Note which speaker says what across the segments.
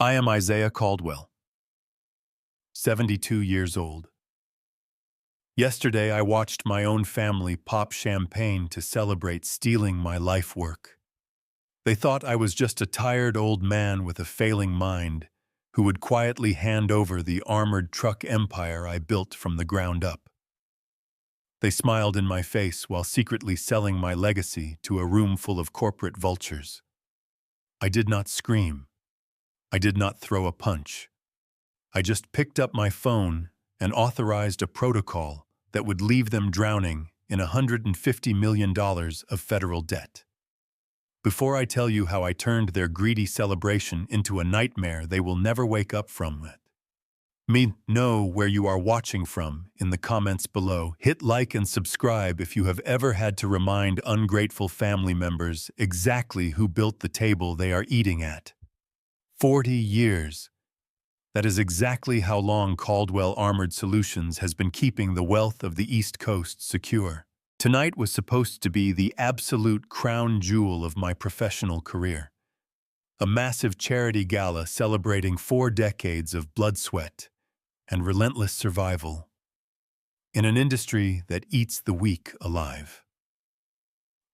Speaker 1: I am Isaiah Caldwell, 72 years old. Yesterday, I watched my own family pop champagne to celebrate stealing my life work. They thought I was just a tired old man with a failing mind who would quietly hand over the armored truck empire I built from the ground up. They smiled in my face while secretly selling my legacy to a room full of corporate vultures. I did not scream. I did not throw a punch. I just picked up my phone and authorized a protocol that would leave them drowning in $150 million of federal debt. Before I tell you how I turned their greedy celebration into a nightmare they will never wake up from, let me know where you are watching from in the comments below. Hit like and subscribe if you have ever had to remind ungrateful family members exactly who built the table they are eating at. 40 years. That is exactly how long Caldwell Armored Solutions has been keeping the wealth of the East Coast secure. Tonight was supposed to be the absolute crown jewel of my professional career. A massive charity gala celebrating 4 decades of blood, sweat, and relentless survival in an industry that eats the weak alive.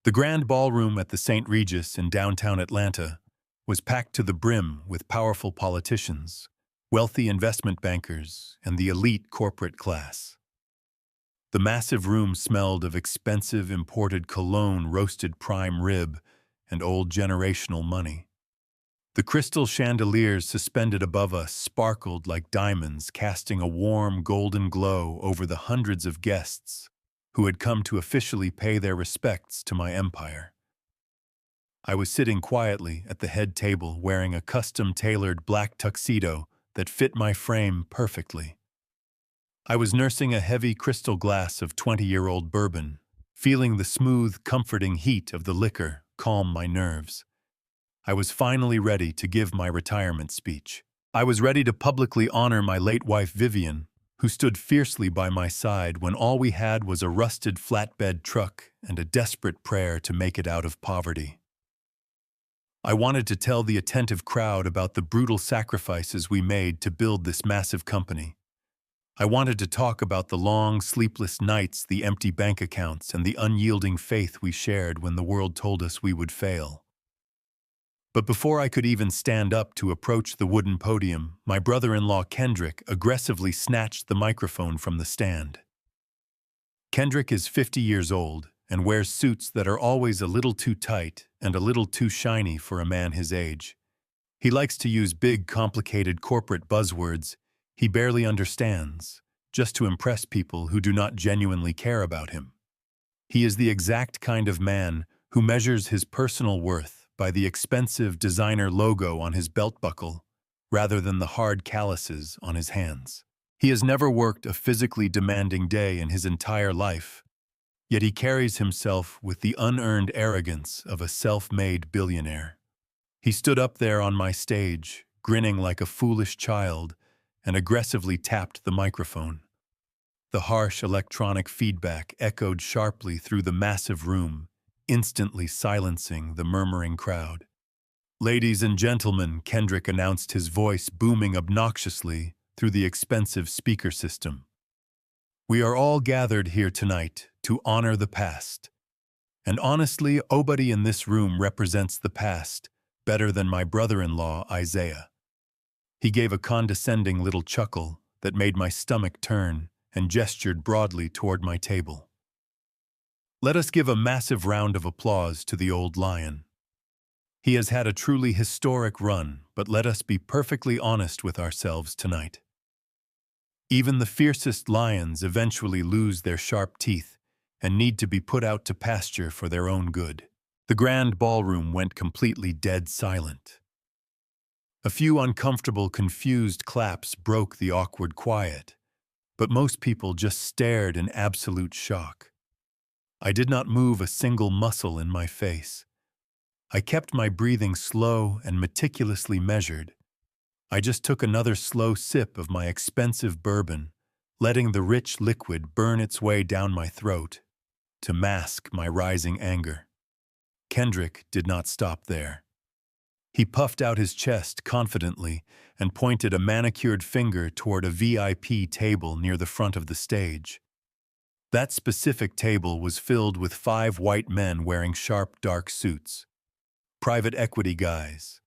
Speaker 1: The grand ballroom at the St. Regis in downtown Atlanta was packed to the brim with powerful politicians, wealthy investment bankers, and the elite corporate class. The massive room smelled of expensive imported cologne, roasted prime rib, and old generational money. The crystal chandeliers suspended above us sparkled like diamonds, casting a warm golden glow over the hundreds of guests who had come to officially pay their respects to my empire. I was sitting quietly at the head table wearing a custom-tailored black tuxedo that fit my frame perfectly. I was nursing a heavy crystal glass of 20-year-old bourbon, feeling the smooth, comforting heat of the liquor calm my nerves. I was finally ready to give my retirement speech. I was ready to publicly honor my late wife Vivian, who stood fiercely by my side when all we had was a rusted flatbed truck and a desperate prayer to make it out of poverty. I wanted to tell the attentive crowd about the brutal sacrifices we made to build this massive company. I wanted to talk about the long, sleepless nights, the empty bank accounts, and the unyielding faith we shared when the world told us we would fail. But before I could even stand up to approach the wooden podium, my brother-in-law Kendrick aggressively snatched the microphone from the stand. Kendrick is 50 years old and wears suits that are always a little too tight and a little too shiny for a man his age. He likes to use big, complicated corporate buzzwords he barely understands, just to impress people who do not genuinely care about him. He is the exact kind of man who measures his personal worth by the expensive designer logo on his belt buckle rather than the hard calluses on his hands. He has never worked a physically demanding day in his entire life, yet he carries himself with the unearned arrogance of a self-made billionaire. He stood up there on my stage, grinning like a foolish child, and aggressively tapped the microphone. The harsh electronic feedback echoed sharply through the massive room, instantly silencing the murmuring crowd. "Ladies and gentlemen," Kendrick announced, his voice booming obnoxiously through the expensive speaker system. "We are all gathered here tonight to honor the past. And honestly, nobody in this room represents the past better than my brother-in-law, Isaiah." He gave a condescending little chuckle that made my stomach turn and gestured broadly toward my table. Let us give a massive round of applause to the old lion. He has had a truly historic run, but let us be perfectly honest with ourselves tonight. Even the fiercest lions eventually lose their sharp teeth and need to be put out to pasture for their own good. The grand ballroom went completely dead silent. A few uncomfortable, confused claps broke the awkward quiet, but most people just stared in absolute shock. I did not move a single muscle in my face. I kept my breathing slow and meticulously measured. I just took another slow sip of my expensive bourbon, letting the rich liquid burn its way down my throat to mask my rising anger. Kendrick did not stop there. He puffed out his chest confidently and pointed a manicured finger toward a VIP table near the front of the stage. That specific table was filled with 5 white men wearing sharp, dark suits. Private equity guys.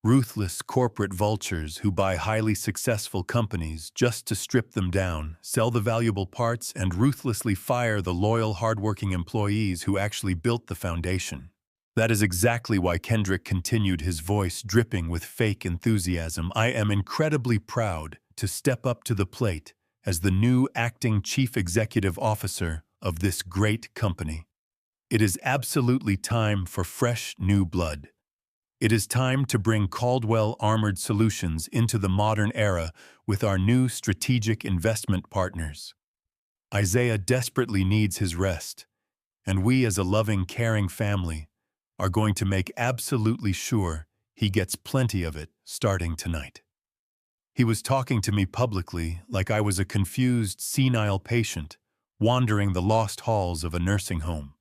Speaker 1: Ruthless corporate vultures who buy highly successful companies just to strip them down, sell the valuable parts, and ruthlessly fire the loyal, hardworking employees who actually built the foundation. That is exactly why Kendrick continued, his voice dripping with fake enthusiasm. I am incredibly proud to step up to the plate as the new acting chief executive officer of this great company. It is absolutely time for fresh new blood. It is time to bring Caldwell Armored Solutions into the modern era with our new strategic investment partners. Isaiah desperately needs his rest, and we as a loving, caring family are going to make absolutely sure he gets plenty of it starting tonight. He was talking to me publicly like I was a confused, senile patient wandering the lost halls of a nursing home.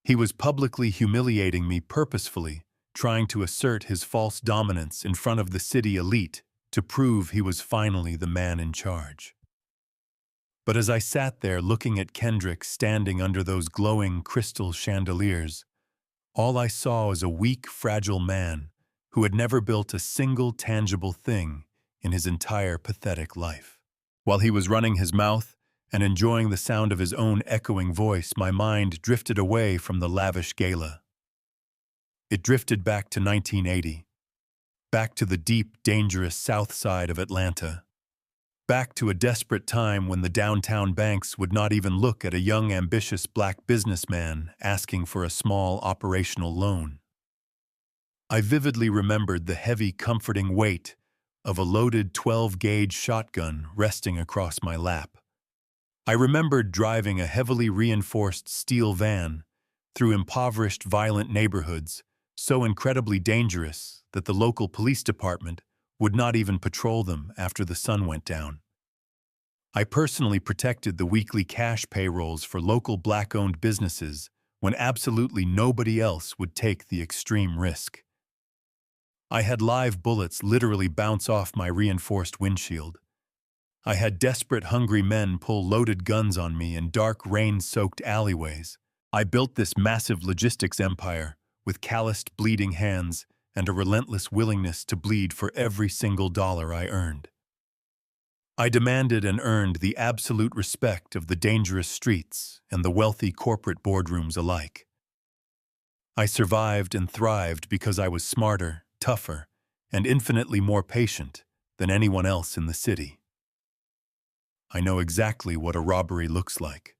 Speaker 1: He was publicly humiliating me purposefully, trying to assert his false dominance in front of the city elite to prove he was finally the man in charge. But as I sat there looking at Kendrick standing under those glowing crystal chandeliers, all I saw was a weak, fragile man who had never built a single tangible thing in his entire pathetic life. While he was running his mouth and enjoying the sound of his own echoing voice, my mind drifted away from the lavish gala. It drifted back to 1980, back to the deep, dangerous south side of Atlanta, back to a desperate time when the downtown banks would not even look at a young, ambitious black businessman asking for a small operational loan. I vividly remembered the heavy, comforting weight of a loaded 12-gauge shotgun resting across my lap. I remembered driving a heavily reinforced steel van through impoverished, violent neighborhoods, so incredibly dangerous that the local police department would not even patrol them after the sun went down. I personally protected the weekly cash payrolls for local black-owned businesses when absolutely nobody else would take the extreme risk. I had live bullets literally bounce off my reinforced windshield. I had desperate, hungry men pull loaded guns on me in dark, rain-soaked alleyways. I built this massive logistics empire with calloused, bleeding hands and a relentless willingness to bleed for every single dollar I earned. I demanded and earned the absolute respect of the dangerous streets and the wealthy corporate boardrooms alike. I survived and thrived because I was smarter, tougher, and infinitely more patient than anyone else in the city. I know exactly what a robbery looks like.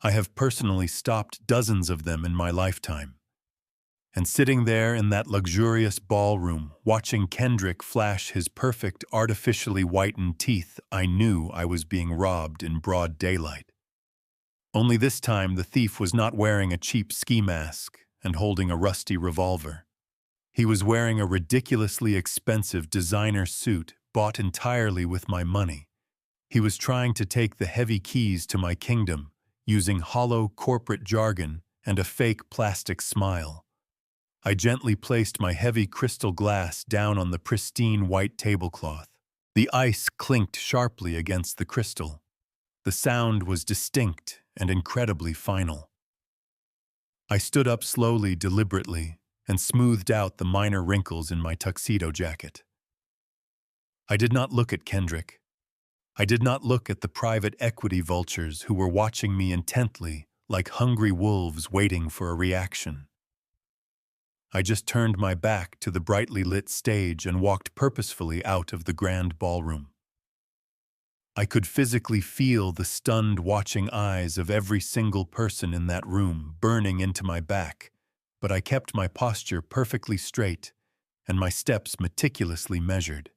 Speaker 1: I have personally stopped dozens of them in my lifetime. And sitting there in that luxurious ballroom, watching Kendrick flash his perfect, artificially whitened teeth, I knew I was being robbed in broad daylight. Only this time the thief was not wearing a cheap ski mask and holding a rusty revolver. He was wearing a ridiculously expensive designer suit bought entirely with my money. He was trying to take the heavy keys to my kingdom, using hollow corporate jargon and a fake plastic smile. I gently placed my heavy crystal glass down on the pristine white tablecloth. The ice clinked sharply against the crystal. The sound was distinct and incredibly final. I stood up slowly, deliberately, and smoothed out the minor wrinkles in my tuxedo jacket. I did not look at Kendrick. I did not look at the private equity vultures who were watching me intently, like hungry wolves waiting for a reaction. I just turned my back to the brightly lit stage and walked purposefully out of the grand ballroom. I could physically feel the stunned, watching eyes of every single person in that room burning into my back, but I kept my posture perfectly straight and my steps meticulously measured.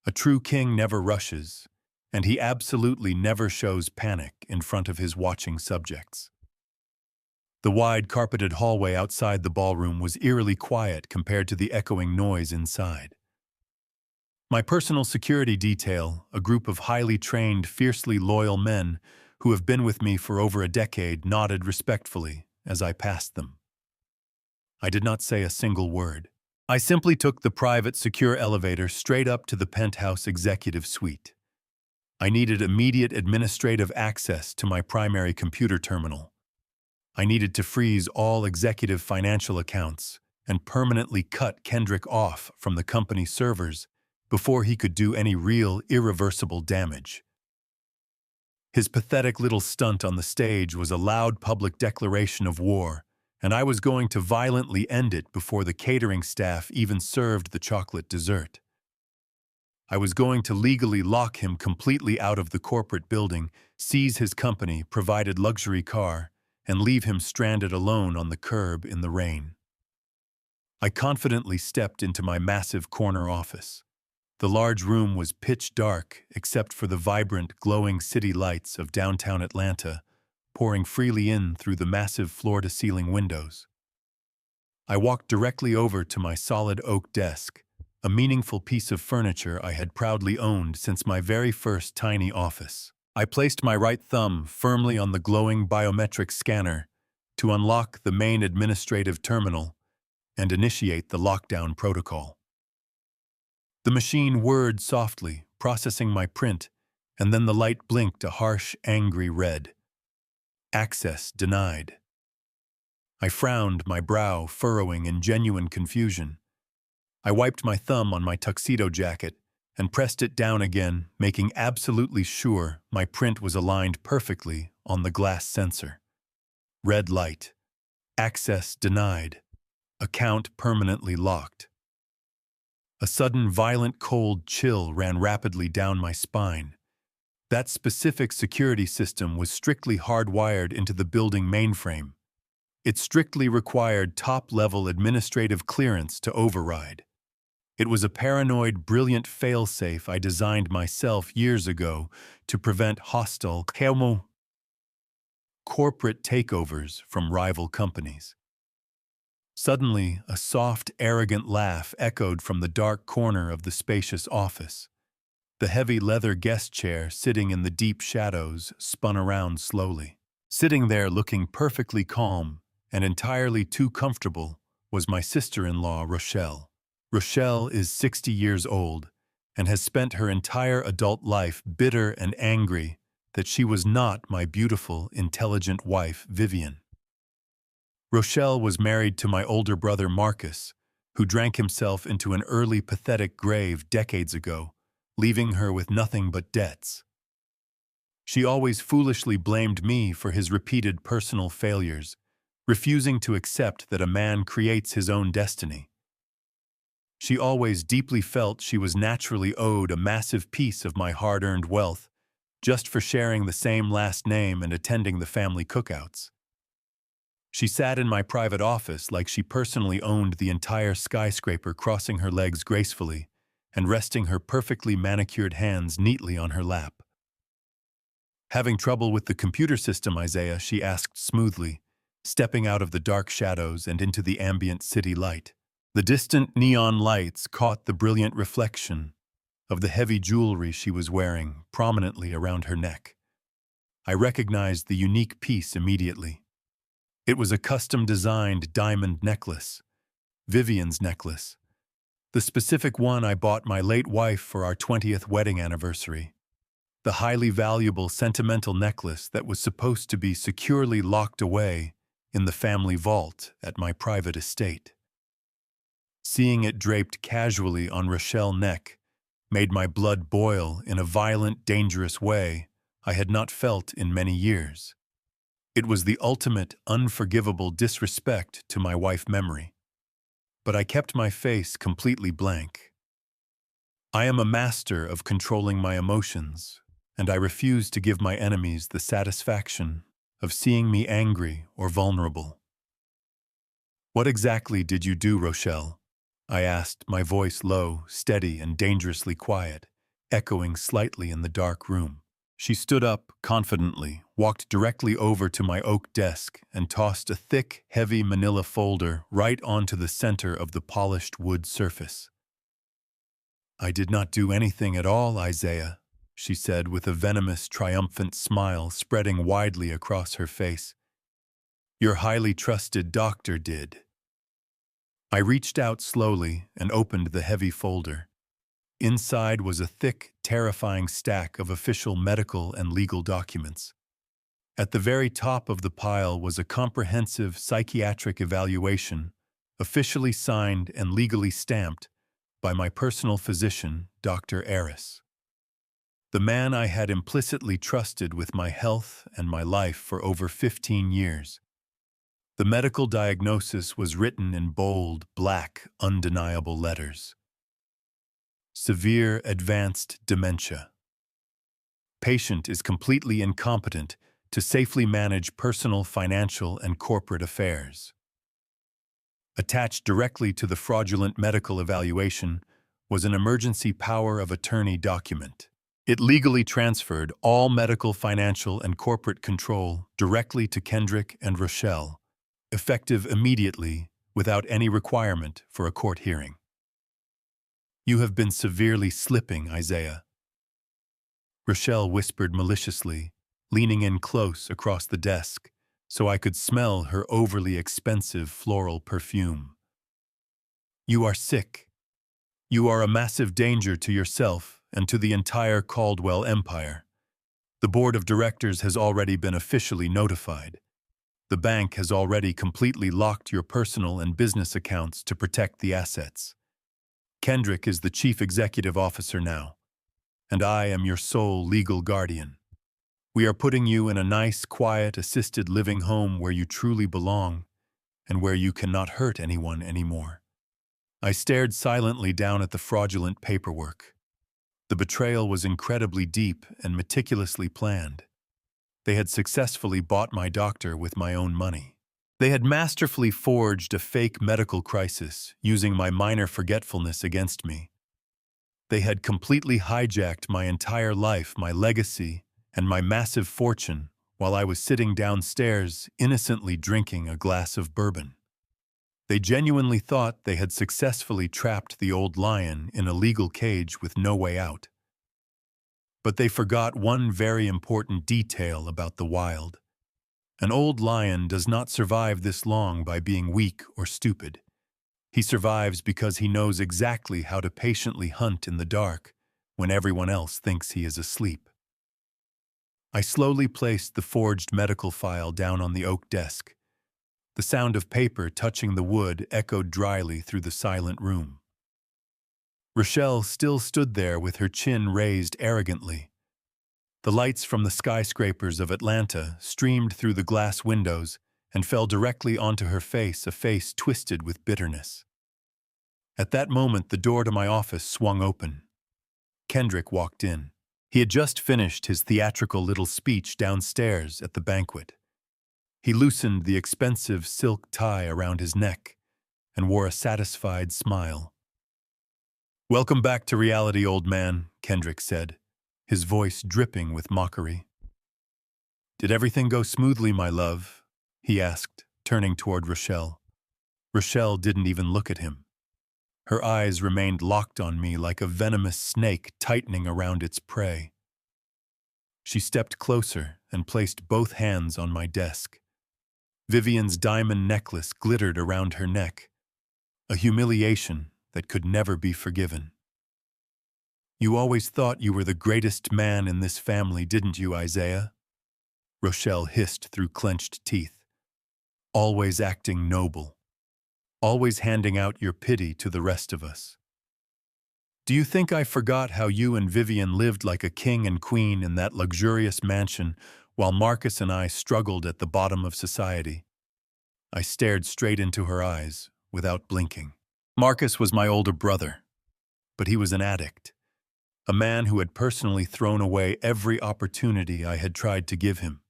Speaker 1: A true king never rushes, and he absolutely never shows panic in front of his watching subjects. The wide, carpeted hallway outside the ballroom was eerily quiet compared to the echoing noise inside. My personal security detail, a group of highly trained, fiercely loyal men who have been with me for over a decade, nodded respectfully as I passed them. I did not say a single word. I simply took the private, secure elevator straight up to the penthouse executive suite. I needed immediate administrative access to my primary computer terminal. I needed to freeze all executive financial accounts and permanently cut Kendrick off from the company servers before he could do any real, irreversible damage. His pathetic little stunt on the stage was a loud public declaration of war, and I was going to violently end it before the catering staff even served the chocolate dessert. I was going to legally lock him completely out of the corporate building, seize his company-provided luxury car, and leave him stranded alone on the curb in the rain. I confidently stepped into my massive corner office. The large room was pitch dark except for the vibrant, glowing city lights of downtown Atlanta, pouring freely in through the massive floor-to-ceiling windows. I walked directly over to my solid oak desk, a meaningful piece of furniture I had proudly owned since my very first tiny office. I placed my right thumb firmly on the glowing biometric scanner to unlock the main administrative terminal and initiate the lockdown protocol. The machine whirred softly, processing my print, and then the light blinked a harsh, angry red. Access denied. I frowned, my brow furrowing in genuine confusion. I wiped my thumb on my tuxedo jacket and pressed it down again, making absolutely sure my print was aligned perfectly on the glass sensor. Red light. Access denied. Account permanently locked. A sudden violent cold chill ran rapidly down my spine. That specific security system was strictly hardwired into the building mainframe. It strictly required top-level administrative clearance to override. It was a paranoid, brilliant fail-safe I designed myself years ago to prevent hostile corporate takeovers from rival companies. Suddenly, a soft, arrogant laugh echoed from the dark corner of the spacious office. The heavy leather guest chair sitting in the deep shadows spun around slowly. Sitting there looking perfectly calm and entirely too comfortable was my sister-in-law, Rochelle. Rochelle is 60 years old and has spent her entire adult life bitter and angry that she was not my beautiful, intelligent wife, Vivian. Rochelle was married to my older brother, Marcus, who drank himself into an early, pathetic grave decades ago, leaving her with nothing but debts. She always foolishly blamed me for his repeated personal failures, refusing to accept that a man creates his own destiny. She always deeply felt she was naturally owed a massive piece of my hard-earned wealth just for sharing the same last name and attending the family cookouts. She sat in my private office like she personally owned the entire skyscraper, crossing her legs gracefully and resting her perfectly manicured hands neatly on her lap. "Having trouble with the computer system, Isaiah?" she asked smoothly, stepping out of the dark shadows and into the ambient city light. The distant neon lights caught the brilliant reflection of the heavy jewelry she was wearing prominently around her neck. I recognized the unique piece immediately. It was a custom-designed diamond necklace, Vivian's necklace, the specific one I bought my late wife for our 20th wedding anniversary. The highly valuable, sentimental necklace that was supposed to be securely locked away in the family vault at my private estate. Seeing it draped casually on Rochelle's neck made my blood boil in a violent, dangerous way I had not felt in many years. It was the ultimate, unforgivable disrespect to my wife's memory. But I kept my face completely blank. I am a master of controlling my emotions, and I refuse to give my enemies the satisfaction of seeing me angry or vulnerable. "What exactly did you do, Rochelle?" I asked, my voice low, steady, and dangerously quiet, echoing slightly in the dark room. She stood up confidently, walked directly over to my oak desk, and tossed a thick, heavy manila folder right onto the center of the polished wood surface. "I did not do anything at all, Isaiah," she said with a venomous, triumphant smile spreading widely across her face. "Your highly trusted doctor did." I reached out slowly and opened the heavy folder. Inside was a thick, terrifying stack of official medical and legal documents. At the very top of the pile was a comprehensive psychiatric evaluation, officially signed and legally stamped by my personal physician, Dr. Eris. The man I had implicitly trusted with my health and my life for over 15 years. The medical diagnosis was written in bold, black, undeniable letters. Severe advanced dementia. Patient is completely incompetent to safely manage personal, financial, and corporate affairs. Attached directly to the fraudulent medical evaluation was an emergency power of attorney document. It legally transferred all medical, financial, and corporate control directly to Kendrick and Rochelle, effective immediately without any requirement for a court hearing. "You have been severely slipping, Isaiah," Rochelle whispered maliciously, leaning in close across the desk so I could smell her overly expensive floral perfume. "You are sick. You are a massive danger to yourself and to the entire Caldwell empire. The board of directors has already been officially notified. The bank has already completely locked your personal and business accounts to protect the assets. Kendrick is the chief executive officer now, and I am your sole legal guardian. We are putting you in a nice, quiet, assisted living home where you truly belong and where you cannot hurt anyone anymore." I stared silently down at the fraudulent paperwork. The betrayal was incredibly deep and meticulously planned. They had successfully bought my doctor with my own money. They had masterfully forged a fake medical crisis using my minor forgetfulness against me. They had completely hijacked my entire life, my legacy, and my massive fortune while I was sitting downstairs innocently drinking a glass of bourbon. They genuinely thought they had successfully trapped the old lion in a legal cage with no way out. But they forgot one very important detail about the wild. An old lion does not survive this long by being weak or stupid. He survives because he knows exactly how to patiently hunt in the dark when everyone else thinks he is asleep. I slowly placed the forged medical file down on the oak desk. The sound of paper touching the wood echoed dryly through the silent room. Rochelle still stood there with her chin raised arrogantly. The lights from the skyscrapers of Atlanta streamed through the glass windows and fell directly onto her face, a face twisted with bitterness. At that moment, the door to my office swung open. Kendrick walked in. He had just finished his theatrical little speech downstairs at the banquet. He loosened the expensive silk tie around his neck and wore a satisfied smile. "Welcome back to reality, old man," Kendrick said, his voice dripping with mockery. "Did everything go smoothly, my love?" he asked, turning toward Rochelle. Rochelle didn't even look at him. Her eyes remained locked on me like a venomous snake tightening around its prey. She stepped closer and placed both hands on my desk. Vivian's diamond necklace glittered around her neck, a humiliation that could never be forgiven. "You always thought you were the greatest man in this family, didn't you, Isaiah?" Rochelle hissed through clenched teeth. "Always acting noble. Always handing out your pity to the rest of us. Do you think I forgot how you and Vivian lived like a king and queen in that luxurious mansion while Marcus and I struggled at the bottom of society?" I stared straight into her eyes without blinking. Marcus was my older brother, but he was an addict, a man who had personally thrown away every opportunity I had tried to give him.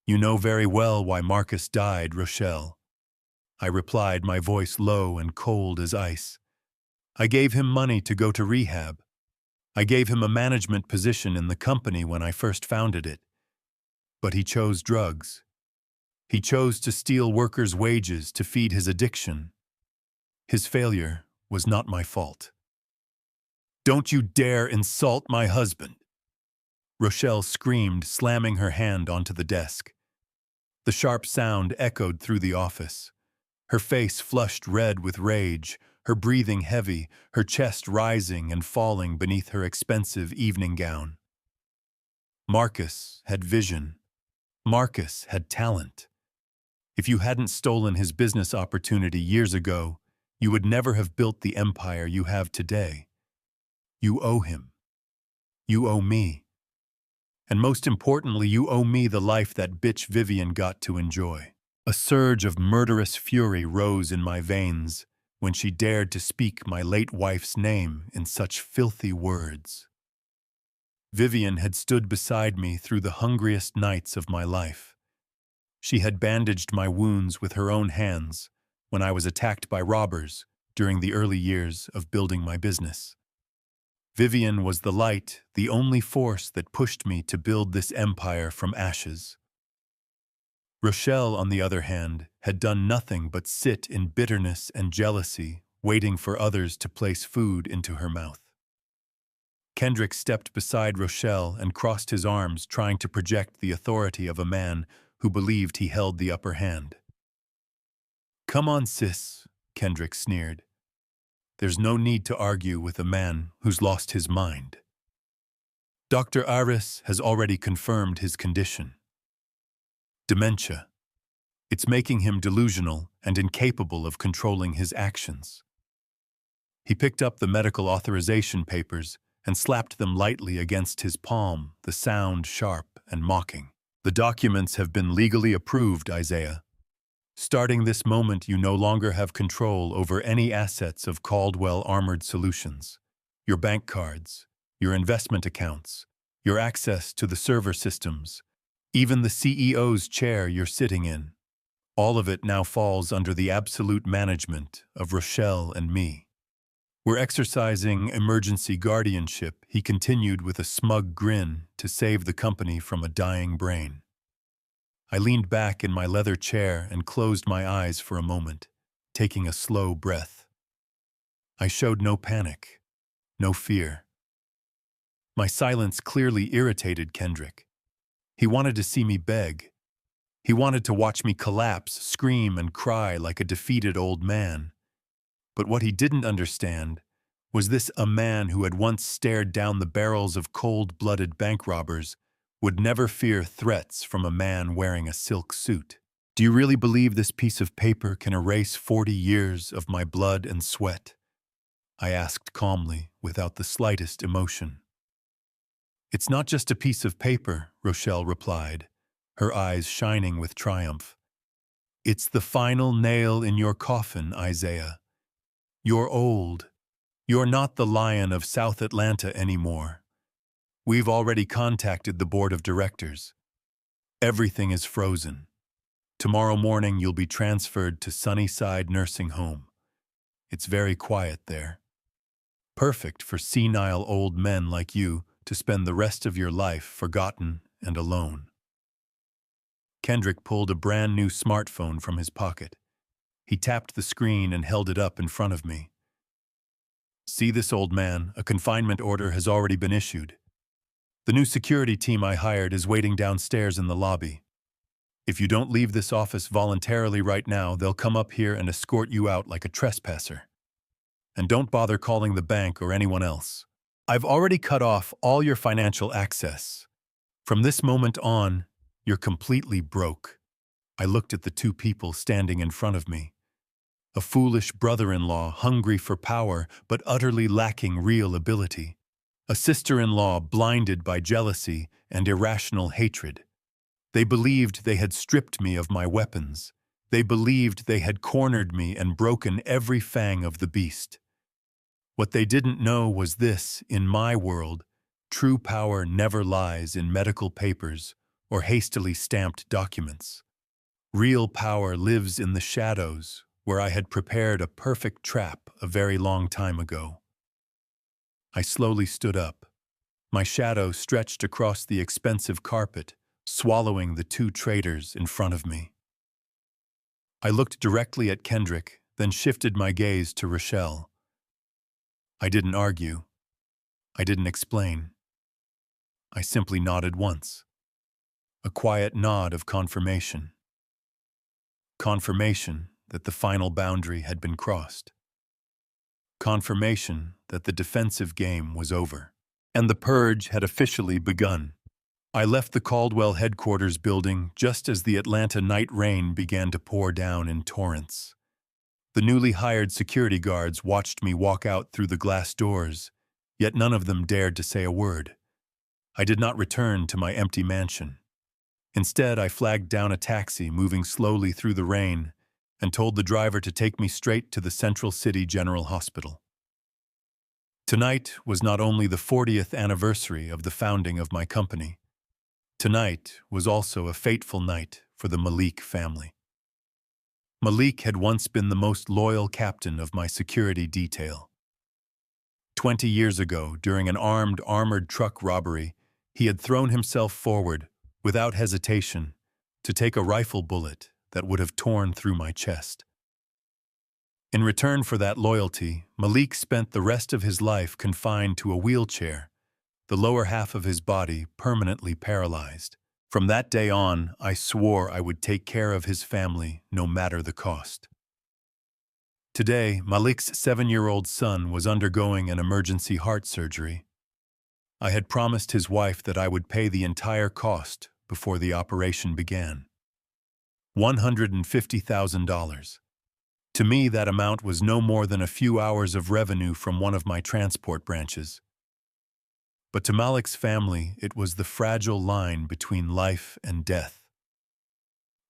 Speaker 1: "You know very well why Marcus died, Rochelle," I replied, my voice low and cold as ice. "I gave him money to go to rehab. I gave him a management position in the company when I first founded it. But he chose drugs. He chose to steal workers' wages to feed his addiction. His failure was not my fault." "Don't you dare insult my husband!" Rochelle screamed, slamming her hand onto the desk. The sharp sound echoed through the office. Her face flushed red with rage, her breathing heavy, her chest rising and falling beneath her expensive evening gown. Marcus had vision. Marcus had talent. If you hadn't stolen his business opportunity years ago, you would never have built the empire you have today. You owe him. You owe me. And most importantly, you owe me the life that bitch Vivian got to enjoy. A surge of murderous fury rose in my veins when she dared to speak my late wife's name in such filthy words. Vivian had stood beside me through the hungriest nights of my life. She had bandaged my wounds with her own hands when I was attacked by robbers during the early years of building my business. Vivian was the light, the only force that pushed me to build this empire from ashes. Rochelle, on the other hand, had done nothing but sit in bitterness and jealousy, waiting for others to place food into her mouth. Kendrick stepped beside Rochelle and crossed his arms, trying to project the authority of a man who believed he held the upper hand. "Come on, sis," Kendrick sneered. "There's no need to argue with a man who's lost his mind. Dr. Aris has already confirmed his condition. Dementia. It's making him delusional and incapable of controlling his actions." He picked up the medical authorization papers and slapped them lightly against his palm, the sound sharp and mocking. "The documents have been legally approved, Isaiah. Starting this moment, you no longer have control over any assets of Caldwell Armored Solutions. Your bank cards, your investment accounts, your access to the server systems, even the CEO's chair you're sitting in. All of it now falls under the absolute management of Rochelle and me. We're exercising emergency guardianship," he continued with a smug grin, "to save the company from a dying brain." I leaned back in my leather chair and closed my eyes for a moment, taking a slow breath. I showed no panic, no fear. My silence clearly irritated Kendrick. He wanted to see me beg. He wanted to watch me collapse, scream, and cry like a defeated old man. But what he didn't understand was this: a man who had once stared down the barrels of cold-blooded bank robbers would never fear threats from a man wearing a silk suit. "Do you really believe this piece of paper can erase 40 years of my blood and sweat?" I asked calmly, without the slightest emotion. "It's not just a piece of paper," Rochelle replied, her eyes shining with triumph. "It's the final nail in your coffin, Isaiah. You're old. You're not the Lion of South Atlanta anymore. We've already contacted the board of directors. Everything is frozen. Tomorrow morning you'll be transferred to Sunnyside Nursing Home. It's very quiet there. Perfect for senile old men like you to spend the rest of your life forgotten and alone." Kendrick pulled a brand new smartphone from his pocket. He tapped the screen and held it up in front of me. "See this, old man? A confinement order has already been issued. The new security team I hired is waiting downstairs in the lobby. If you don't leave this office voluntarily right now, they'll come up here and escort you out like a trespasser. And don't bother calling the bank or anyone else. I've already cut off all your financial access. From this moment on, you're completely broke." I looked at the two people standing in front of me. A foolish brother-in-law hungry for power but utterly lacking real ability. A sister-in-law blinded by jealousy and irrational hatred. They believed they had stripped me of my weapons. They believed they had cornered me and broken every fang of the beast. What they didn't know was this: in my world, true power never lies in medical papers or hastily stamped documents. Real power lives in the shadows, where I had prepared a perfect trap a very long time ago. I slowly stood up. My shadow stretched across the expensive carpet, swallowing the two traitors in front of me. I looked directly at Kendrick, then shifted my gaze to Rochelle. I didn't argue. I didn't explain. I simply nodded once. A quiet nod of confirmation. Confirmation that the final boundary had been crossed. Confirmation that the defensive game was over, and the purge had officially begun. I left the Caldwell headquarters building just as the Atlanta night rain began to pour down in torrents. The newly hired security guards watched me walk out through the glass doors, yet none of them dared to say a word. I did not return to my empty mansion. Instead, I flagged down a taxi moving slowly through the rain and told the driver to take me straight to the Central City General Hospital. Tonight was not only the 40th anniversary of the founding of my company. Tonight was also a fateful night for the Malik family. Malik had once been the most loyal captain of my security detail. 20 years ago, during an armored truck robbery, he had thrown himself forward, without hesitation, to take a rifle bullet that would have torn through my chest. In return for that loyalty, Malik spent the rest of his life confined to a wheelchair, the lower half of his body permanently paralyzed. From that day on, I swore I would take care of his family no matter the cost. Today, Malik's 7-year-old son was undergoing an emergency heart surgery. I had promised his wife that I would pay the entire cost before the operation began. $150,000. To me, that amount was no more than a few hours of revenue from one of my transport branches. But to Malik's family, it was the fragile line between life and death.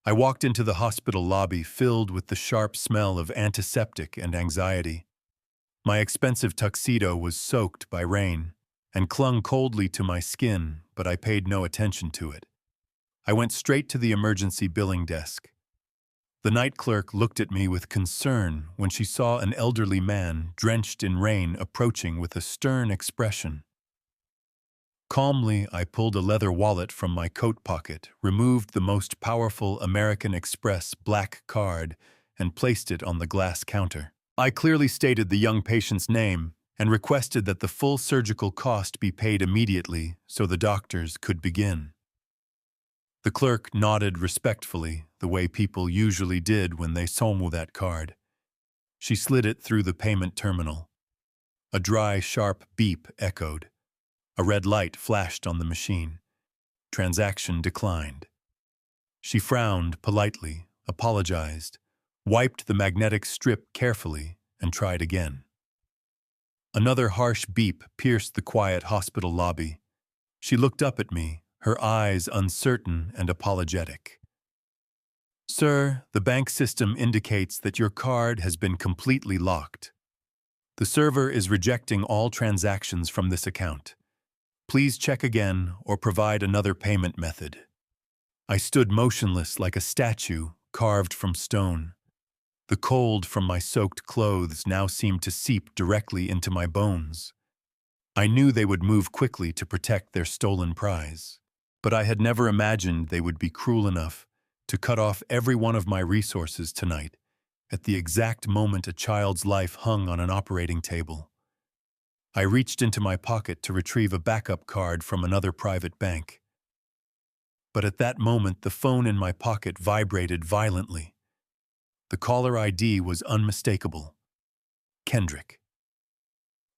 Speaker 1: I walked into the hospital lobby filled with the sharp smell of antiseptic and anxiety. My expensive tuxedo was soaked by rain and clung coldly to my skin, but I paid no attention to it. I went straight to the emergency billing desk. The night clerk looked at me with concern when she saw an elderly man drenched in rain approaching with a stern expression. Calmly, I pulled a leather wallet from my coat pocket, removed the most powerful American Express black card, and placed it on the glass counter. I clearly stated the young patient's name and requested that the full surgical cost be paid immediately so the doctors could begin. The clerk nodded respectfully, the way people usually did when they saw that card. She slid it through the payment terminal. A dry, sharp beep echoed. A red light flashed on the machine. Transaction declined. She frowned politely, apologized, wiped the magnetic strip carefully, and tried again. Another harsh beep pierced the quiet hospital lobby. She looked up at me, her eyes uncertain and apologetic. "Sir, the bank system indicates that your card has been completely locked. The server is rejecting all transactions from this account. Please check again or provide another payment method." I stood motionless like a statue carved from stone. The cold from my soaked clothes now seemed to seep directly into my bones. I knew they would move quickly to protect their stolen prize, but I had never imagined they would be cruel enough to cut off every one of my resources tonight, at the exact moment a child's life hung on an operating table. I reached into my pocket to retrieve a backup card from another private bank. But at that moment, the phone in my pocket vibrated violently. The caller ID was unmistakable. Kendrick.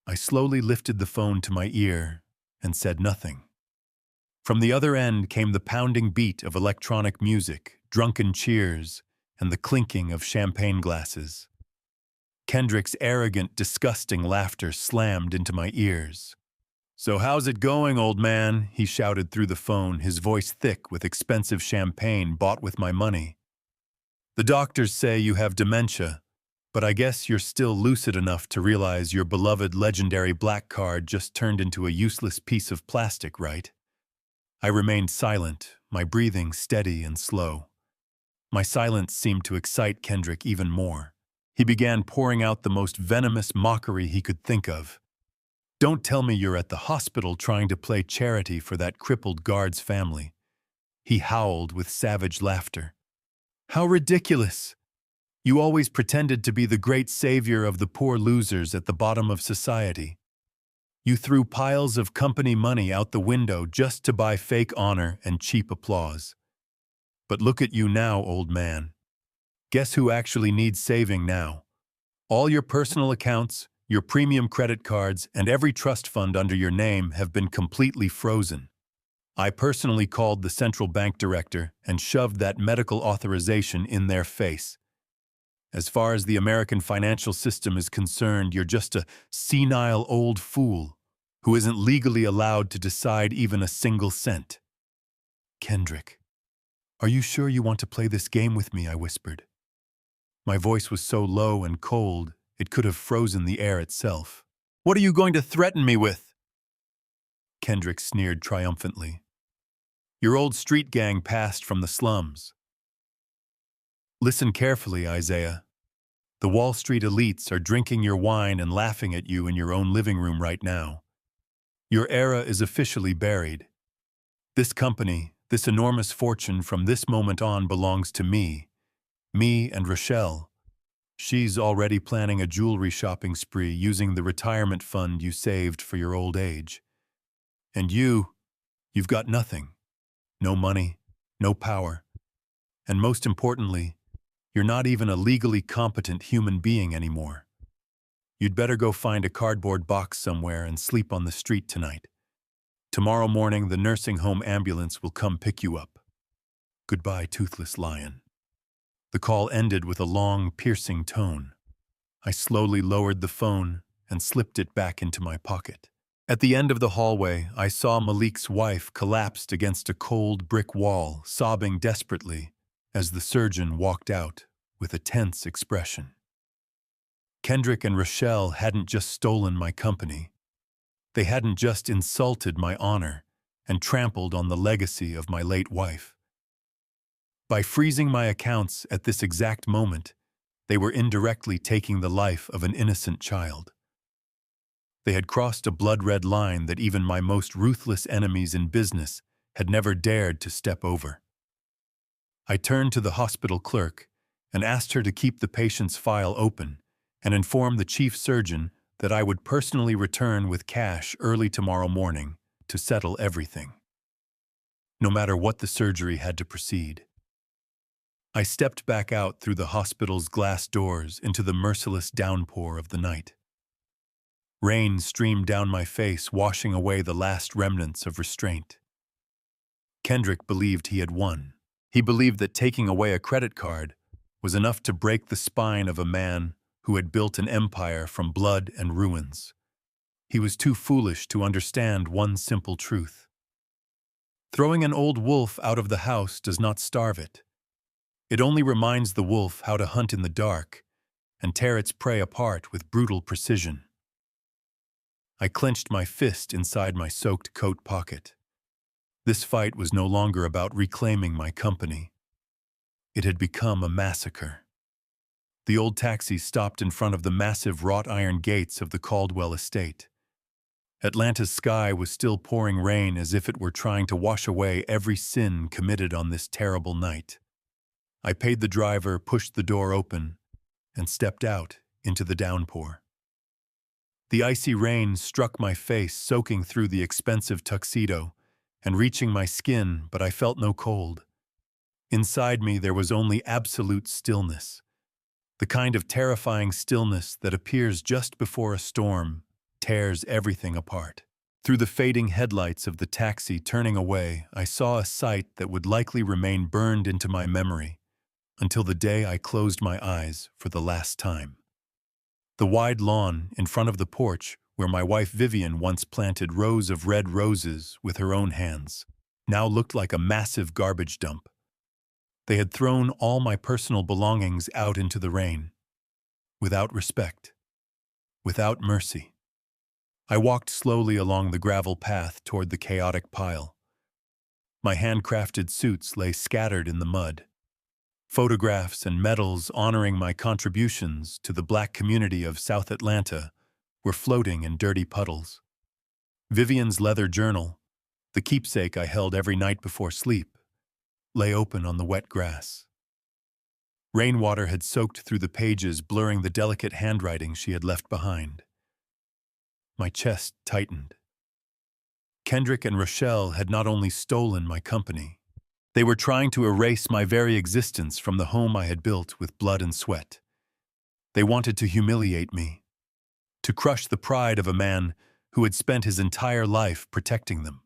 Speaker 1: I slowly lifted the phone to my ear and said nothing. From the other end came the pounding beat of electronic music, drunken cheers, and the clinking of champagne glasses. Kendrick's arrogant, disgusting laughter slammed into my ears. "So how's it going, old man?" he shouted through the phone, his voice thick with expensive champagne bought with my money. "The doctors say you have dementia, but I guess you're still lucid enough to realize your beloved legendary black card just turned into a useless piece of plastic, right?" I remained silent, my breathing steady and slow. My silence seemed to excite Kendrick even more. He began pouring out the most venomous mockery he could think of. "Don't tell me you're at the hospital trying to play charity for that crippled guard's family." He howled with savage laughter. "How ridiculous! You always pretended to be the great savior of the poor losers at the bottom of society. You threw piles of company money out the window just to buy fake honor and cheap applause. But look at you now, old man. Guess who actually needs saving now? All your personal accounts, your premium credit cards, and every trust fund under your name have been completely frozen. I personally called the central bank director and shoved that medical authorization in their face. As far as the American financial system is concerned, you're just a senile old fool who isn't legally allowed to decide even a single cent. Kendrick, are you sure you want to play this game with me? I whispered. My voice was so low and cold, it could have frozen the air itself. What are you going to threaten me with? Kendrick sneered triumphantly. Your old street gang passed from the slums. Listen carefully, Isaiah. The Wall Street elites are drinking your wine and laughing at you in your own living room right now. Your era is officially buried. This company, this enormous fortune from this moment on belongs to me and Rochelle. She's already planning a jewelry shopping spree using the retirement fund you saved for your old age. And you've got nothing. No money, no power. And most importantly, you're not even a legally competent human being anymore. You'd better go find a cardboard box somewhere and sleep on the street tonight. Tomorrow morning, the nursing home ambulance will come pick you up. Goodbye, toothless lion. The call ended with a long, piercing tone. I slowly lowered the phone and slipped it back into my pocket. At the end of the hallway, I saw Malik's wife collapsed against a cold brick wall, sobbing desperately as the surgeon walked out with a tense expression. Kendrick and Rochelle hadn't just stolen my company. They hadn't just insulted my honor and trampled on the legacy of my late wife. By freezing my accounts at this exact moment, they were indirectly taking the life of an innocent child. They had crossed a blood-red line that even my most ruthless enemies in business had never dared to step over. I turned to the hospital clerk and asked her to keep the patient's file open and inform the chief surgeon that I would personally return with cash early tomorrow morning to settle everything, no matter what the surgery had to proceed. I stepped back out through the hospital's glass doors into the merciless downpour of the night. Rain streamed down my face, washing away the last remnants of restraint. Kendrick believed he had won. He believed that taking away a credit card was enough to break the spine of a man who had built an empire from blood and ruins. He was too foolish to understand one simple truth. Throwing an old wolf out of the house does not starve it. It only reminds the wolf how to hunt in the dark and tear its prey apart with brutal precision. I clenched my fist inside my soaked coat pocket. This fight was no longer about reclaiming my company. It had become a massacre. The old taxi stopped in front of the massive wrought iron gates of the Caldwell estate. Atlanta's sky was still pouring rain as if it were trying to wash away every sin committed on this terrible night. I paid the driver, pushed the door open, and stepped out into the downpour. The icy rain struck my face, soaking through the expensive tuxedo and reaching my skin, but I felt no cold. Inside me there was only absolute stillness, the kind of terrifying stillness that appears just before a storm tears everything apart. Through the fading headlights of the taxi turning away, I saw a sight that would likely remain burned into my memory until the day I closed my eyes for the last time. The wide lawn in front of the porch where my wife Vivian once planted rows of red roses with her own hands now looked like a massive garbage dump. They had thrown all my personal belongings out into the rain, without respect, without mercy. I walked slowly along the gravel path toward the chaotic pile. My handcrafted suits lay scattered in the mud. Photographs and medals honoring my contributions to the Black community of South Atlanta were floating in dirty puddles. Vivian's leather journal, the keepsake I held every night before sleep, lay open on the wet grass. Rainwater had soaked through the pages, blurring the delicate handwriting she had left behind. My chest tightened. Kendrick and Rochelle had not only stolen my company, They were trying to erase my very existence from the home I had built with blood and sweat. They wanted to humiliate me, to crush the pride of a man who had spent his entire life protecting them.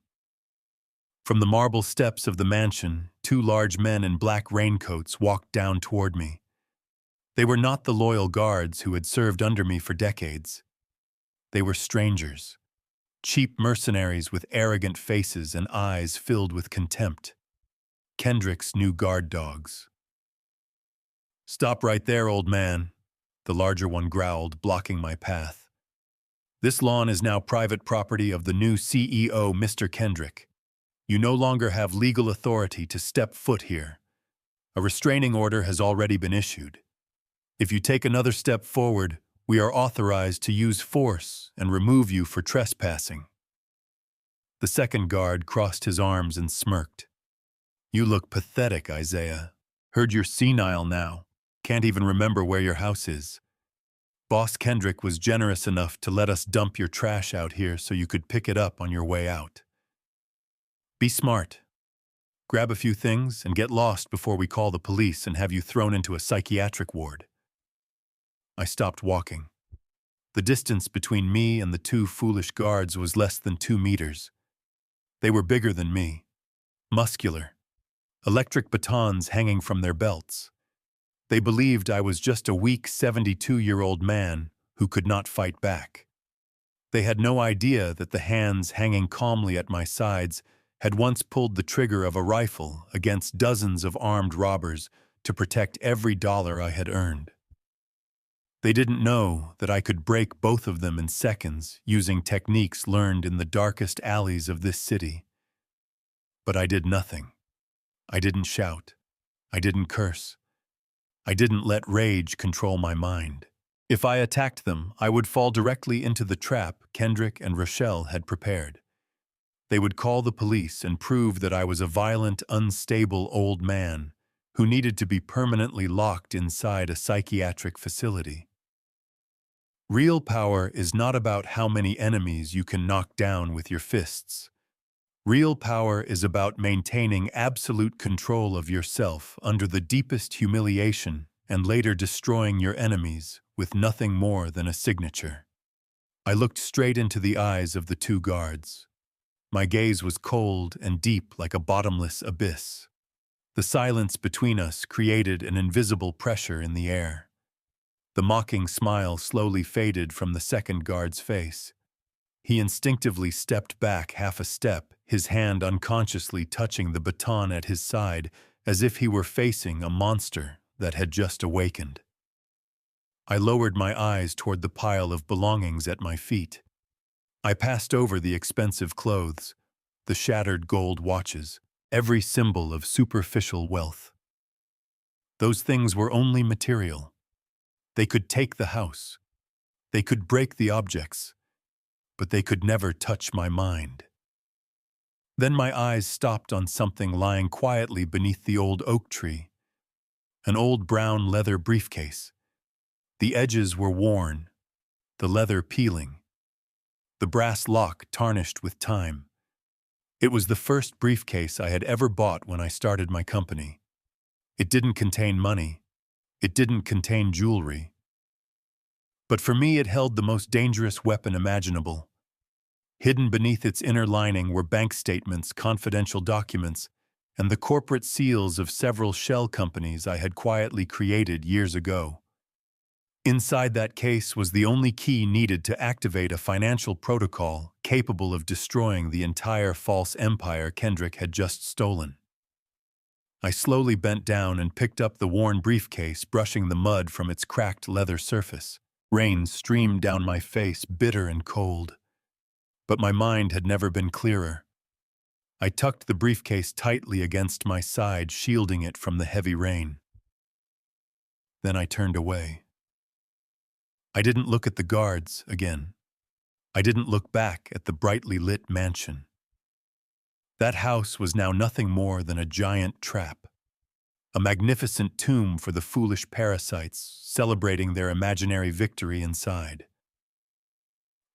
Speaker 1: From the marble steps of the mansion, two large men in black raincoats walked down toward me. They were not the loyal guards who had served under me for decades. They were strangers, cheap mercenaries with arrogant faces and eyes filled with contempt. Kendrick's new guard dogs. "Stop right there, old man," the larger one growled, blocking my path. "This lawn is now private property of the new CEO, Mr. Kendrick. You no longer have legal authority to step foot here. A restraining order has already been issued. If you take another step forward, we are authorized to use force and remove you for trespassing." The second guard crossed his arms and smirked. "You look pathetic, Isaiah. Heard you're senile now. Can't even remember where your house is. Boss Kendrick was generous enough to let us dump your trash out here so you could pick it up on your way out. Be smart. Grab a few things and get lost before we call the police and have you thrown into a psychiatric ward." I stopped walking. The distance between me and the two foolish guards was less than 2 meters. They were bigger than me, muscular, electric batons hanging from their belts. They believed I was just a weak 72-year-old man who could not fight back. They had no idea that the hands hanging calmly at my sides had once pulled the trigger of a rifle against dozens of armed robbers to protect every dollar I had earned. They didn't know that I could break both of them in seconds using techniques learned in the darkest alleys of this city. But I did nothing. I didn't shout. I didn't curse. I didn't let rage control my mind. If I attacked them, I would fall directly into the trap Kendrick and Rochelle had prepared. They would call the police and prove that I was a violent, unstable old man who needed to be permanently locked inside a psychiatric facility. Real power is not about how many enemies you can knock down with your fists. Real power is about maintaining absolute control of yourself under the deepest humiliation and later destroying your enemies with nothing more than a signature. I looked straight into the eyes of the two guards. My gaze was cold and deep like a bottomless abyss. The silence between us created an invisible pressure in the air. The mocking smile slowly faded from the second guard's face. He instinctively stepped back half a step, his hand unconsciously touching the baton at his side as if he were facing a monster that had just awakened. I lowered my eyes toward the pile of belongings at my feet. I passed over the expensive clothes, the shattered gold watches, every symbol of superficial wealth. Those things were only material. They could take the house. They could break the objects, but they could never touch my mind. Then my eyes stopped on something lying quietly beneath the old oak tree, an old brown leather briefcase. The edges were worn, the leather peeling, the brass lock tarnished with time. It was the first briefcase I had ever bought when I started my company. It didn't contain money. It didn't contain jewelry. But for me, it held the most dangerous weapon imaginable. Hidden beneath its inner lining were bank statements, confidential documents, and the corporate seals of several shell companies I had quietly created years ago. Inside that case was the only key needed to activate a financial protocol capable of destroying the entire false empire Kendrick had just stolen. I slowly bent down and picked up the worn briefcase, brushing the mud from its cracked leather surface. Rain streamed down my face, bitter and cold. But my mind had never been clearer. I tucked the briefcase tightly against my side, shielding it from the heavy rain. Then I turned away. I didn't look at the guards again. I didn't look back at the brightly lit mansion. That house was now nothing more than a giant trap, a magnificent tomb for the foolish parasites celebrating their imaginary victory inside.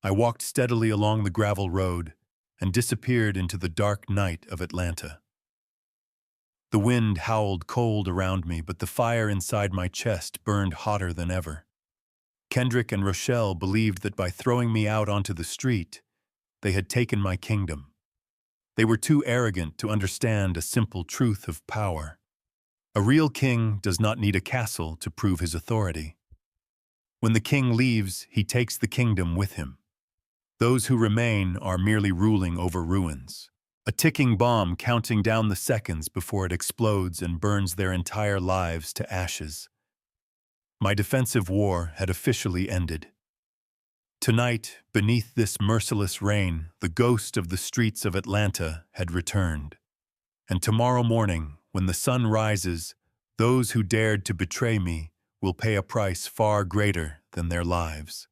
Speaker 1: I walked steadily along the gravel road and disappeared into the dark night of Atlanta. The wind howled cold around me, but the fire inside my chest burned hotter than ever. Kendrick and Rochelle believed that by throwing me out onto the street, they had taken my kingdom. They were too arrogant to understand a simple truth of power. A real king does not need a castle to prove his authority. When the king leaves, he takes the kingdom with him. Those who remain are merely ruling over ruins, a ticking bomb counting down the seconds before it explodes and burns their entire lives to ashes. My defensive war had officially ended. Tonight, beneath this merciless rain, the ghost of the streets of Atlanta had returned. And tomorrow morning, when the sun rises, those who dared to betray me will pay a price far greater than their lives.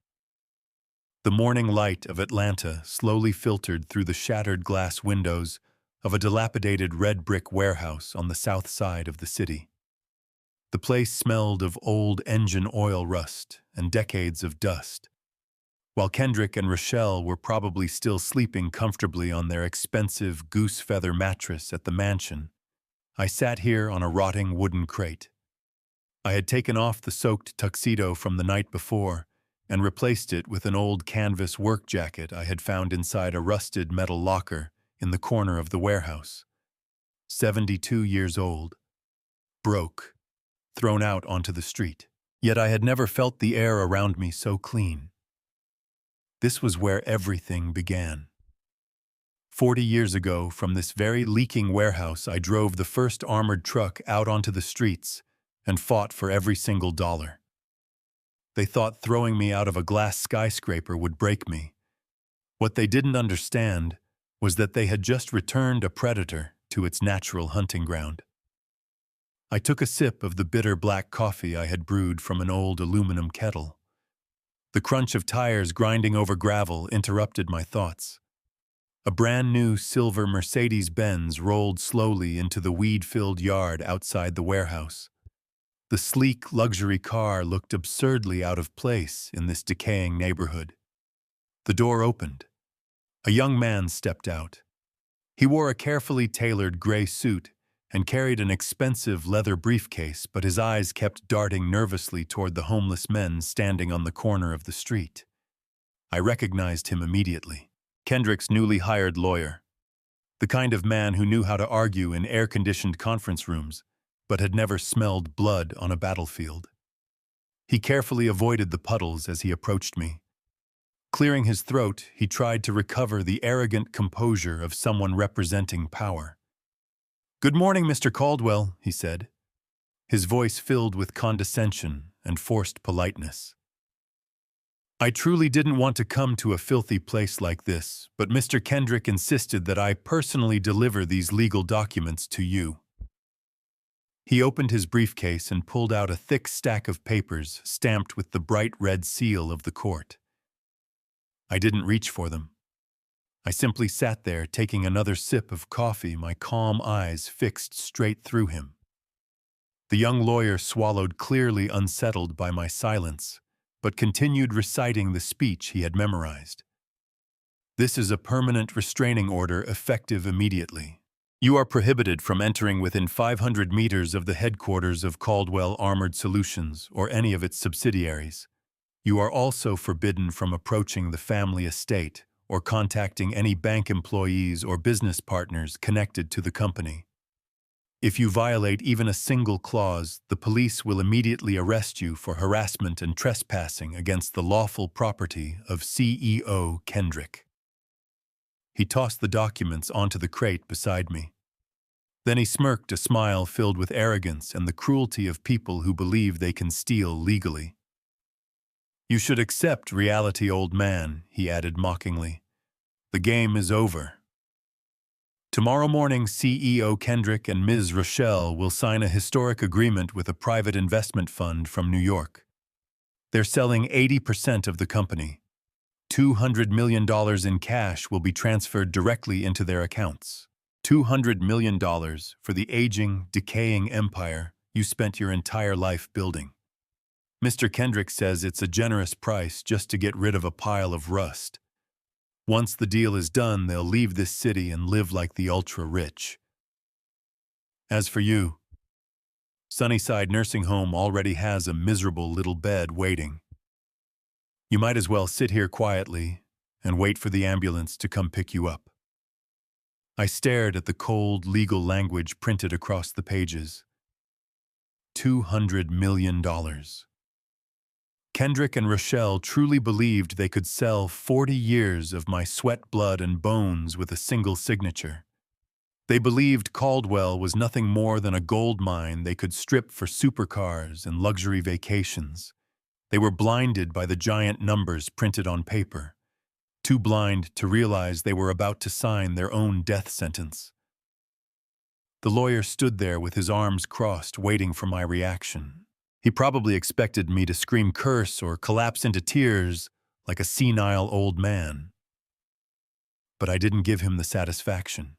Speaker 1: The morning light of Atlanta slowly filtered through the shattered glass windows of a dilapidated red brick warehouse on the south side of the city. The place smelled of old engine oil rust and decades of dust. While Kendrick and Rochelle were probably still sleeping comfortably on their expensive goose feather mattress at the mansion, I sat here on a rotting wooden crate. I had taken off the soaked tuxedo from the night before and replaced it with an old canvas work jacket I had found inside a rusted metal locker in the corner of the warehouse. 72 years old. Broke. Thrown out onto the street. Yet I had never felt the air around me so clean. This was where everything began. 40 years ago, from this very leaking warehouse, I drove the first armored truck out onto the streets and fought for every single dollar. They thought throwing me out of a glass skyscraper would break me. What they didn't understand was that they had just returned a predator to its natural hunting ground. I took a sip of the bitter black coffee I had brewed from an old aluminum kettle. The crunch of tires grinding over gravel interrupted my thoughts. A brand new silver Mercedes-Benz rolled slowly into the weed-filled yard outside the warehouse. The sleek luxury car looked absurdly out of place in this decaying neighborhood. The door opened. A young man stepped out. He wore a carefully tailored gray suit and carried an expensive leather briefcase, but his eyes kept darting nervously toward the homeless men standing on the corner of the street. I recognized him immediately. Kendrick's newly hired lawyer. The kind of man who knew how to argue in air-conditioned conference rooms, but had never smelled blood on a battlefield. He carefully avoided the puddles as he approached me. Clearing his throat, he tried to recover the arrogant composure of someone representing power. "Good morning, Mr. Caldwell," he said, his voice filled with condescension and forced politeness. "I truly didn't want to come to a filthy place like this, but Mr. Kendrick insisted that I personally deliver these legal documents to you." He opened his briefcase and pulled out a thick stack of papers stamped with the bright red seal of the court. I didn't reach for them. I simply sat there taking another sip of coffee, my calm eyes fixed straight through him. The young lawyer swallowed, clearly unsettled by my silence, but continued reciting the speech he had memorized. "This is a permanent restraining order effective immediately. You are prohibited from entering within 500 meters of the headquarters of Caldwell Armored Solutions or any of its subsidiaries. You are also forbidden from approaching the family estate or contacting any bank employees or business partners connected to the company. If you violate even a single clause, the police will immediately arrest you for harassment and trespassing against the lawful property of CEO Kendrick." He tossed the documents onto the crate beside me. Then he smirked, a smile filled with arrogance and the cruelty of people who believe they can steal legally. "You should accept reality, old man," he added mockingly. "The game is over. Tomorrow morning, CEO Kendrick and Ms. Rochelle will sign a historic agreement with a private investment fund from New York. They're selling 80% of the company. $200 million in cash will be transferred directly into their accounts. $200 million for the aging, decaying empire you spent your entire life building. Mr. Kendrick says it's a generous price just to get rid of a pile of rust. Once the deal is done, they'll leave this city and live like the ultra-rich." As for you, Sunnyside Nursing Home already has a miserable little bed waiting. You might as well sit here quietly and wait for the ambulance to come pick you up. I stared at the cold, legal language printed across the pages. $200 million. Kendrick and Rochelle truly believed they could sell 40 years of my sweat, blood, and bones with a single signature. They believed Caldwell was nothing more than a gold mine they could strip for supercars and luxury vacations. They were blinded by the giant numbers printed on paper, too blind to realize they were about to sign their own death sentence. The lawyer stood there with his arms crossed, waiting for my reaction. He probably expected me to scream curse or collapse into tears like a senile old man. But I didn't give him the satisfaction.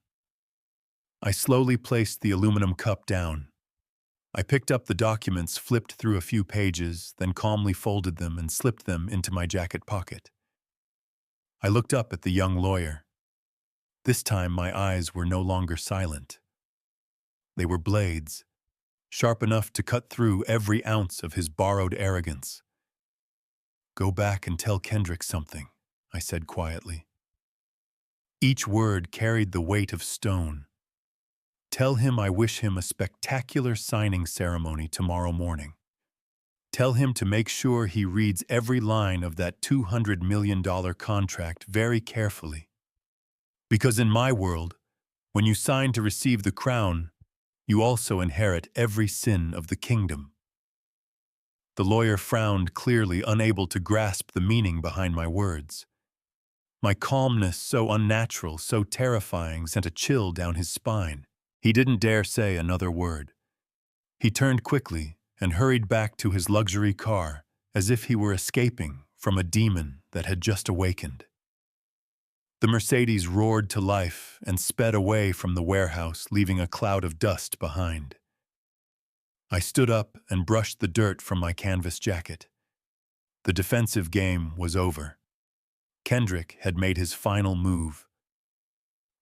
Speaker 1: I slowly placed the aluminum cup down. I picked up the documents, flipped through a few pages, then calmly folded them and slipped them into my jacket pocket. I looked up at the young lawyer. This time my eyes were no longer silent. They were blades, sharp enough to cut through every ounce of his borrowed arrogance. "Go back and tell Kendrick something," I said quietly. Each word carried the weight of stone. "Tell him I wish him a spectacular signing ceremony tomorrow morning. Tell him to make sure he reads every line of that $200 million contract very carefully. Because in my world, when you sign to receive the crown, you also inherit every sin of the kingdom." The lawyer frowned, clearly unable to grasp the meaning behind my words. My calmness, so unnatural, so terrifying, sent a chill down his spine. He didn't dare say another word. He turned quickly and hurried back to his luxury car, as if he were escaping from a demon that had just awakened. The Mercedes roared to life and sped away from the warehouse, leaving a cloud of dust behind. I stood up and brushed the dirt from my canvas jacket. The defensive game was over. Kendrick had made his final move.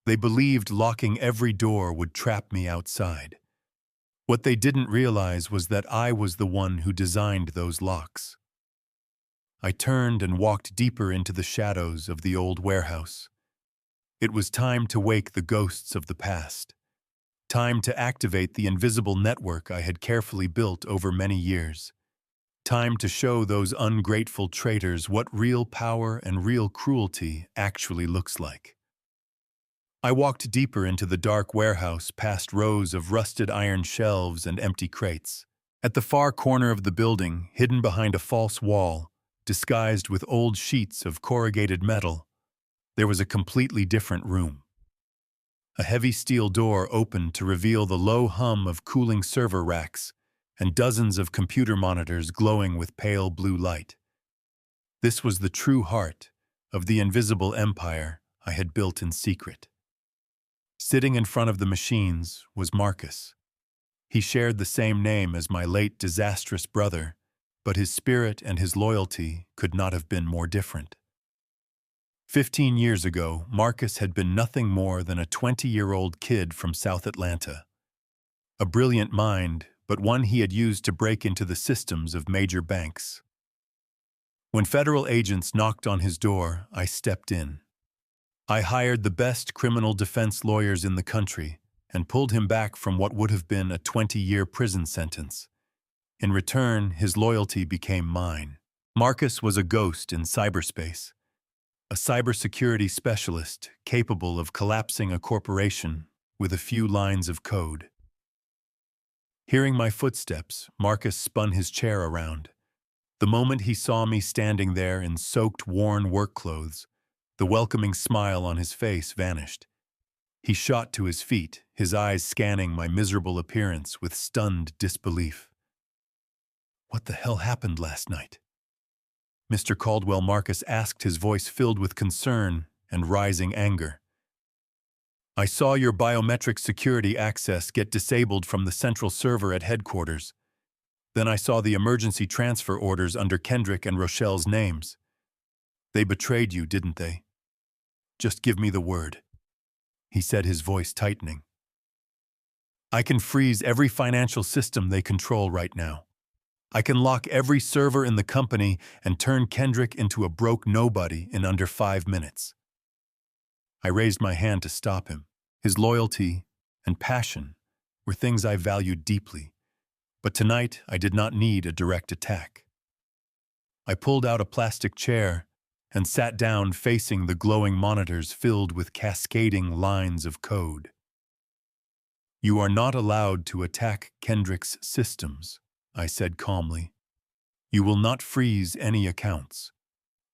Speaker 1: They believed locking every door would trap me outside. What they didn't realize was that I was the one who designed those locks. I turned and walked deeper into the shadows of the old warehouse. It was time to wake the ghosts of the past. Time to activate the invisible network I had carefully built over many years. Time to show those ungrateful traitors what real power and real cruelty actually looks like. I walked deeper into the dark warehouse, past rows of rusted iron shelves and empty crates. At the far corner of the building, hidden behind a false wall, disguised with old sheets of corrugated metal, there was a completely different room. A heavy steel door opened to reveal the low hum of cooling server racks and dozens of computer monitors glowing with pale blue light. This was the true heart of the invisible empire I had built in secret. Sitting in front of the machines was Marcus. He shared the same name as my late disastrous brother, but his spirit and his loyalty could not have been more different. 15 years ago, Marcus had been nothing more than a 20-year-old kid from South Atlanta. A brilliant mind, but one he had used to break into the systems of major banks. When federal agents knocked on his door, I stepped in. I hired the best criminal defense lawyers in the country and pulled him back from what would have been a 20-year prison sentence. In return, his loyalty became mine. Marcus was a ghost in cyberspace, a cybersecurity specialist capable of collapsing a corporation with a few lines of code. Hearing my footsteps, Marcus spun his chair around. The moment he saw me standing there in soaked, worn work clothes, the welcoming smile on his face vanished. He shot to his feet, his eyes scanning my miserable appearance with stunned disbelief. "What the hell happened last night?" Mr. Caldwell, Marcus asked, his voice filled with concern and rising anger. "I saw your biometric security access get disabled from the central server at headquarters. Then I saw the emergency transfer orders under Kendrick and Rochelle's names. They betrayed you, didn't they? Just give me the word," he said, his voice tightening. I can freeze every financial system they control right now. I can lock every server in the company and turn Kendrick into a broke nobody in under 5 minutes. I raised my hand to stop him. His loyalty and passion were things I valued deeply, but tonight I did not need a direct attack. I pulled out a plastic chair and sat down facing the glowing monitors filled with cascading lines of code. You are not allowed to attack Kendrick's systems, I said calmly. You will not freeze any accounts.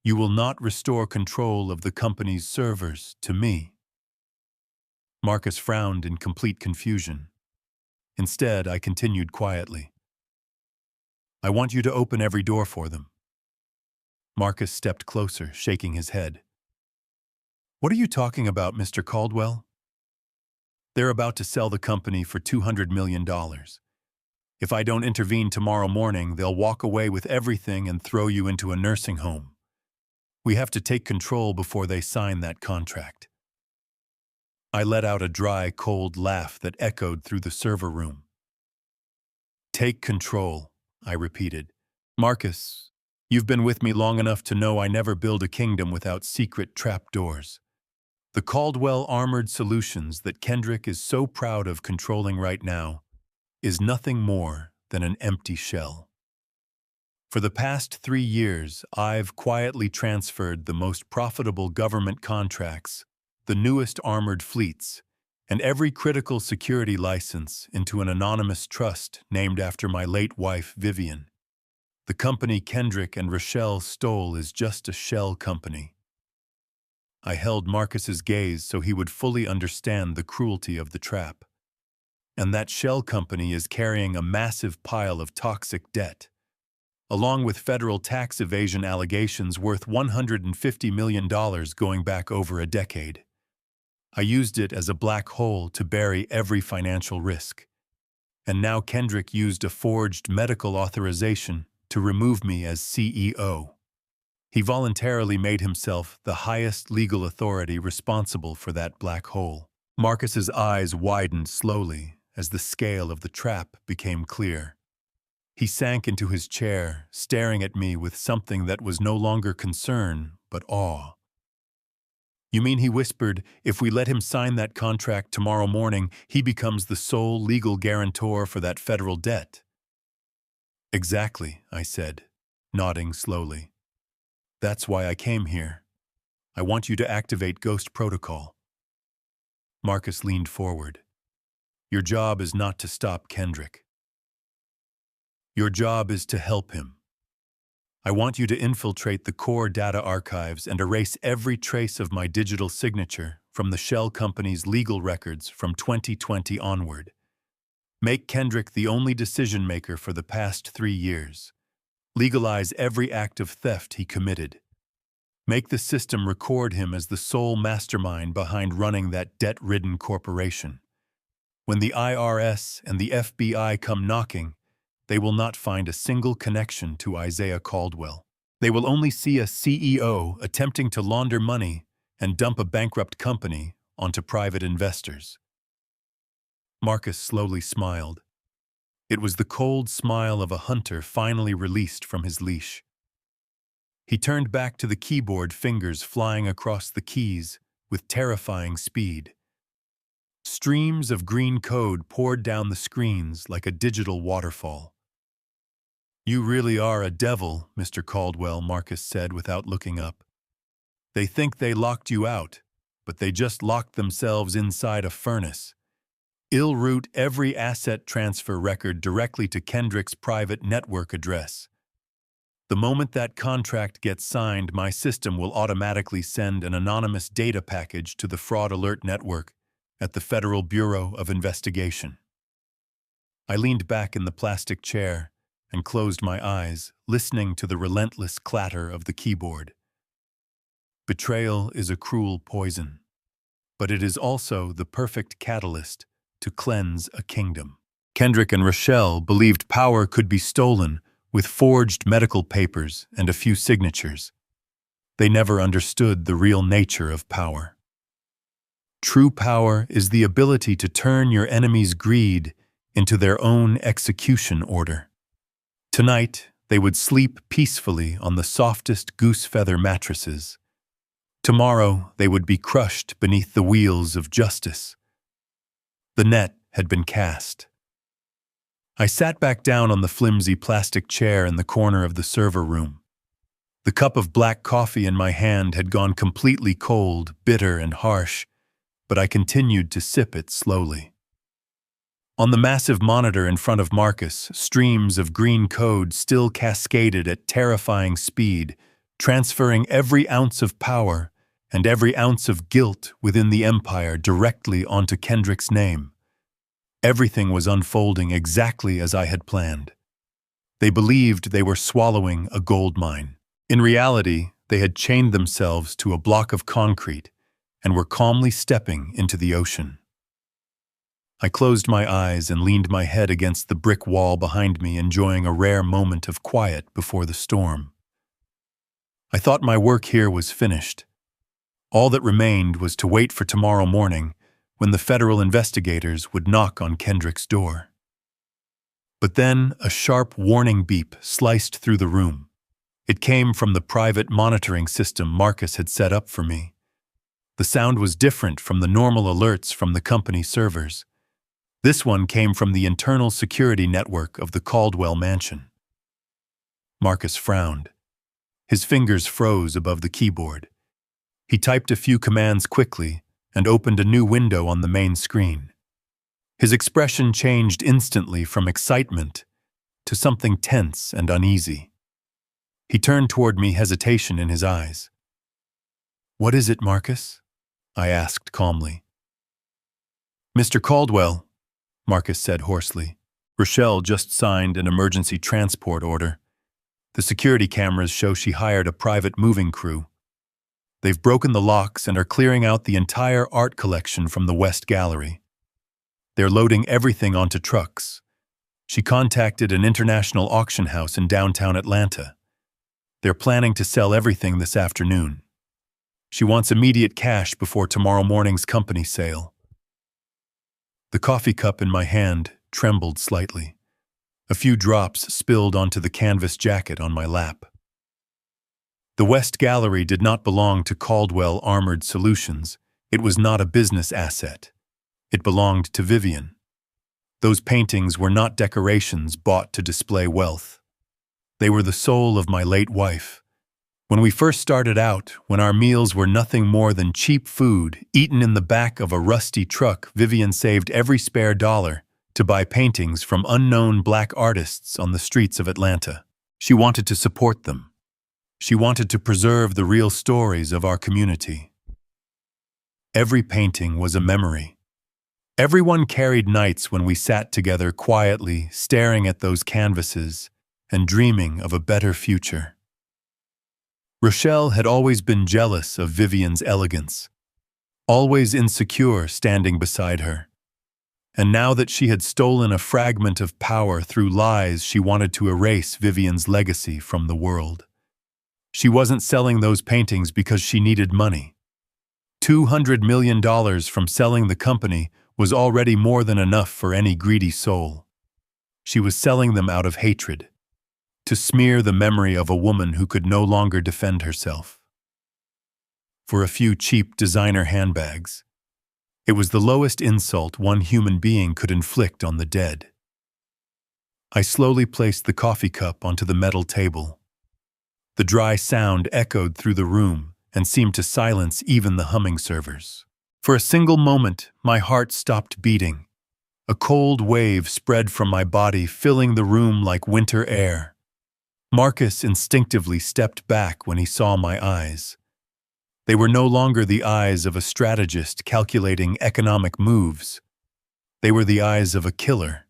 Speaker 1: You will not restore control of the company's servers to me. Marcus frowned in complete confusion. Instead, I continued quietly. I want you to open every door for them. Marcus stepped closer, shaking his head. What are you talking about, Mr. Caldwell? They're about to sell the company for $200 million. If I don't intervene tomorrow morning, they'll walk away with everything and throw you into a nursing home. We have to take control before they sign that contract. I let out a dry, cold laugh that echoed through the server room. Take control, I repeated. Marcus, you've been with me long enough to know I never build a kingdom without secret trapdoors. The Caldwell Armored Solutions that Kendrick is so proud of controlling right now is nothing more than an empty shell. For the past 3 years, I've quietly transferred the most profitable government contracts, the newest armored fleets, and every critical security license into an anonymous trust named after my late wife, Vivian. The company Kendrick and Rochelle stole is just a shell company. I held Marcus's gaze so he would fully understand the cruelty of the trap. And that shell company is carrying a massive pile of toxic debt, along with federal tax evasion allegations worth $150 million going back over a decade. I used it as a black hole to bury every financial risk. And now Kendrick used a forged medical authorization to remove me as CEO. He voluntarily made himself the highest legal authority responsible for that black hole. Marcus's eyes widened slowly as the scale of the trap became clear. He sank into his chair, staring at me with something that was no longer concern, but awe. You mean, he whispered, if we let him sign that contract tomorrow morning, he becomes the sole legal guarantor for that federal debt? Exactly, I said, nodding slowly. That's why I came here. I want you to activate Ghost Protocol. Marcus leaned forward. Your job is not to stop Kendrick. Your job is to help him. I want you to infiltrate the core data archives and erase every trace of my digital signature from the shell company's legal records from 2020 onward. Make Kendrick the only decision-maker for the past 3 years. Legalize every act of theft he committed. Make the system record him as the sole mastermind behind running that debt-ridden corporation. When the IRS and the FBI come knocking, they will not find a single connection to Isaiah Caldwell. They will only see a CEO attempting to launder money and dump a bankrupt company onto private investors. Marcus slowly smiled. It was the cold smile of a hunter finally released from his leash. He turned back to the keyboard, fingers flying across the keys with terrifying speed. Streams of green code poured down the screens like a digital waterfall. You really are a devil, Mr. Caldwell, Marcus said without looking up. They think they locked you out, but they just locked themselves inside a furnace. Route every asset transfer record directly to Kendrick's private network address. The moment that contract gets signed, my system will automatically send an anonymous data package to the Fraud Alert Network at the Federal Bureau of Investigation. I leaned back in the plastic chair and closed my eyes, listening to the relentless clatter of the keyboard. Betrayal is a cruel poison, but it is also the perfect catalyst to cleanse a kingdom. Kendrick and Rochelle believed power could be stolen with forged medical papers and a few signatures. They never understood the real nature of power. True power is the ability to turn your enemy's greed into their own execution order. Tonight, they would sleep peacefully on the softest goose-feather mattresses. Tomorrow, they would be crushed beneath the wheels of justice. The net had been cast. I sat back down on the flimsy plastic chair in the corner of the server room. The cup of black coffee in my hand had gone completely cold, bitter and harsh, but I continued to sip it slowly. On the massive monitor in front of Marcus, streams of green code still cascaded at terrifying speed, transferring every ounce of power and every ounce of guilt within the empire directly onto Kendrick's name. Everything was unfolding exactly as I had planned. They believed they were swallowing a gold mine. In reality, they had chained themselves to a block of concrete and were calmly stepping into the ocean. I closed my eyes and leaned my head against the brick wall behind me, enjoying a rare moment of quiet before the storm. I thought my work here was finished. All that remained was to wait for tomorrow morning when the federal investigators would knock on Kendrick's door. But then a sharp warning beep sliced through the room. It came from the private monitoring system Marcus had set up for me. The sound was different from the normal alerts from the company servers. This one came from the internal security network of the Caldwell mansion. Marcus frowned. His fingers froze above the keyboard. He typed a few commands quickly and opened a new window on the main screen. His expression changed instantly from excitement to something tense and uneasy. He turned toward me, hesitation in his eyes. "What is it, Marcus?" I asked calmly. "Mr. Caldwell," Marcus said hoarsely, "Rochelle just signed an emergency transport order. The security cameras show she hired a private moving crew. They've broken the locks and are clearing out the entire art collection from the West Gallery. They're loading everything onto trucks. She contacted an international auction house in downtown Atlanta. They're planning to sell everything this afternoon. She wants immediate cash before tomorrow morning's company sale." The coffee cup in my hand trembled slightly. A few drops spilled onto the canvas jacket on my lap. The West Gallery did not belong to Caldwell Armored Solutions. It was not a business asset. It belonged to Vivian. Those paintings were not decorations bought to display wealth. They were the soul of my late wife. When we first started out, when our meals were nothing more than cheap food eaten in the back of a rusty truck, Vivian saved every spare dollar to buy paintings from unknown black artists on the streets of Atlanta. She wanted to support them. She wanted to preserve the real stories of our community. Every painting was a memory. Everyone carried nights when we sat together quietly, staring at those canvases and dreaming of a better future. Rochelle had always been jealous of Vivian's elegance, always insecure standing beside her. And now that she had stolen a fragment of power through lies, she wanted to erase Vivian's legacy from the world. She wasn't selling those paintings because she needed money. $200 million from selling the company was already more than enough for any greedy soul. She was selling them out of hatred, to smear the memory of a woman who could no longer defend herself. For a few cheap designer handbags, it was the lowest insult one human being could inflict on the dead. I slowly placed the coffee cup onto the metal table. The dry sound echoed through the room and seemed to silence even the humming servers. For a single moment, my heart stopped beating. A cold wave spread from my body, filling the room like winter air. Marcus instinctively stepped back when he saw my eyes. They were no longer the eyes of a strategist calculating economic moves. They were the eyes of a killer,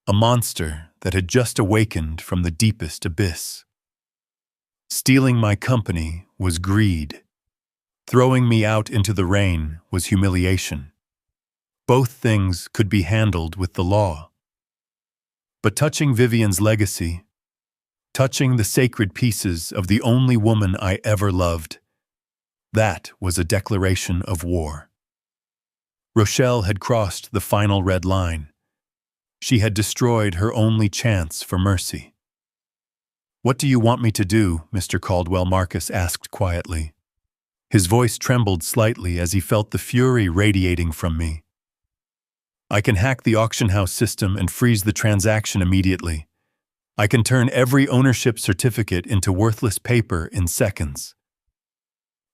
Speaker 1: a monster that had just awakened from the deepest abyss. Stealing my company was greed. Throwing me out into the rain was humiliation. Both things could be handled with the law. But touching Vivian's legacy, touching the sacred pieces of the only woman I ever loved, that was a declaration of war. Rochelle had crossed the final red line. She had destroyed her only chance for mercy. "What do you want me to do?" Mr. Caldwell Marcus asked quietly. His voice trembled slightly as he felt the fury radiating from me. "I can hack the auction house system and freeze the transaction immediately. I can turn every ownership certificate into worthless paper in seconds."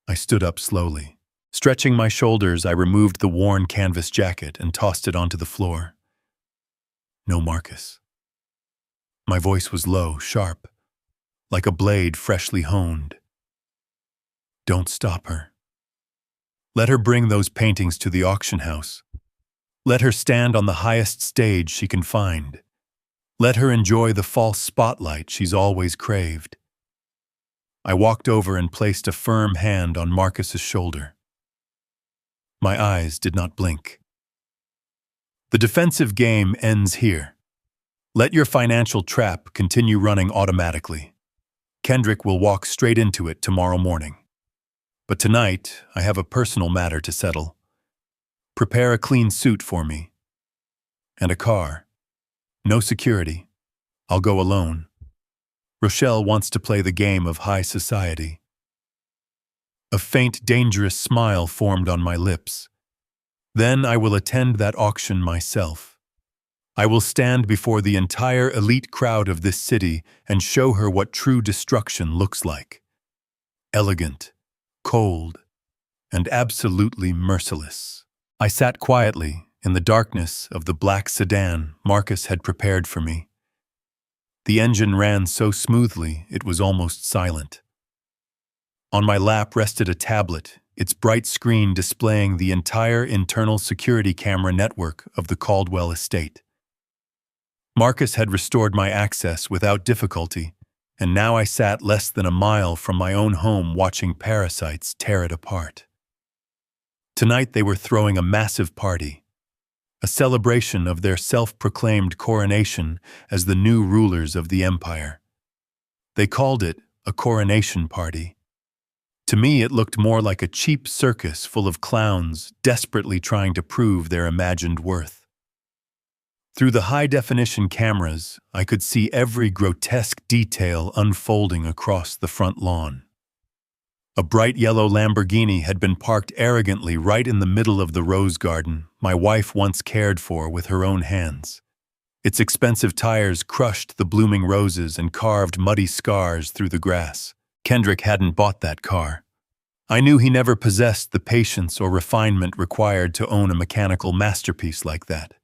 Speaker 1: I stood up slowly. Stretching my shoulders, I removed the worn canvas jacket and tossed it onto the floor. "No, Marcus." My voice was low, sharp, like a blade freshly honed. "Don't stop her. Let her bring those paintings to the auction house. Let her stand on the highest stage she can find. Let her enjoy the false spotlight she's always craved." I walked over and placed a firm hand on Marcus's shoulder. My eyes did not blink. "The defensive game ends here. Let your financial trap continue running automatically. Kendrick will walk straight into it tomorrow morning. But tonight, I have a personal matter to settle. Prepare a clean suit for me. And a car. No security. I'll go alone. Rochelle wants to play the game of high society." A faint, dangerous smile formed on my lips. "Then I will attend that auction myself. I will stand before the entire elite crowd of this city and show her what true destruction looks like. Elegant, cold, and absolutely merciless." I sat quietly in the darkness of the black sedan Marcus had prepared for me. The engine ran so smoothly it was almost silent. On my lap rested a tablet, its bright screen displaying the entire internal security camera network of the Caldwell estate. Marcus had restored my access without difficulty, and now I sat less than a mile from my own home watching parasites tear it apart. Tonight they were throwing a massive party, a celebration of their self-proclaimed coronation as the new rulers of the empire. They called it a coronation party. To me, it looked more like a cheap circus full of clowns desperately trying to prove their imagined worth. Through the high-definition cameras, I could see every grotesque detail unfolding across the front lawn. A bright yellow Lamborghini had been parked arrogantly right in the middle of the rose garden my wife once cared for with her own hands. Its expensive tires crushed the blooming roses and carved muddy scars through the grass. Kendrick hadn't bought that car. I knew he never possessed the patience or refinement required to own a mechanical masterpiece like that.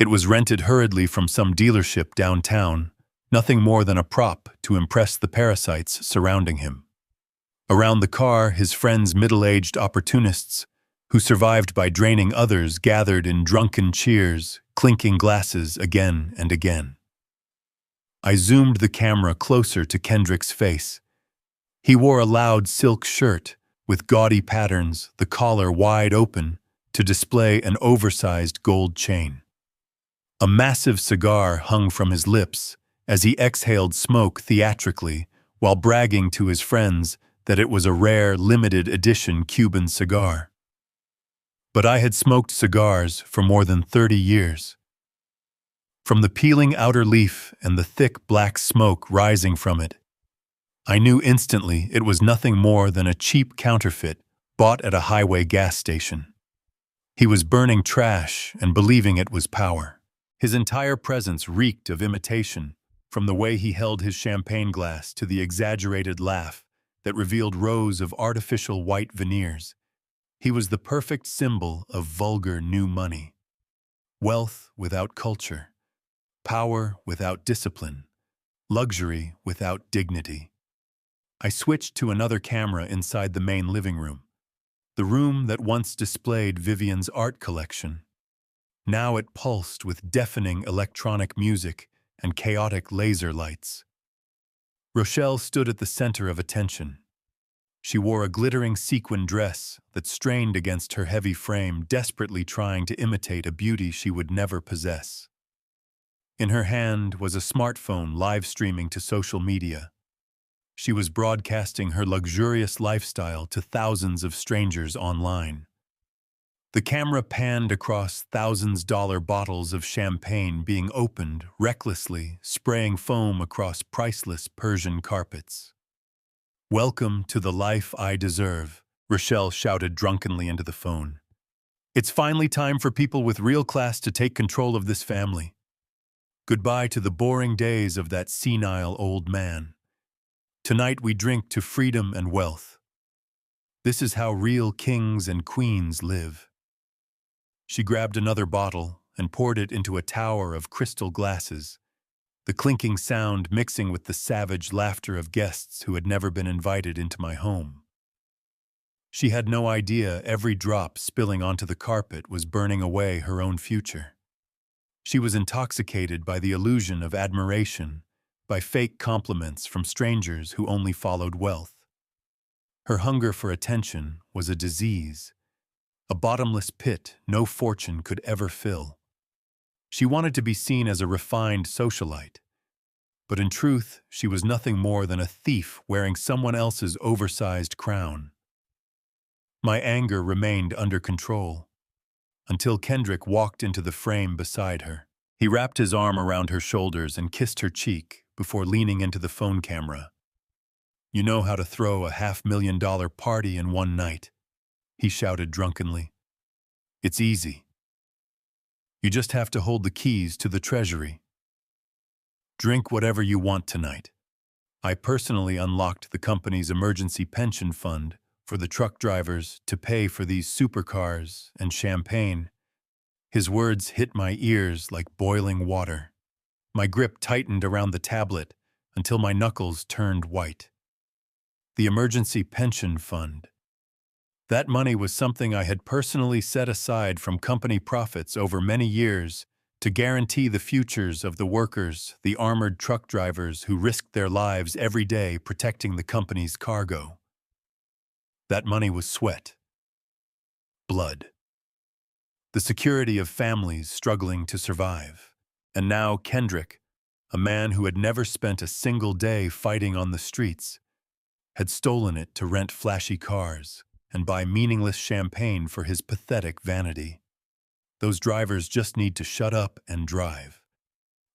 Speaker 1: It was rented hurriedly from some dealership downtown, nothing more than a prop to impress the parasites surrounding him. Around the car, his friends, middle-aged opportunists, who survived by draining others, gathered in drunken cheers, clinking glasses again and again. I zoomed the camera closer to Kendrick's face. He wore a loud silk shirt with gaudy patterns, the collar wide open to display an oversized gold chain. A massive cigar hung from his lips as he exhaled smoke theatrically while bragging to his friends that it was a rare, limited edition Cuban cigar. But I had smoked cigars for more than 30 years. From the peeling outer leaf and the thick black smoke rising from it, I knew instantly it was nothing more than a cheap counterfeit bought at a highway gas station. He was burning trash and believing it was power. His entire presence reeked of imitation, from the way he held his champagne glass to the exaggerated laugh that revealed rows of artificial white veneers. He was the perfect symbol of vulgar new money. Wealth without culture, power without discipline, luxury without dignity. I switched to another camera inside the main living room, the room that once displayed Vivian's art collection. Now it pulsed with deafening electronic music and chaotic laser lights. Rochelle stood at the center of attention. She wore a glittering sequin dress that strained against her heavy frame, desperately trying to imitate a beauty she would never possess. In her hand was a smartphone live streaming to social media. She was broadcasting her luxurious lifestyle to thousands of strangers online. The camera panned across thousands-dollar bottles of champagne being opened recklessly, spraying foam across priceless Persian carpets. "Welcome to the life I deserve," Rochelle shouted drunkenly into the phone. "It's finally time for people with real class to take control of this family. Goodbye to the boring days of that senile old man. Tonight we drink to freedom and wealth. This is how real kings and queens live." She grabbed another bottle and poured it into a tower of crystal glasses, the clinking sound mixing with the savage laughter of guests who had never been invited into my home. She had no idea every drop spilling onto the carpet was burning away her own future. She was intoxicated by the illusion of admiration, by fake compliments from strangers who only followed wealth. Her hunger for attention was a disease, a bottomless pit no fortune could ever fill. She wanted to be seen as a refined socialite, but in truth, she was nothing more than a thief wearing someone else's oversized crown. My anger remained under control, until Kendrick walked into the frame beside her. He wrapped his arm around her shoulders and kissed her cheek before leaning into the phone camera. "You know how to throw a $500,000 party in one night," he shouted drunkenly. "It's easy. You just have to hold the keys to the treasury. Drink whatever you want tonight. I personally unlocked the company's emergency pension fund for the truck drivers to pay for these supercars and champagne." His words hit my ears like boiling water. My grip tightened around the tablet until my knuckles turned white. The emergency pension fund. That money was something I had personally set aside from company profits over many years to guarantee the futures of the workers, the armored truck drivers who risked their lives every day protecting the company's cargo. That money was sweat, blood, the security of families struggling to survive. And now Kendrick, a man who had never spent a single day fighting on the streets, had stolen it to rent flashy cars and buy meaningless champagne for his pathetic vanity. "Those drivers just need to shut up and drive."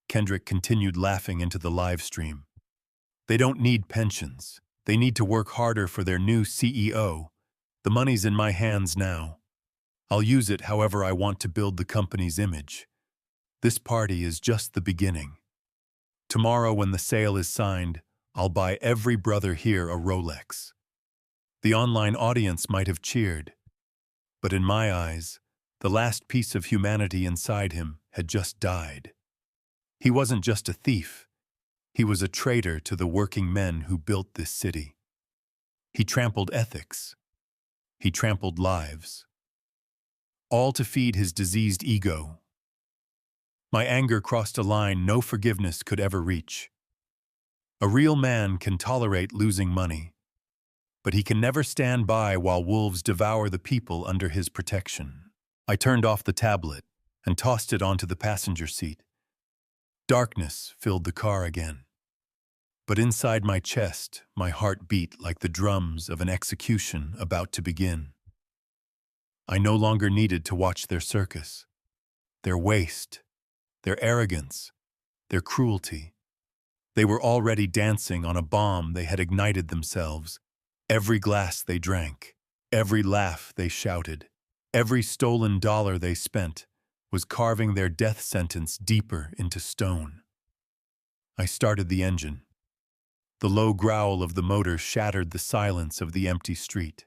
Speaker 1: Kendrick continued laughing into the live stream. "They don't need pensions. They need to work harder for their new CEO. The money's in my hands now. I'll use it however I want to build the company's image. This party is just the beginning. Tomorrow when the sale is signed, I'll buy every brother here a Rolex." The online audience might have cheered, but in my eyes, the last piece of humanity inside him had just died. He wasn't just a thief. He was a traitor to the working men who built this city. He trampled ethics. He trampled lives. All to feed his diseased ego. My anger crossed a line no forgiveness could ever reach. A real man can tolerate losing money, but he can never stand by while wolves devour the people under his protection. I turned off the tablet and tossed it onto the passenger seat. Darkness filled the car again. But inside my chest, my heart beat like the drums of an execution about to begin. I no longer needed to watch their circus, their waste, their arrogance, their cruelty. They were already dancing on a bomb they had ignited themselves. Every glass they drank, every laugh they shouted, every stolen dollar they spent was carving their death sentence deeper into stone. I started the engine. The low growl of the motor shattered the silence of the empty street.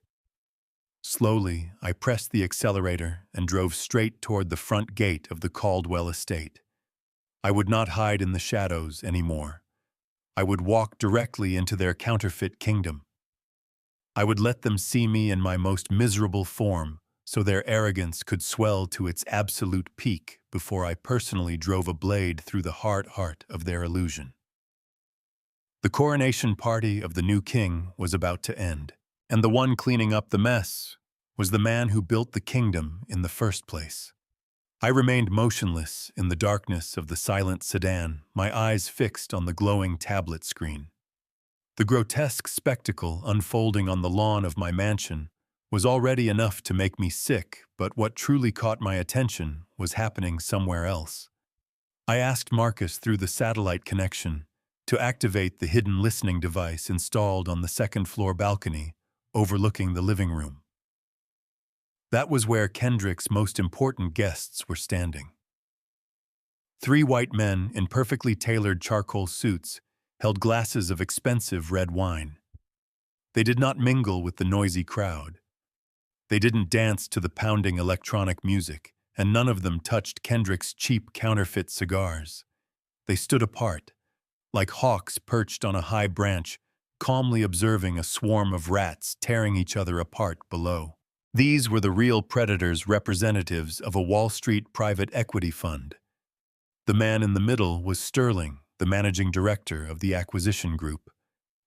Speaker 1: Slowly, I pressed the accelerator and drove straight toward the front gate of the Caldwell estate. I would not hide in the shadows anymore. I would walk directly into their counterfeit kingdom. I would let them see me in my most miserable form, so their arrogance could swell to its absolute peak before I personally drove a blade through the hard heart of their illusion. The coronation party of the new king was about to end, and the one cleaning up the mess was the man who built the kingdom in the first place. I remained motionless in the darkness of the silent sedan, my eyes fixed on the glowing tablet screen. The grotesque spectacle unfolding on the lawn of my mansion was already enough to make me sick, but what truly caught my attention was happening somewhere else. I asked Marcus through the satellite connection to activate the hidden listening device installed on the second-floor balcony overlooking the living room. That was where Kendrick's most important guests were standing. 3 white men in perfectly tailored charcoal suits held glasses of expensive red wine. They did not mingle with the noisy crowd. They didn't dance to the pounding electronic music, and none of them touched Kendrick's cheap counterfeit cigars. They stood apart, like hawks perched on a high branch, calmly observing a swarm of rats tearing each other apart below. These were the real predators, representatives of a Wall Street private equity fund. The man in the middle was Sterling, the managing director of the acquisition group.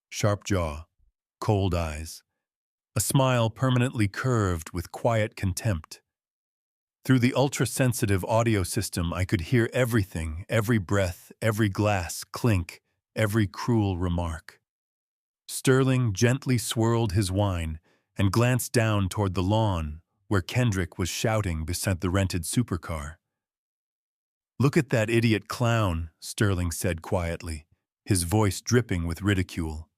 Speaker 1: Sharp jaw, cold eyes, a smile permanently curved with quiet contempt. Through the ultra-sensitive audio system, I could hear everything, every breath, every glass clink, every cruel remark. Sterling gently swirled his wine and glanced down toward the lawn where Kendrick was shouting beside the rented supercar. "Look at that idiot clown," Sterling said quietly, his voice dripping with ridicule.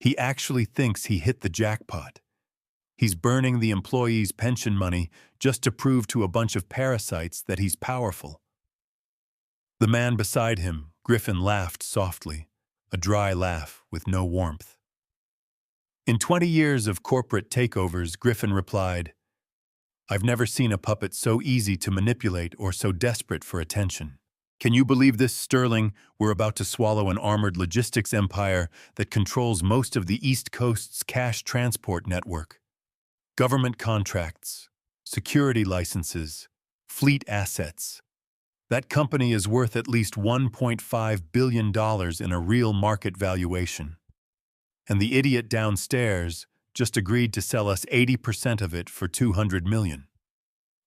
Speaker 1: "He actually thinks he hit the jackpot. He's burning the employees' pension money just to prove to a bunch of parasites that he's powerful." The man beside him, Griffin, laughed softly, a dry laugh with no warmth. "In 20 years of corporate takeovers," Griffin replied, "I've never seen a puppet so easy to manipulate or so desperate for attention. Can you believe this, Sterling? We're about to swallow an armored logistics empire that controls most of the East Coast's cash transport network. Government contracts, security licenses, fleet assets. That company is worth at least $1.5 billion in a real market valuation. And the idiot downstairs just agreed to sell us 80% of it for $200 million.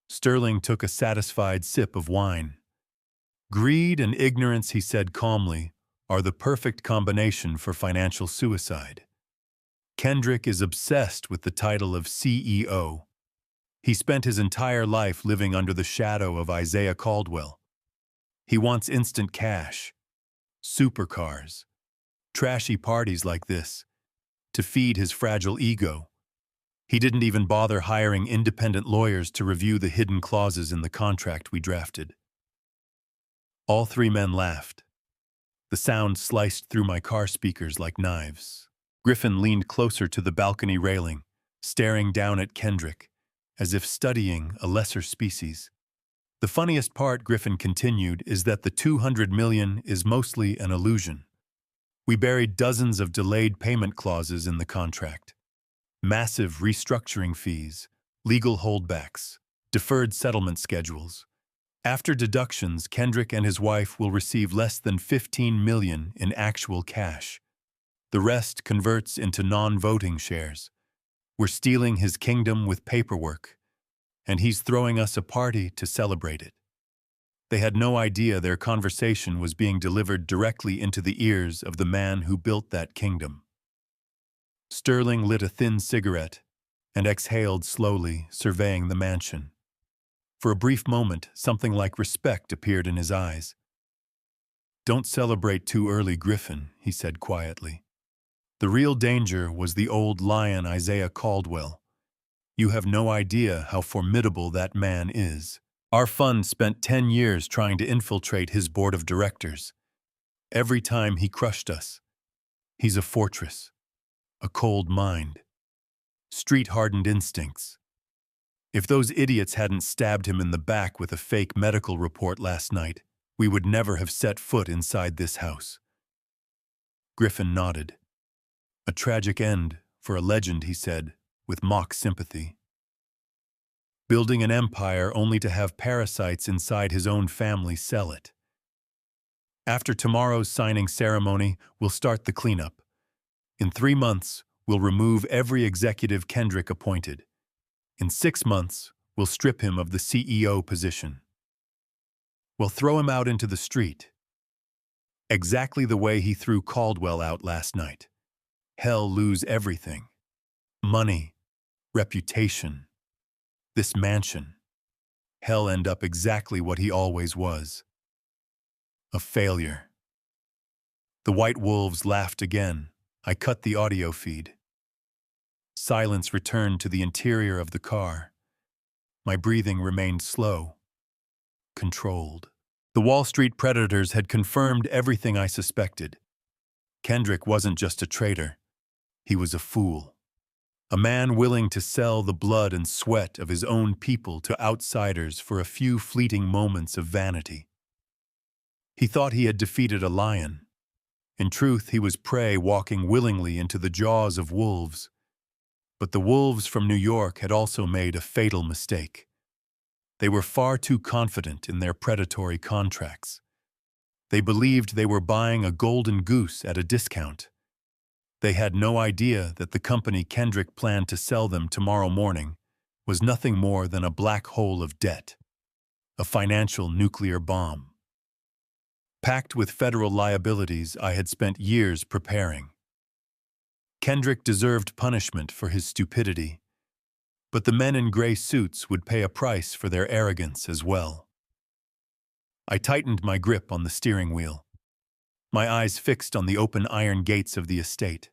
Speaker 1: Sterling took a satisfied sip of wine. "Greed and ignorance," he said calmly, "are the perfect combination for financial suicide. Kendrick is obsessed with the title of CEO. He spent his entire life living under the shadow of Isaiah Caldwell. He wants instant cash, supercars, trashy parties like this, to feed his fragile ego. He didn't even bother hiring independent lawyers to review the hidden clauses in the contract we drafted." All 3 men laughed. The sound sliced through my car speakers like knives. Griffin leaned closer to the balcony railing, staring down at Kendrick, as if studying a lesser species. "The funniest part," Griffin continued, "is that the $200 million is mostly an illusion. We buried dozens of delayed payment clauses in the contract. Massive restructuring fees, legal holdbacks, deferred settlement schedules. After deductions, Kendrick and his wife will receive less than $15 million in actual cash. The rest converts into non-voting shares. We're stealing his kingdom with paperwork, and he's throwing us a party to celebrate it." They had no idea their conversation was being delivered directly into the ears of the man who built that kingdom. Sterling lit a thin cigarette and exhaled slowly, surveying the mansion. For a brief moment, something like respect appeared in his eyes. "Don't celebrate too early, Griffin," he said quietly. "The real danger was the old lion Isaiah Caldwell. You have no idea how formidable that man is. Our fund spent 10 years trying to infiltrate his board of directors. Every time he crushed us. He's a fortress, a cold mind, street-hardened instincts. If those idiots hadn't stabbed him in the back with a fake medical report last night, we would never have set foot inside this house." Griffin nodded. "A tragic end for a legend," he said, with mock sympathy. "Building an empire only to have parasites inside his own family sell it. After tomorrow's signing ceremony, we'll start the cleanup. In 3 months, we'll remove every executive Kendrick appointed. In 6 months, we'll strip him of the CEO position. We'll throw him out into the street. Exactly the way he threw Caldwell out last night. He'll lose everything. Money, reputation, this mansion. Hell end up exactly what he always was. A failure. The white wolves laughed again. I cut the audio feed. Silence returned to the interior of the car. My breathing remained slow, controlled. The Wall Street predators had confirmed everything I suspected. Kendrick wasn't just a traitor. He was a fool. A man willing to sell the blood and sweat of his own people to outsiders for a few fleeting moments of vanity. He thought he had defeated a lion. In truth, he was prey walking willingly into the jaws of wolves. But the wolves from New York had also made a fatal mistake. They were far too confident in their predatory contracts. They believed they were buying a golden goose at a discount. They had no idea that the company Kendrick planned to sell them tomorrow morning was nothing more than a black hole of debt, a financial nuclear bomb. Packed with federal liabilities I had spent years preparing. Kendrick deserved punishment for his stupidity, but the men in gray suits would pay a price for their arrogance as well. I tightened my grip on the steering wheel, my eyes fixed on the open iron gates of the estate.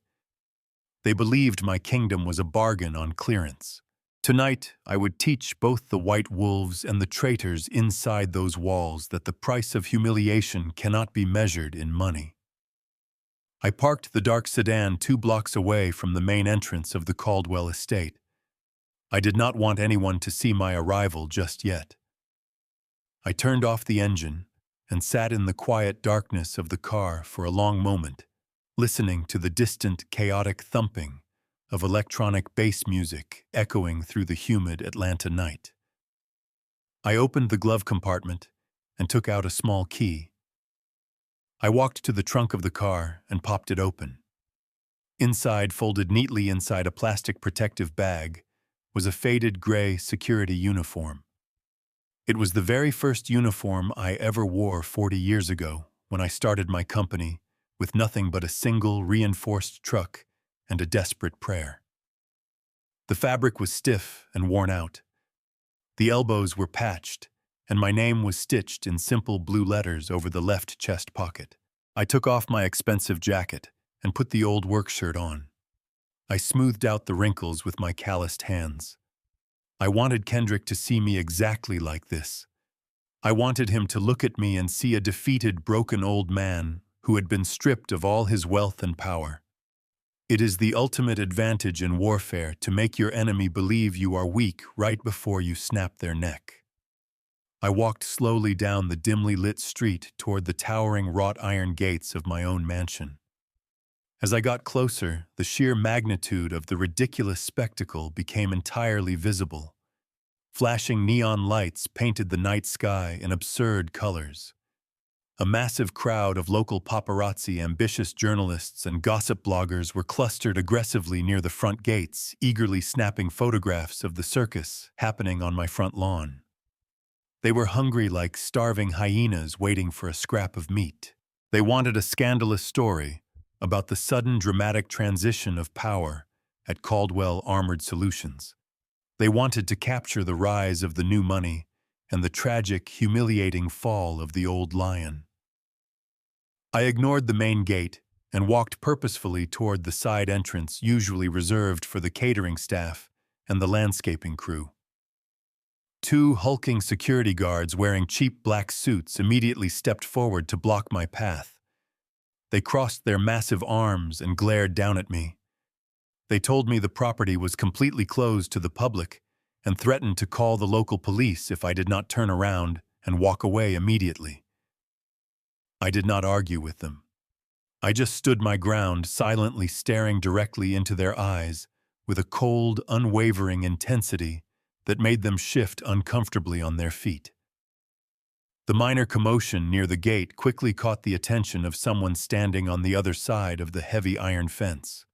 Speaker 1: They believed my kingdom was a bargain on clearance. Tonight, I would teach both the white wolves and the traitors inside those walls that the price of humiliation cannot be measured in money. I parked the dark sedan 2 blocks away from the main entrance of the Caldwell estate. I did not want anyone to see my arrival just yet. I turned off the engine and sat in the quiet darkness of the car for a long moment, listening to the distant, chaotic thumping of electronic bass music echoing through the humid Atlanta night. I opened the glove compartment and took out a small key. I walked to the trunk of the car and popped it open. Inside, folded neatly inside a plastic protective bag, was a faded gray security uniform. It was the very first uniform I ever wore 40 years ago when I started my company with nothing but a single reinforced truck and a desperate prayer. The fabric was stiff and worn out. The elbows were patched, and my name was stitched in simple blue letters over the left chest pocket. I took off my expensive jacket and put the old work shirt on. I smoothed out the wrinkles with my calloused hands. I wanted Kendrick to see me exactly like this. I wanted him to look at me and see a defeated, broken old man who had been stripped of all his wealth and power. It is the ultimate advantage in warfare to make your enemy believe you are weak right before you snap their neck. I walked slowly down the dimly lit street toward the towering wrought iron gates of my own mansion. As I got closer, the sheer magnitude of the ridiculous spectacle became entirely visible. Flashing neon lights painted the night sky in absurd colors. A massive crowd of local paparazzi, ambitious journalists, and gossip bloggers were clustered aggressively near the front gates, eagerly snapping photographs of the circus happening on my front lawn. They were hungry like starving hyenas waiting for a scrap of meat. They wanted a scandalous story about the sudden dramatic transition of power at Caldwell Armored Solutions. They wanted to capture the rise of the new money and the tragic, humiliating fall of the old lion. I ignored the main gate and walked purposefully toward the side entrance usually reserved for the catering staff and the landscaping crew. 2 hulking security guards wearing cheap black suits immediately stepped forward to block my path. They crossed their massive arms and glared down at me. They told me the property was completely closed to the public and threatened to call the local police if I did not turn around and walk away immediately. I did not argue with them. I just stood my ground, silently staring directly into their eyes with a cold, unwavering intensity that made them shift uncomfortably on their feet. The minor commotion near the gate quickly caught the attention of someone standing on the other side of the heavy iron fence.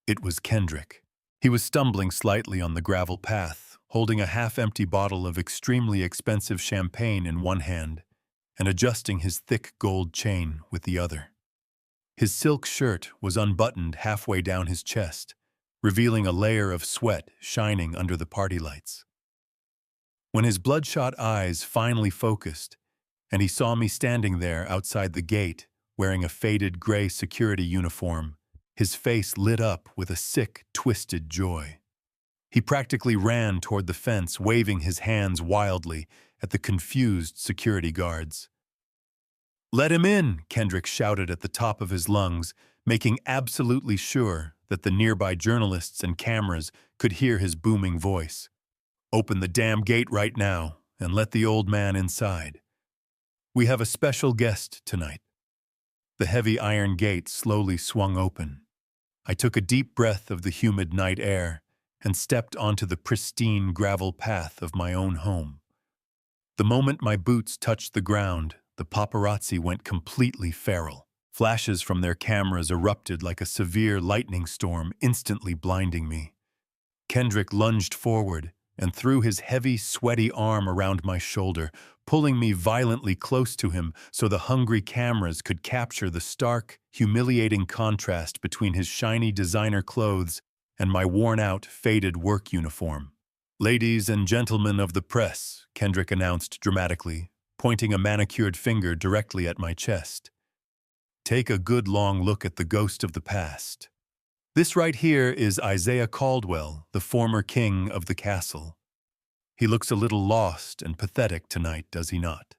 Speaker 1: It was Kendrick. He was stumbling slightly on the gravel path, holding a half-empty bottle of extremely expensive champagne in one hand and adjusting his thick gold chain with the other. His silk shirt was unbuttoned halfway down his chest, revealing a layer of sweat shining under the party lights. When his bloodshot eyes finally focused, and he saw me standing there outside the gate, wearing a faded gray security uniform, his face lit up with a sick, twisted joy. He practically ran toward the fence, waving his hands wildly at the confused security guards. "Let him in!" Kendrick shouted at the top of his lungs, making absolutely sure that the nearby journalists and cameras could hear his booming voice. "Open the damn gate right now and let the old man inside. We have a special guest tonight." The heavy iron gate slowly swung open. I took a deep breath of the humid night air and stepped onto the pristine gravel path of my own home. The moment my boots touched the ground, the paparazzi went completely feral. Flashes from their cameras erupted like a severe lightning storm, instantly blinding me. Kendrick lunged forward and threw his heavy, sweaty arm around my shoulder, pulling me violently close to him so the hungry cameras could capture the stark, humiliating contrast between his shiny designer clothes and my worn-out, faded work uniform. "Ladies and gentlemen of the press," Kendrick announced dramatically, pointing a manicured finger directly at my chest. "Take a good long look at the ghost of the past. This right here is Isaiah Caldwell, the former king of the castle. He looks a little lost and pathetic tonight, does he not?"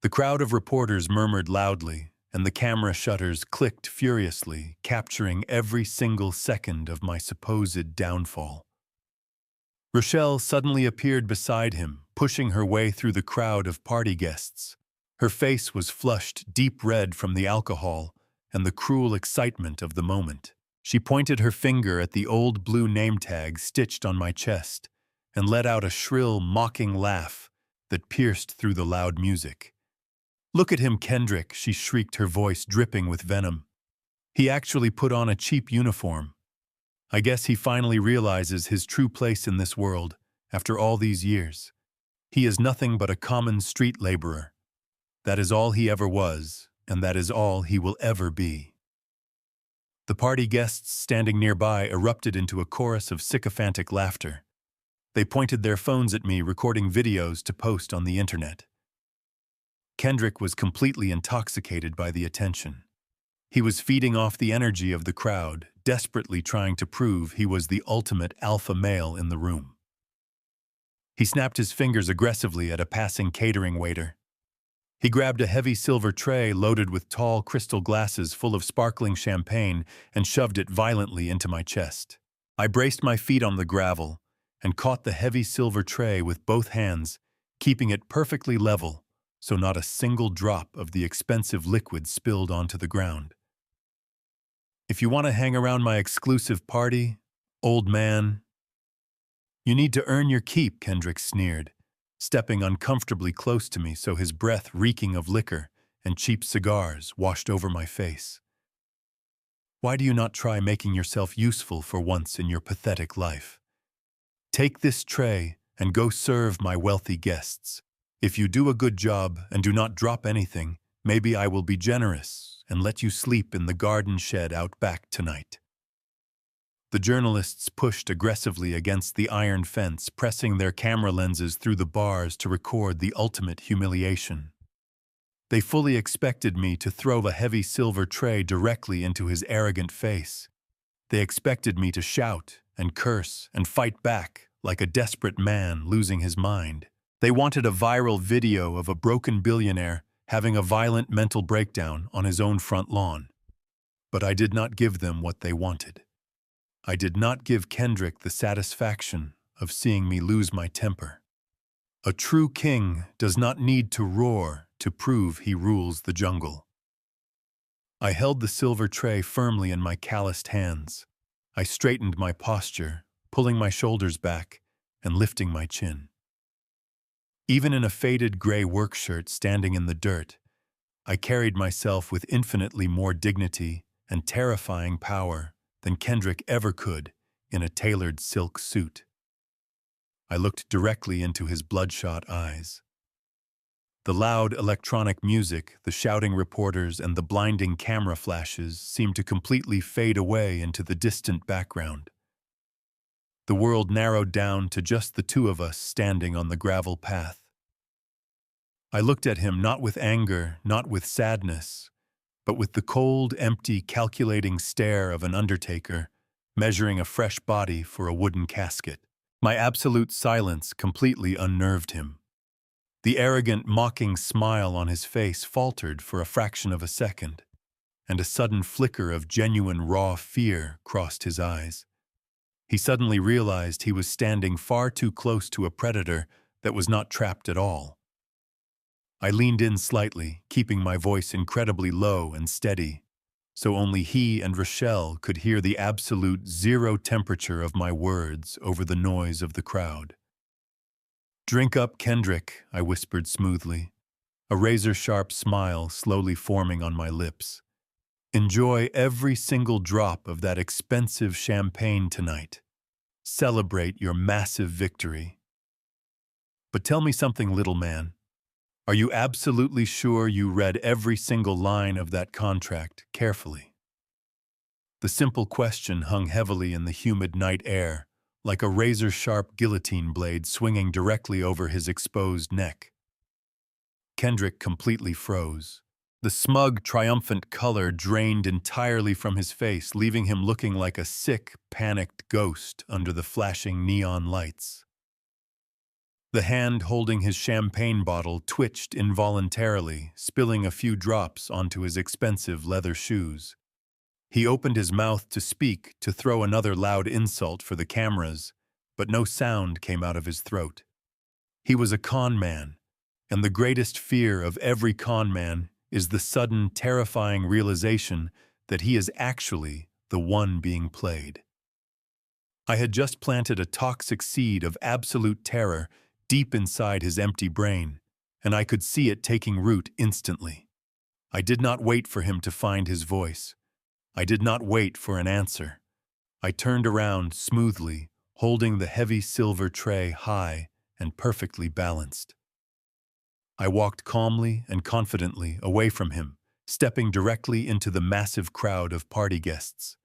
Speaker 1: The crowd of reporters murmured loudly, and the camera shutters clicked furiously, capturing every single second of my supposed downfall. Rochelle suddenly appeared beside him, pushing her way through the crowd of party guests. Her face was flushed deep red from the alcohol and the cruel excitement of the moment. She pointed her finger at the old blue name tag stitched on my chest and let out a shrill, mocking laugh that pierced through the loud music. "Look at him, Kendrick," she shrieked, her voice dripping with venom. "He actually put on a cheap uniform. I guess he finally realizes his true place in this world after all these years. He is nothing but a common street laborer. That is all he ever was, and that is all he will ever be." The party guests standing nearby erupted into a chorus of sycophantic laughter. They pointed their phones at me, recording videos to post on the internet. Kendrick was completely intoxicated by the attention. He was feeding off the energy of the crowd, desperately trying to prove he was the ultimate alpha male in the room. He snapped his fingers aggressively at a passing catering waiter. He grabbed a heavy silver tray loaded with tall crystal glasses full of sparkling champagne and shoved it violently into my chest. I braced my feet on the gravel and caught the heavy silver tray with both hands, keeping it perfectly level so not a single drop of the expensive liquid spilled onto the ground. "If you want to hang around my exclusive party, old man, you need to earn your keep," Kendrick sneered, stepping uncomfortably close to me so his breath reeking of liquor and cheap cigars washed over my face. "Why do you not try making yourself useful for once in your pathetic life? Take this tray and go serve my wealthy guests. If you do a good job and do not drop anything, maybe I will be generous and let you sleep in the garden shed out back tonight." The journalists pushed aggressively against the iron fence, pressing their camera lenses through the bars to record the ultimate humiliation. They fully expected me to throw a heavy silver tray directly into his arrogant face. They expected me to shout and curse and fight back like a desperate man losing his mind. They wanted a viral video of a broken billionaire having a violent mental breakdown on his own front lawn. But I did not give them what they wanted. I did not give Kendrick the satisfaction of seeing me lose my temper. A true king does not need to roar to prove he rules the jungle. I held the silver tray firmly in my calloused hands. I straightened my posture, pulling my shoulders back and lifting my chin. Even in a faded gray work shirt standing in the dirt, I carried myself with infinitely more dignity and terrifying power than Kendrick ever could in a tailored silk suit. I looked directly into his bloodshot eyes. The loud electronic music, the shouting reporters, and the blinding camera flashes seemed to completely fade away into the distant background. The world narrowed down to just the two of us standing on the gravel path. I looked at him not with anger, not with sadness, but with the cold, empty, calculating stare of an undertaker measuring a fresh body for a wooden casket. My absolute silence completely unnerved him. The arrogant, mocking smile on his face faltered for a fraction of a second, and a sudden flicker of genuine raw fear crossed his eyes. He suddenly realized he was standing far too close to a predator that was not trapped at all. I leaned in slightly, keeping my voice incredibly low and steady, so only he and Rochelle could hear the absolute zero temperature of my words over the noise of the crowd. "Drink up, Kendrick," I whispered smoothly, a razor-sharp smile slowly forming on my lips. "Enjoy every single drop of that expensive champagne tonight. Celebrate your massive victory. But tell me something, little man. Are you absolutely sure you read every single line of that contract carefully?" The simple question hung heavily in the humid night air, like a razor-sharp guillotine blade swinging directly over his exposed neck. Kendrick completely froze. The smug, triumphant color drained entirely from his face, leaving him looking like a sick, panicked ghost under the flashing neon lights. The hand holding his champagne bottle twitched involuntarily, spilling a few drops onto his expensive leather shoes. He opened his mouth to speak, to throw another loud insult for the cameras, but no sound came out of his throat. He was a con man, and the greatest fear of every con man is the sudden, terrifying realization that he is actually the one being played. I had just planted a toxic seed of absolute terror deep inside his empty brain, and I could see it taking root instantly. I did not wait for him to find his voice. I did not wait for an answer. I turned around smoothly, holding the heavy silver tray high and perfectly balanced. I walked calmly and confidently away from him, stepping directly into the massive crowd of party guests.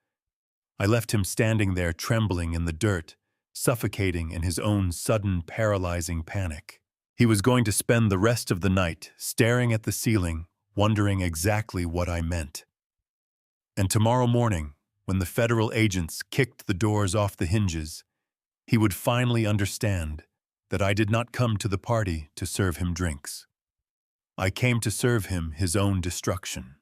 Speaker 1: I left him standing there trembling in the dirt, suffocating in his own sudden, paralyzing panic. He was going to spend the rest of the night staring at the ceiling, wondering exactly what I meant. And tomorrow morning, when the federal agents kicked the doors off the hinges, he would finally understand that I did not come to the party to serve him drinks. I came to serve him his own destruction.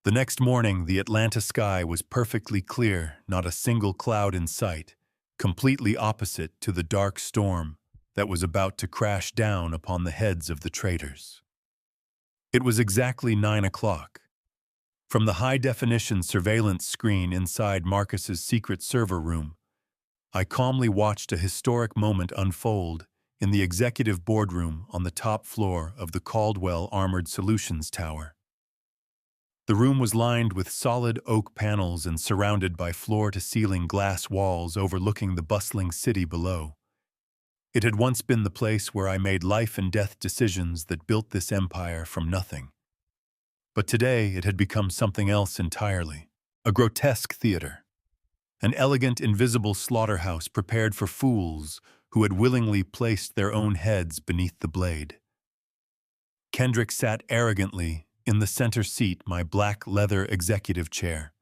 Speaker 1: The next morning, the Atlanta sky was perfectly clear, not a single cloud in sight, completely opposite to the dark storm that was about to crash down upon the heads of the traitors. It was exactly 9 o'clock. From the high-definition surveillance screen inside Marcus's secret server room, I calmly watched a historic moment unfold in the executive boardroom on the top floor of the Caldwell Armored Solutions Tower. The room was lined with solid oak panels and surrounded by floor-to-ceiling glass walls overlooking the bustling city below. It had once been the place where I made life-and-death decisions that built this empire from nothing. But today it had become something else entirely, a grotesque theater, an elegant, invisible slaughterhouse prepared for fools who had willingly placed their own heads beneath the blade. Kendrick sat arrogantly in the center seat, my black leather executive chair.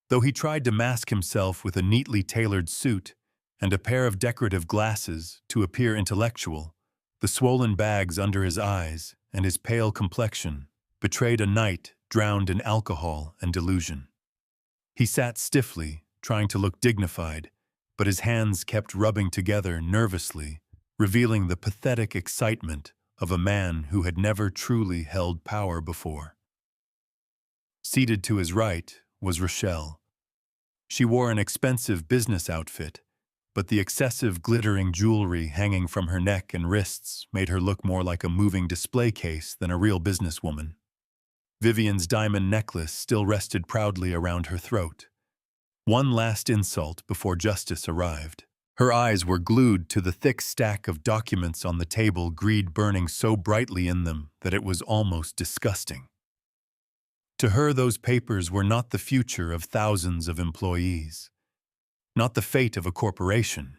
Speaker 1: Though he tried to mask himself with a neatly tailored suit and a pair of decorative glasses to appear intellectual, the swollen bags under his eyes and his pale complexion betrayed a knight drowned in alcohol and delusion. He sat stiffly, trying to look dignified, but his hands kept rubbing together nervously, revealing the pathetic excitement of a man who had never truly held power before. Seated to his right was Rochelle. She wore an expensive business outfit, but the excessive glittering jewelry hanging from her neck and wrists made her look more like a moving display case than a real businesswoman. Vivian's diamond necklace still rested proudly around her throat. One last insult before justice arrived. Her eyes were glued to the thick stack of documents on the table, greed burning so brightly in them that it was almost disgusting. To her, those papers were not the future of thousands of employees, not the fate of a corporation.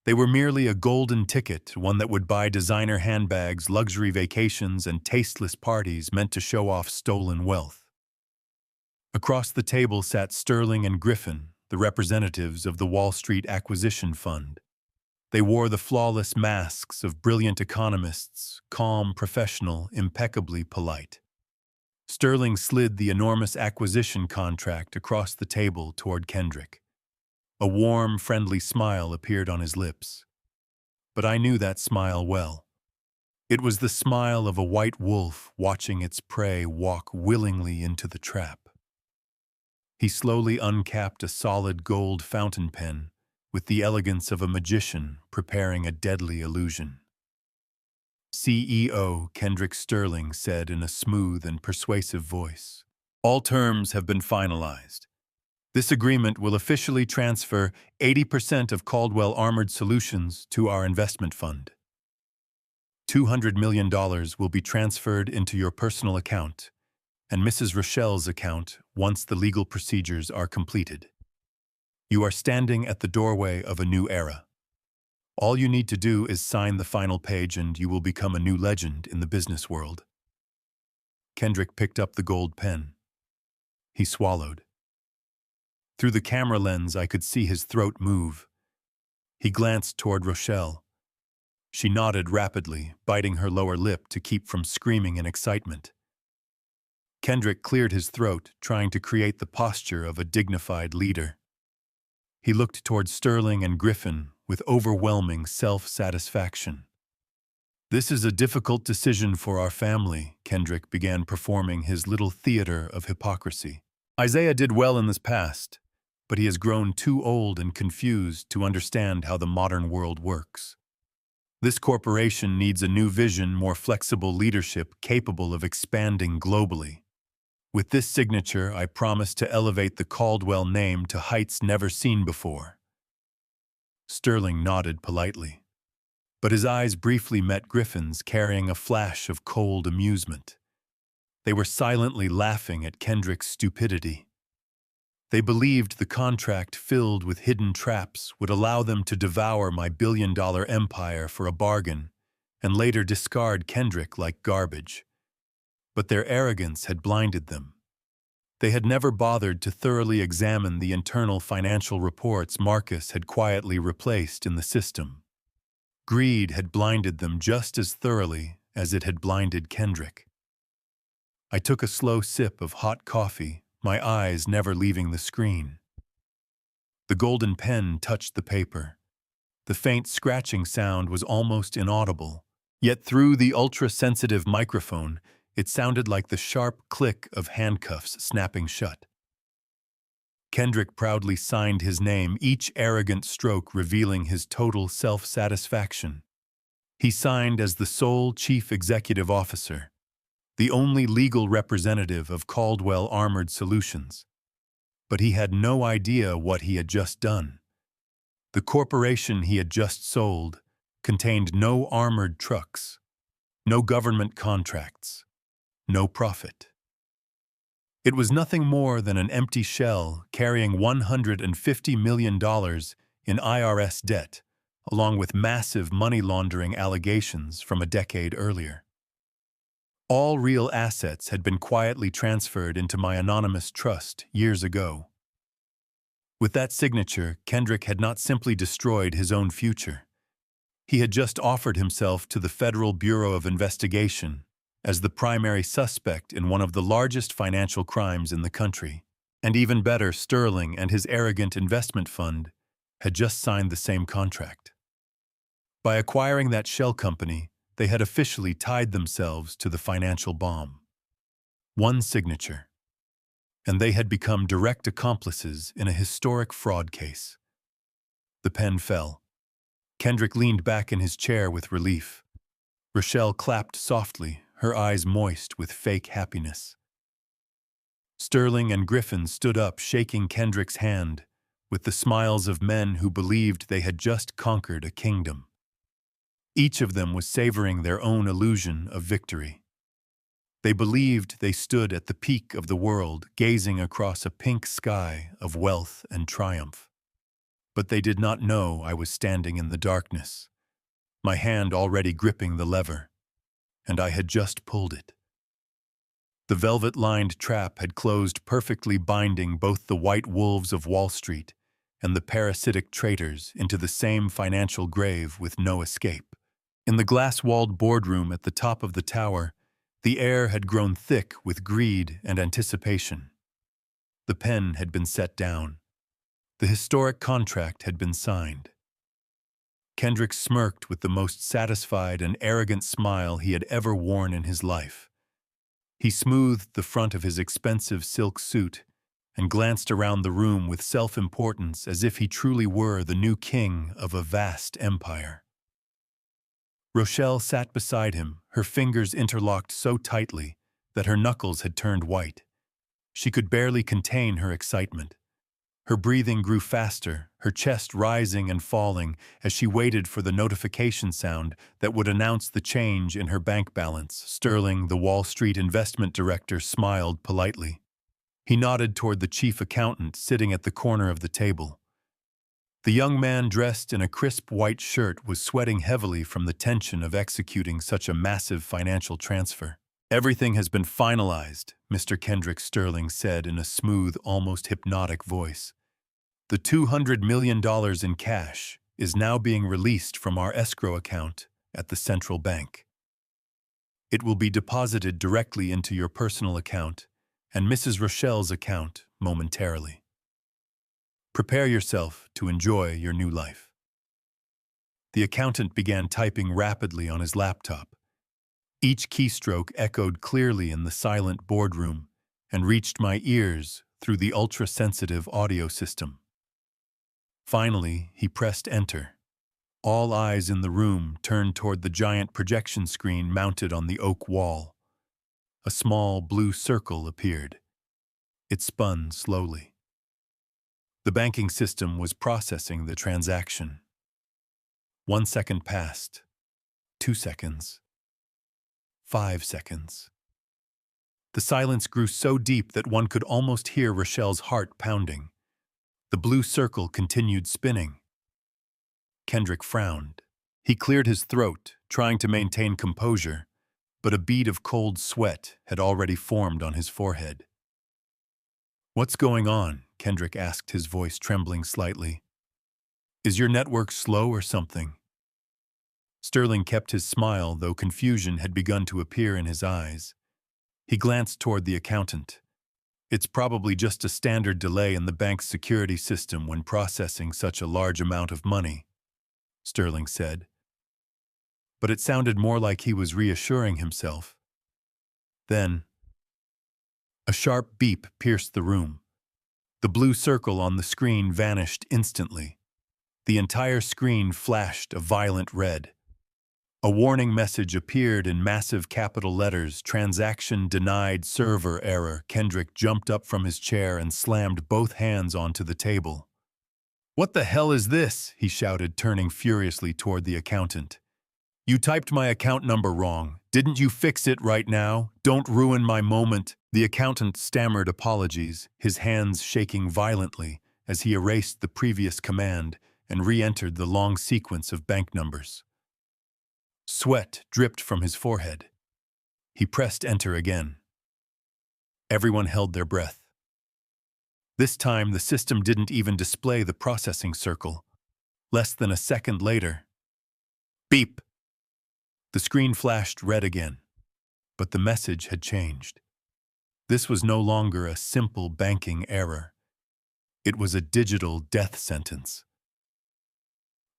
Speaker 1: They were merely a golden ticket, one that would buy designer handbags, luxury vacations, and tasteless parties meant to show off stolen wealth. Across the table sat Sterling and Griffin, the representatives of the Wall Street Acquisition Fund. They wore the flawless masks of brilliant economists, calm, professional, impeccably polite. Sterling slid the enormous acquisition contract across the table toward Kendrick. A warm, friendly smile appeared on his lips. But I knew that smile well. It was the smile of a white wolf watching its prey walk willingly into the trap. He slowly uncapped a solid gold fountain pen with the elegance of a magician preparing a deadly illusion. CEO Kendrick Sterling said in a smooth and persuasive voice, "All terms have been finalized. This agreement will officially transfer 80% of Caldwell Armored Solutions to our investment fund. $200 million will be transferred into your personal account and Mrs. Rochelle's account once the legal procedures are completed. You are standing at the doorway of a new era. All you need to do is sign the final page and you will become a new legend in the business world." Kendrick picked up the gold pen. He swallowed. Through the camera lens, I could see his throat move. He glanced toward Rochelle. She nodded rapidly, biting her lower lip to keep from screaming in excitement. Kendrick cleared his throat, trying to create the posture of a dignified leader. He looked toward Sterling and Griffin with overwhelming self-satisfaction. "This is a difficult decision for our family," Kendrick began performing his little theater of hypocrisy. "Isaiah did well in this past, but he has grown too old and confused to understand how the modern world works. This corporation needs a new vision, more flexible leadership capable of expanding globally. With this signature, I promise to elevate the Caldwell name to heights never seen before." Sterling nodded politely, but his eyes briefly met Griffin's, carrying a flash of cold amusement. They were silently laughing at Kendrick's stupidity. They believed the contract filled with hidden traps would allow them to devour my billion-dollar empire for a bargain and later discard Kendrick like garbage. But their arrogance had blinded them. They had never bothered to thoroughly examine the internal financial reports Marcus had quietly replaced in the system. Greed had blinded them just as thoroughly as it had blinded Kendrick. I took a slow sip of hot coffee, my eyes never leaving the screen. The golden pen touched the paper. The faint scratching sound was almost inaudible, yet through the ultra-sensitive microphone, it sounded like the sharp click of handcuffs snapping shut. Kendrick proudly signed his name, each arrogant stroke revealing his total self-satisfaction. He signed as the sole chief executive officer, the only legal representative of Caldwell Armored Solutions. But he had no idea what he had just done. The corporation he had just sold contained no armored trucks, no government contracts, no profit. It was nothing more than an empty shell carrying $150 million in IRS debt, along with massive money laundering allegations from a decade earlier. All real assets had been quietly transferred into my anonymous trust years ago. With that signature, Kendrick had not simply destroyed his own future. He had just offered himself to the Federal Bureau of Investigation as the primary suspect in one of the largest financial crimes in the country. And even better, Sterling and his arrogant investment fund had just signed the same contract. By acquiring that shell company, they had officially tied themselves to the financial bomb. One signature, and they had become direct accomplices in a historic fraud case. The pen fell. Kendrick leaned back in his chair with relief. Rochelle clapped softly, her eyes moist with fake happiness. Sterling and Griffin stood up, shaking Kendrick's hand, with the smiles of men who believed they had just conquered a kingdom. Each of them was savoring their own illusion of victory. They believed they stood at the peak of the world, gazing across a pink sky of wealth and triumph. But they did not know I was standing in the darkness, my hand already gripping the lever, and I had just pulled it. The velvet-lined trap had closed, perfectly binding both the white wolves of Wall Street and the parasitic traitors into the same financial grave with no escape. In the glass-walled boardroom at the top of the tower, the air had grown thick with greed and anticipation. The pen had been set down. The historic contract had been signed. Kendrick smirked with the most satisfied and arrogant smile he had ever worn in his life. He smoothed the front of his expensive silk suit and glanced around the room with self-importance as if he truly were the new king of a vast empire. Rochelle sat beside him, her fingers interlocked so tightly that her knuckles had turned white. She could barely contain her excitement. Her breathing grew faster, her chest rising and falling as she waited for the notification sound that would announce the change in her bank balance. Sterling, the Wall Street investment director, smiled politely. He nodded toward the chief accountant sitting at the corner of the table. The young man dressed in a crisp white shirt was sweating heavily from the tension of executing such a massive financial transfer. "Everything has been finalized," Mr. Kendrick Sterling said in a smooth, almost hypnotic voice. "The $200 million in cash is now being released from our escrow account at the central bank. It will be deposited directly into your personal account and Mrs. Rochelle's account momentarily. Prepare yourself to enjoy your new life." The accountant began typing rapidly on his laptop. Each keystroke echoed clearly in the silent boardroom and reached my ears through the ultra-sensitive audio system. Finally, he pressed enter. All eyes in the room turned toward the giant projection screen mounted on the oak wall. A small blue circle appeared. It spun slowly. The banking system was processing the transaction. 1 second passed. 2 seconds. 5 seconds. The silence grew so deep that one could almost hear Rochelle's heart pounding. The blue circle continued spinning. Kendrick frowned. He cleared his throat, trying to maintain composure, but a bead of cold sweat had already formed on his forehead. "What's going on?" Kendrick asked, his voice trembling slightly. "Is your network slow or something?" Sterling kept his smile, though confusion had begun to appear in his eyes. He glanced toward the accountant. "It's probably just a standard delay in the bank's security system when processing such a large amount of money," Sterling said. But it sounded more like he was reassuring himself. Then, a sharp beep pierced the room. The blue circle on the screen vanished instantly. The entire screen flashed a violent red. A warning message appeared in massive capital letters: "Transaction denied, server error." Kendrick jumped up from his chair and slammed both hands onto the table. "What the hell is this?" he shouted, turning furiously toward the accountant. "You typed my account number wrong. Didn't you fix it right now? Don't ruin my moment." The accountant stammered apologies, his hands shaking violently as he erased the previous command and re-entered the long sequence of bank numbers. Sweat dripped from his forehead. He pressed enter again. Everyone held their breath. This time, the system didn't even display the processing circle. Less than a second later, beep! The screen flashed red again, but the message had changed. This was no longer a simple banking error. It was a digital death sentence.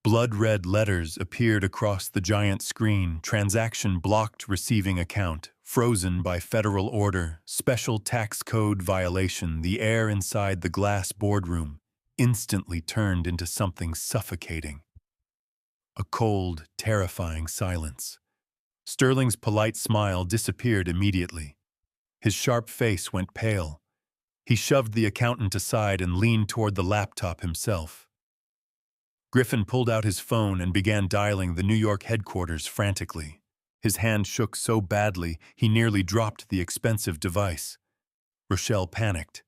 Speaker 1: Blood-red letters appeared across the giant screen: "Transaction blocked, receiving account, frozen by federal order, special tax code violation." The air inside the glass boardroom instantly turned into something suffocating. A cold, terrifying silence. Sterling's polite smile disappeared immediately. His sharp face went pale. He shoved the accountant aside and leaned toward the laptop himself. Griffin pulled out his phone and began dialing the New York headquarters frantically. His hand shook so badly he nearly dropped the expensive device. Rochelle panicked.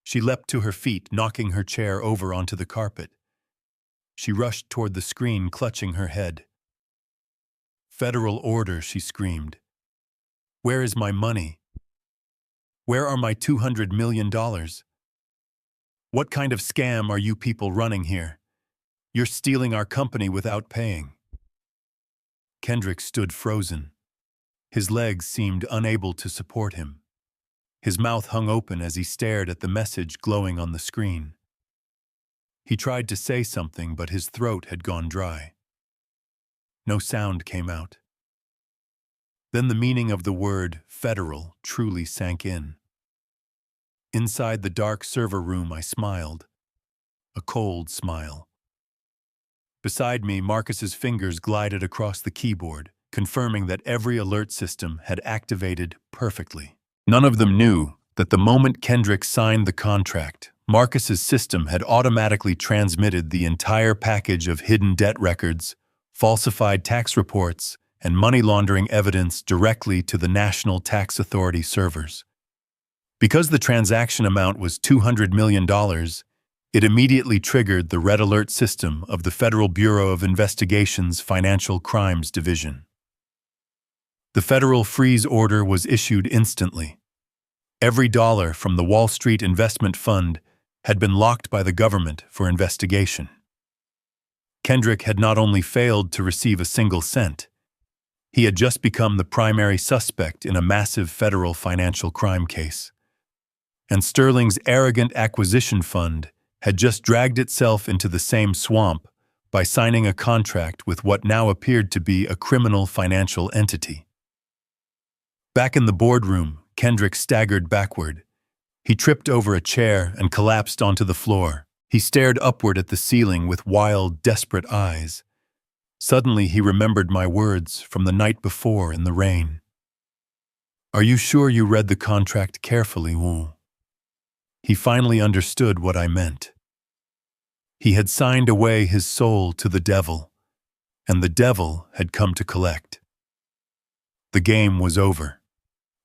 Speaker 1: She leapt to her feet, knocking her chair over onto the carpet. She rushed toward the screen, clutching her head. "Federal order," she screamed. "Where is my money? Where are my $200 million? What kind of scam are you people running here? You're stealing our company without paying." Kendrick stood frozen. His legs seemed unable to support him. His mouth hung open as he stared at the message glowing on the screen. He tried to say something, but his throat had gone dry. No sound came out. Then the meaning of the word federal truly sank in. Inside the dark server room, I smiled. A cold smile. Beside me, Marcus's fingers glided across the keyboard, confirming that every alert system had activated perfectly. None of them knew that the moment Kendrick signed the contract, Marcus's system had automatically transmitted the entire package of hidden debt records, falsified tax reports, and money laundering evidence directly to the National Tax Authority servers. Because the transaction amount was $200 million, it immediately triggered the Red Alert system of the Federal Bureau of Investigation's Financial Crimes Division. The federal freeze order was issued instantly. Every dollar from the Wall Street Investment Fund had been locked by the government for investigation. Kendrick had not only failed to receive a single cent, he had just become the primary suspect in a massive federal financial crime case. And Sterling's arrogant acquisition fund had just dragged itself into the same swamp by signing a contract with what now appeared to be a criminal financial entity. Back in the boardroom, Kendrick staggered backward. He tripped over a chair and collapsed onto the floor. He stared upward at the ceiling with wild, desperate eyes. Suddenly he remembered my words from the night before in the rain. "Are you sure you read the contract carefully, Wu?" He finally understood what I meant. He had signed away his soul to the devil, and the devil had come to collect. The game was over.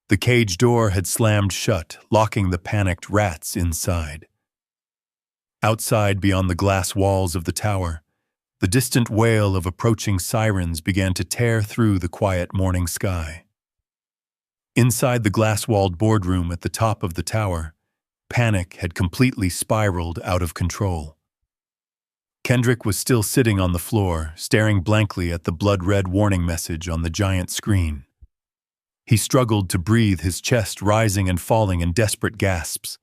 Speaker 1: The cage door had slammed shut, locking the panicked rats inside. Outside, beyond the glass walls of the tower, the distant wail of approaching sirens began to tear through the quiet morning sky. Inside the glass-walled boardroom at the top of the tower, panic had completely spiraled out of control. Kendrick was still sitting on the floor, staring blankly at the blood-red warning message on the giant screen. He struggled to breathe, his chest rising and falling in desperate gasps.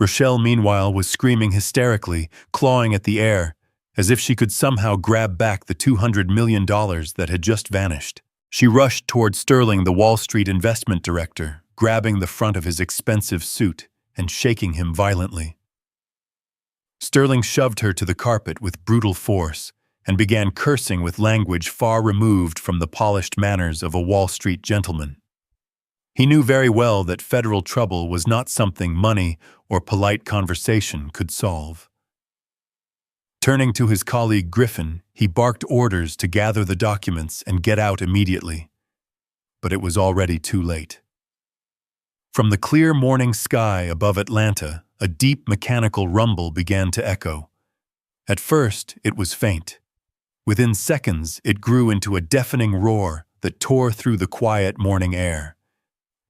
Speaker 1: Rochelle, meanwhile, was screaming hysterically, clawing at the air, as if she could somehow grab back the $200 million that had just vanished. She rushed toward Sterling, the Wall Street investment director, grabbing the front of his expensive suit and shaking him violently. Sterling shoved her to the carpet with brutal force and began cursing with language far removed from the polished manners of a Wall Street gentleman. He knew very well that federal trouble was not something money or polite conversation could solve. Turning to his colleague Griffin, he barked orders to gather the documents and get out immediately. But it was already too late. From the clear morning sky above Atlanta, a deep mechanical rumble began to echo. At first, it was faint. Within seconds, it grew into a deafening roar that tore through the quiet morning air.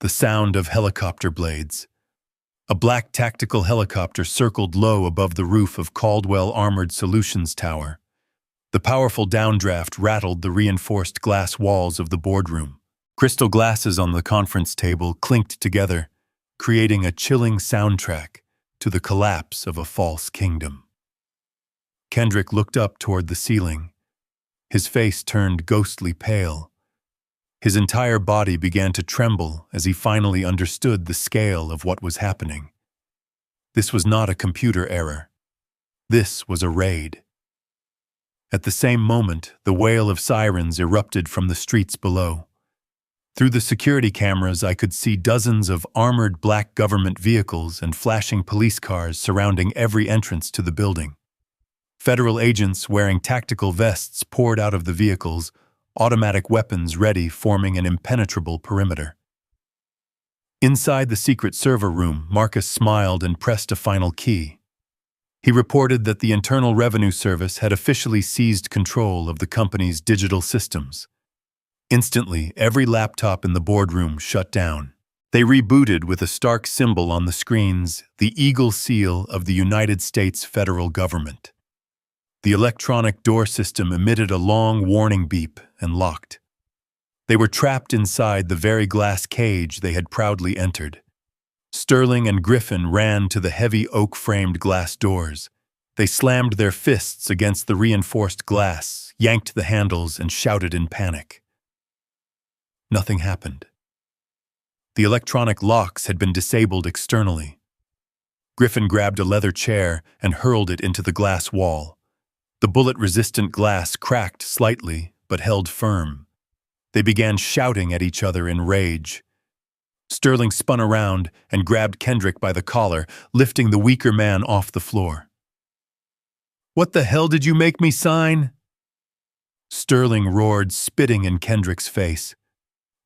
Speaker 1: The sound of helicopter blades. A black tactical helicopter circled low above the roof of Caldwell Armored Solutions Tower. The powerful downdraft rattled the reinforced glass walls of the boardroom. Crystal glasses on the conference table clinked together, creating a chilling soundtrack to the collapse of a false kingdom. Kendrick looked up toward the ceiling. His face turned ghostly pale. His entire body began to tremble as he finally understood the scale of what was happening. This was not a computer error. This was a raid. At the same moment, the wail of sirens erupted from the streets below. Through the security cameras, I could see dozens of armored black government vehicles and flashing police cars surrounding every entrance to the building. Federal agents wearing tactical vests poured out of the vehicles, automatic weapons ready, forming an impenetrable perimeter. Inside the secret server room, Marcus smiled and pressed a final key. He reported that the Internal Revenue Service had officially seized control of the company's digital systems. Instantly, every laptop in the boardroom shut down. They rebooted with a stark symbol on the screens, the eagle seal of the United States federal government. The electronic door system emitted a long warning beep and locked. They were trapped inside the very glass cage they had proudly entered. Sterling and Griffin ran to the heavy oak-framed glass doors. They slammed their fists against the reinforced glass, yanked the handles, and shouted in panic. Nothing happened. The electronic locks had been disabled externally. Griffin grabbed a leather chair and hurled it into the glass wall. The bullet-resistant glass cracked slightly, but held firm. They began shouting at each other in rage. Sterling spun around and grabbed Kendrick by the collar, lifting the weaker man off the floor. "What the hell did you make me sign?" Sterling roared, spitting in Kendrick's face.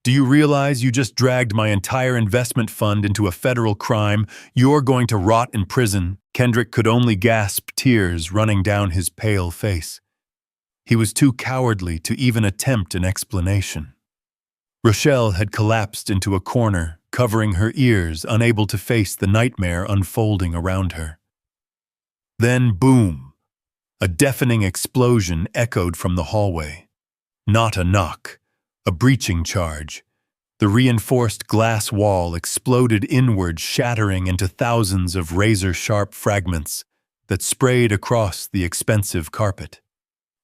Speaker 1: "Do you realize you just dragged my entire investment fund into a federal crime? You're going to rot in prison." Kendrick could only gasp, tears running down his pale face. He was too cowardly to even attempt an explanation. Rochelle had collapsed into a corner, covering her ears, unable to face the nightmare unfolding around her. Then, boom! A deafening explosion echoed from the hallway. Not a knock, a breaching charge. The reinforced glass wall exploded inward, shattering into thousands of razor-sharp fragments that sprayed across the expensive carpet.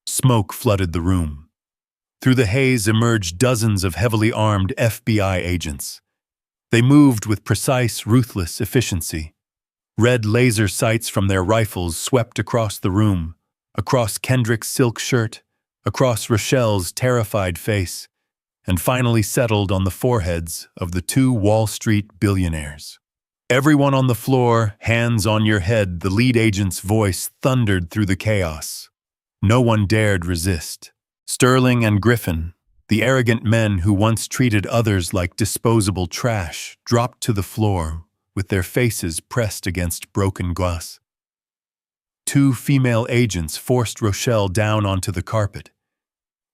Speaker 1: Smoke flooded the room. Through the haze emerged dozens of heavily armed FBI agents. They moved with precise, ruthless efficiency. Red laser sights from their rifles swept across the room, across Kendrick's silk shirt, across Rochelle's terrified face, and finally settled on the foreheads of the two Wall Street billionaires. "Everyone on the floor, hands on your head," the lead agent's voice thundered through the chaos. No one dared resist. Sterling and Griffin, the arrogant men who once treated others like disposable trash, dropped to the floor with their faces pressed against broken glass. Two female agents forced Rochelle down onto the carpet.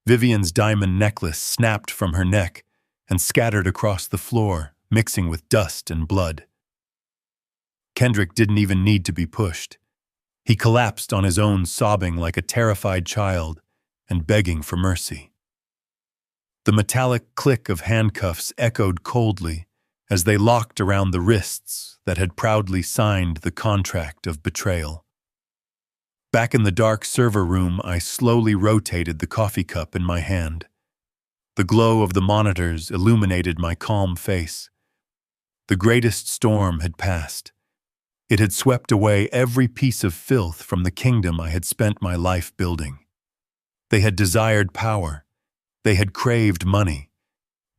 Speaker 1: Vivian's diamond necklace snapped from her neck and scattered across the floor, mixing with dust and blood. Kendrick didn't even need to be pushed. He collapsed on his own, sobbing like a terrified child and begging for mercy. The metallic click of handcuffs echoed coldly as they locked around the wrists that had proudly signed the contract of betrayal. Back in the dark server room, I slowly rotated the coffee cup in my hand. The glow of the monitors illuminated my calm face. The greatest storm had passed. It had swept away every piece of filth from the kingdom I had spent my life building. They had desired power. They had craved money.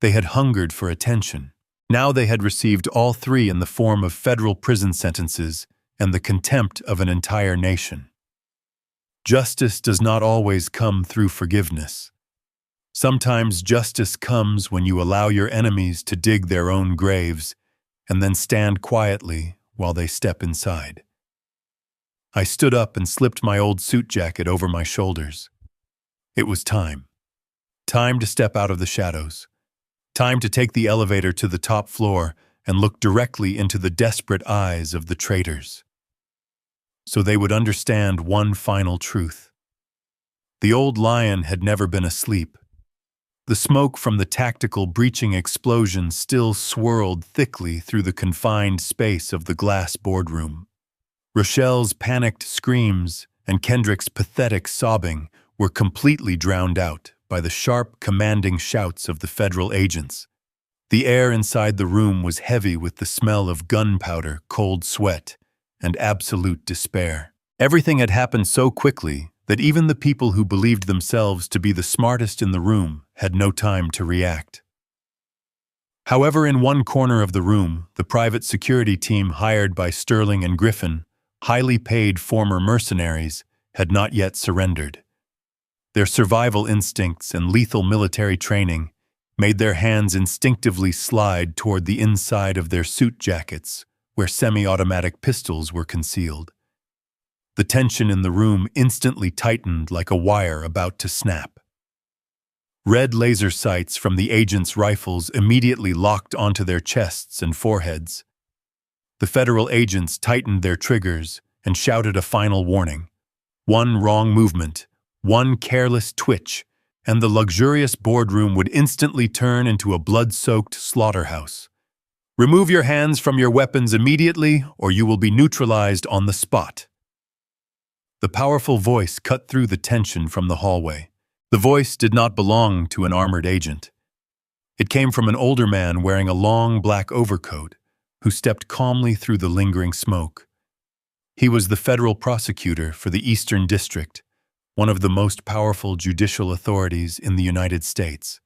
Speaker 1: They had hungered for attention. Now they had received all three in the form of federal prison sentences and the contempt of an entire nation. Justice does not always come through forgiveness. Sometimes justice comes when you allow your enemies to dig their own graves and then stand quietly while they step inside. I stood up and slipped my old suit jacket over my shoulders. It was time. Time to step out of the shadows. Time to take the elevator to the top floor and look directly into the desperate eyes of the traitors, so they would understand one final truth. The old lion had never been asleep. The smoke from the tactical breaching explosion still swirled thickly through the confined space of the glass boardroom. Rochelle's panicked screams and Kendrick's pathetic sobbing were completely drowned out by the sharp, commanding shouts of the federal agents. The air inside the room was heavy with the smell of gunpowder, cold sweat, and absolute despair. Everything had happened so quickly that even the people who believed themselves to be the smartest in the room had no time to react. However, in one corner of the room, the private security team hired by Sterling and Griffin, highly paid former mercenaries, had not yet surrendered. Their survival instincts and lethal military training made their hands instinctively slide toward the inside of their suit jackets, where semi-automatic pistols were concealed. The tension in the room instantly tightened like a wire about to snap. Red laser sights from the agents' rifles immediately locked onto their chests and foreheads. The federal agents tightened their triggers and shouted a final warning. One wrong movement, one careless twitch, and the luxurious boardroom would instantly turn into a blood-soaked slaughterhouse. Remove your hands from your weapons immediately, or you will be neutralized on the spot. The powerful voice cut through the tension from the hallway. The voice did not belong to an armored agent. It came from an older man wearing a long black overcoat, who stepped calmly through the lingering smoke. He was the federal prosecutor for the Eastern District, one of the most powerful judicial authorities in the United States.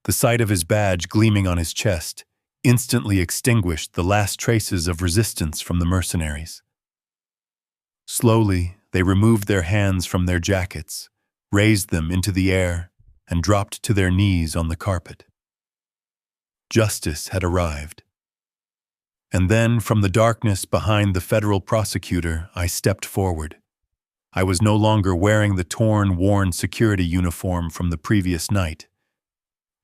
Speaker 1: The sight of his badge gleaming on his chest instantly extinguished the last traces of resistance from the mercenaries. Slowly, they removed their hands from their jackets, raised them into the air, and dropped to their knees on the carpet. Justice had arrived. And then, from the darkness behind the federal prosecutor, I stepped forward. I was no longer wearing the torn, worn security uniform from the previous night.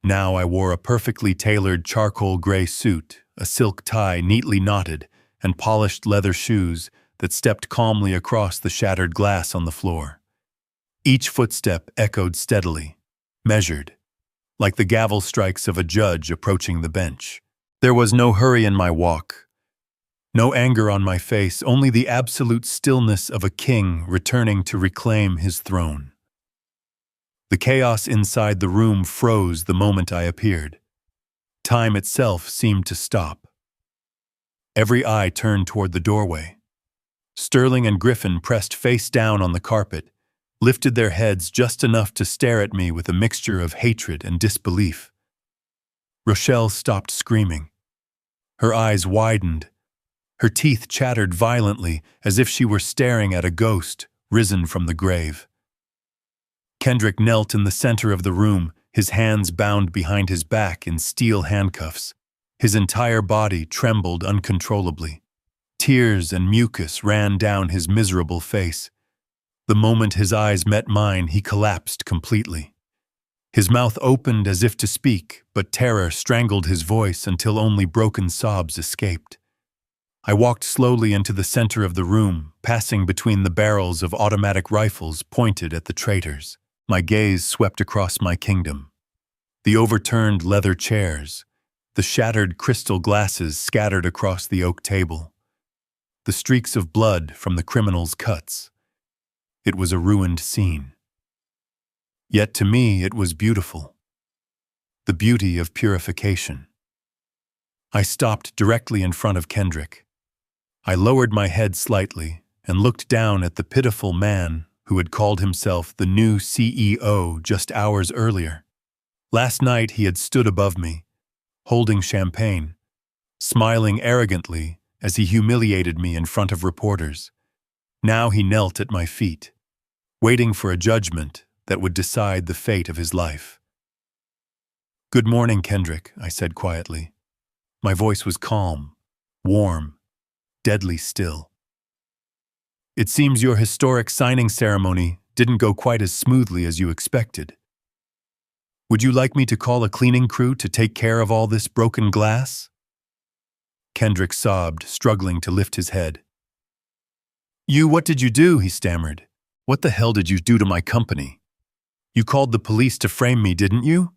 Speaker 1: Now I wore a perfectly tailored charcoal gray suit, a silk tie neatly knotted, and polished leather shoes that stepped calmly across the shattered glass on the floor. Each footstep echoed steadily, measured, like the gavel strikes of a judge approaching the bench. There was no hurry in my walk, no anger on my face, only the absolute stillness of a king returning to reclaim his throne. The chaos inside the room froze the moment I appeared. Time itself seemed to stop. Every eye turned toward the doorway. Sterling and Griffin pressed face down on the carpet, lifted their heads just enough to stare at me with a mixture of hatred and disbelief. Rochelle stopped screaming. Her eyes widened. Her teeth chattered violently as if she were staring at a ghost risen from the grave. Kendrick knelt in the center of the room, his hands bound behind his back in steel handcuffs. His entire body trembled uncontrollably. Tears and mucus ran down his miserable face. The moment his eyes met mine, he collapsed completely. His mouth opened as if to speak, but terror strangled his voice until only broken sobs escaped. I walked slowly into the center of the room, passing between the barrels of automatic rifles pointed at the traitors. My gaze swept across my kingdom. The overturned leather chairs, the shattered crystal glasses scattered across the oak table, the streaks of blood from the criminals' cuts. It was a ruined scene. Yet to me it was beautiful. The beauty of purification. I stopped directly in front of Kendrick. I lowered my head slightly and looked down at the pitiful man who had called himself the new CEO just hours earlier. Last night he had stood above me, holding champagne, smiling arrogantly as he humiliated me in front of reporters. Now he knelt at my feet, waiting for a judgment that would decide the fate of his life. "Good morning, Kendrick," I said quietly. My voice was calm, warm, deadly still. "It seems your historic signing ceremony didn't go quite as smoothly as you expected. Would you like me to call a cleaning crew to take care of all this broken glass?" Kendrick sobbed, struggling to lift his head. What did you do?" he stammered. "What the hell did you do to my company? You called the police to frame me, didn't you?"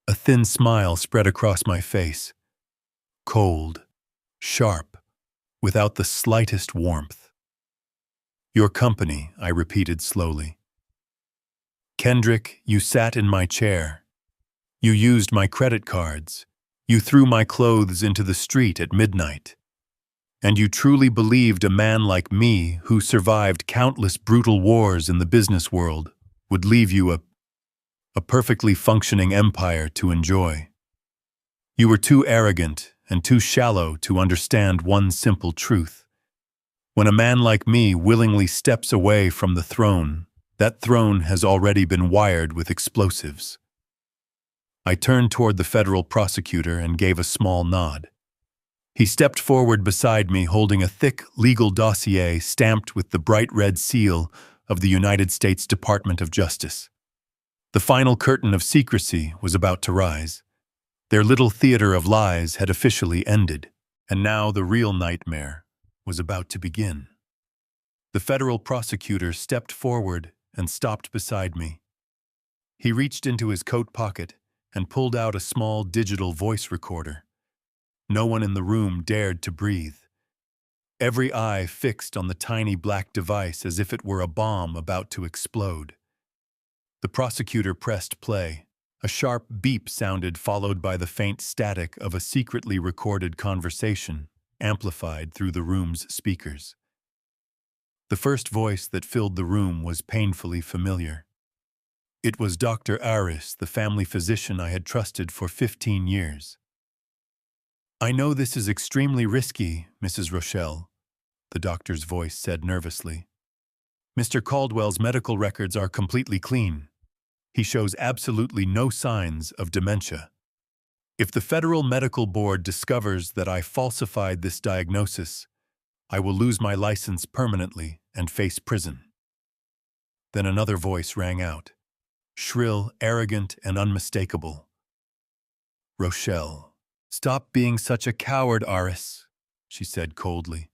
Speaker 1: A thin smile spread across my face. Cold, sharp, without the slightest warmth. "Your company," I repeated slowly. "Kendrick, you sat in my chair. You used my credit cards. You threw my clothes into the street at midnight. And you truly believed a man like me, who survived countless brutal wars in the business world, would leave you a perfectly functioning empire to enjoy. You were too arrogant and too shallow to understand one simple truth. When a man like me willingly steps away from the throne, that throne has already been wired with explosives. I turned toward the federal prosecutor and gave a small nod. He stepped forward beside me holding a thick legal dossier stamped with the bright red seal of the United States Department of Justice. The final curtain of secrecy was about to rise. Their little theater of lies had officially ended, and now the real nightmare was about to begin. The federal prosecutor stepped forward and stopped beside me. He reached into his coat pocket and pulled out a small digital voice recorder. No one in the room dared to breathe. Every eye fixed on the tiny black device as if it were a bomb about to explode. The prosecutor pressed play. A sharp beep sounded, followed by the faint static of a secretly recorded conversation, amplified through the room's speakers. The first voice that filled the room was painfully familiar. It was Dr. Aris, the family physician I had trusted for 15 years. "I know this is extremely risky, Mrs. Rochelle," the doctor's voice said nervously. "Mr. Caldwell's medical records are completely clean. He shows absolutely no signs of dementia. If the Federal Medical Board discovers that I falsified this diagnosis, I will lose my license permanently and face prison." Then another voice rang out, shrill, arrogant, and unmistakable. "Rochelle, stop being such a coward, Aris," she said coldly.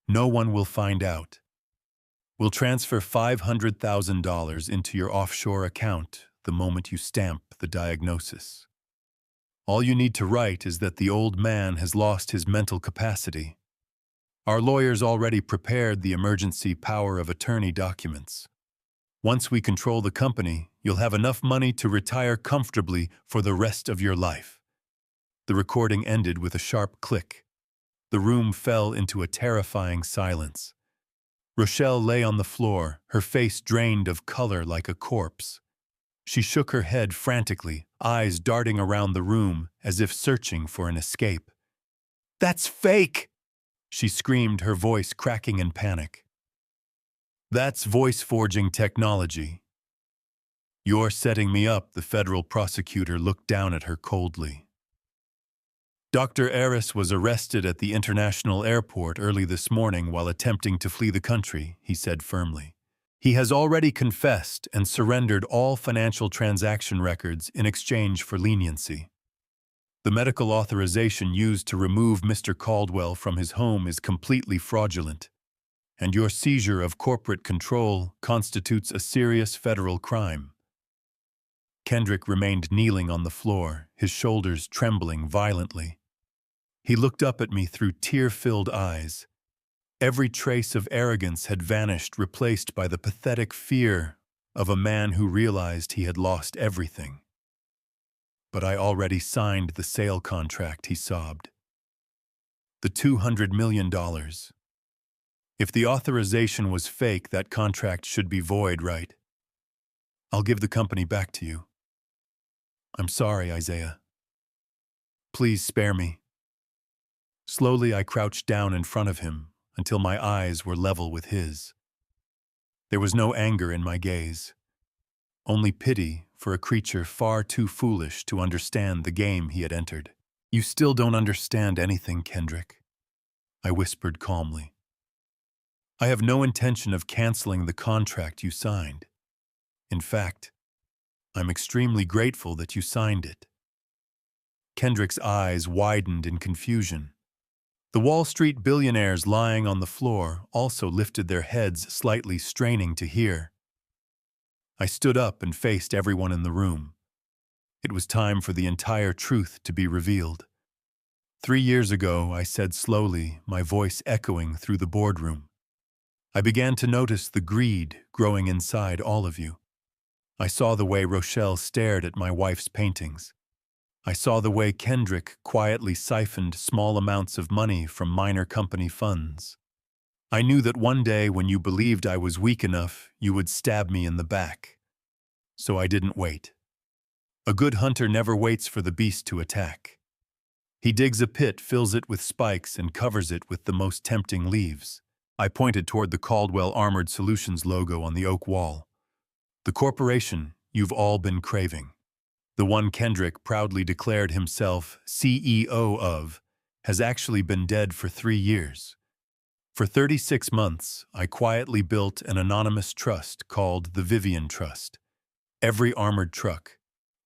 Speaker 1: "No one will find out. We'll transfer $500,000 into your offshore account the moment you stamp the diagnosis. All you need to write is that the old man has lost his mental capacity. Our lawyers already prepared the emergency power of attorney documents. Once we control the company, you'll have enough money to retire comfortably for the rest of your life." The recording ended with a sharp click. The room fell into a terrifying silence. Rochelle lay on the floor, her face drained of color like a corpse. She shook her head frantically, eyes darting around the room as if searching for an escape. "That's fake!" she screamed, her voice cracking in panic. "That's voice-forging technology. You're setting me up," the federal prosecutor looked down at her coldly. "Dr. Aris was arrested at the international airport early this morning while attempting to flee the country," he said firmly. "He has already confessed and surrendered all financial transaction records in exchange for leniency. The medical authorization used to remove Mr. Caldwell from his home is completely fraudulent, and your seizure of corporate control constitutes a serious federal crime." Kendrick remained kneeling on the floor, his shoulders trembling violently. He looked up at me through tear-filled eyes. Every trace of arrogance had vanished, replaced by the pathetic fear of a man who realized he had lost everything. "But I already signed the sale contract," he sobbed. "The $200 million. If the authorization was fake, that contract should be void, right? I'll give the company back to you. I'm sorry, Isaiah. Please spare me." Slowly, I crouched down in front of him until my eyes were level with his. There was no anger in my gaze, only pity for a creature far too foolish to understand the game he had entered. "You still don't understand anything, Kendrick," I whispered calmly. "I have no intention of canceling the contract you signed. In fact, I'm extremely grateful that you signed it." Kendrick's eyes widened in confusion. The Wall Street billionaires lying on the floor also lifted their heads slightly, straining to hear. I stood up and faced everyone in the room. It was time for the entire truth to be revealed. 3 years ago, I said slowly, my voice echoing through the boardroom, I began to notice the greed growing inside all of you. I saw the way Rochelle stared at my wife's paintings. I saw the way Kendrick quietly siphoned small amounts of money from minor company funds. I knew that one day when you believed I was weak enough, you would stab me in the back. So I didn't wait. A good hunter never waits for the beast to attack. He digs a pit, fills it with spikes, and covers it with the most tempting leaves. I pointed toward the Caldwell Armored Solutions logo on the oak wall. The corporation you've all been craving. The one Kendrick proudly declared himself CEO of has actually been dead for 3 years. For 36 months, I quietly built an anonymous trust called the Vivian Trust. Every armored truck,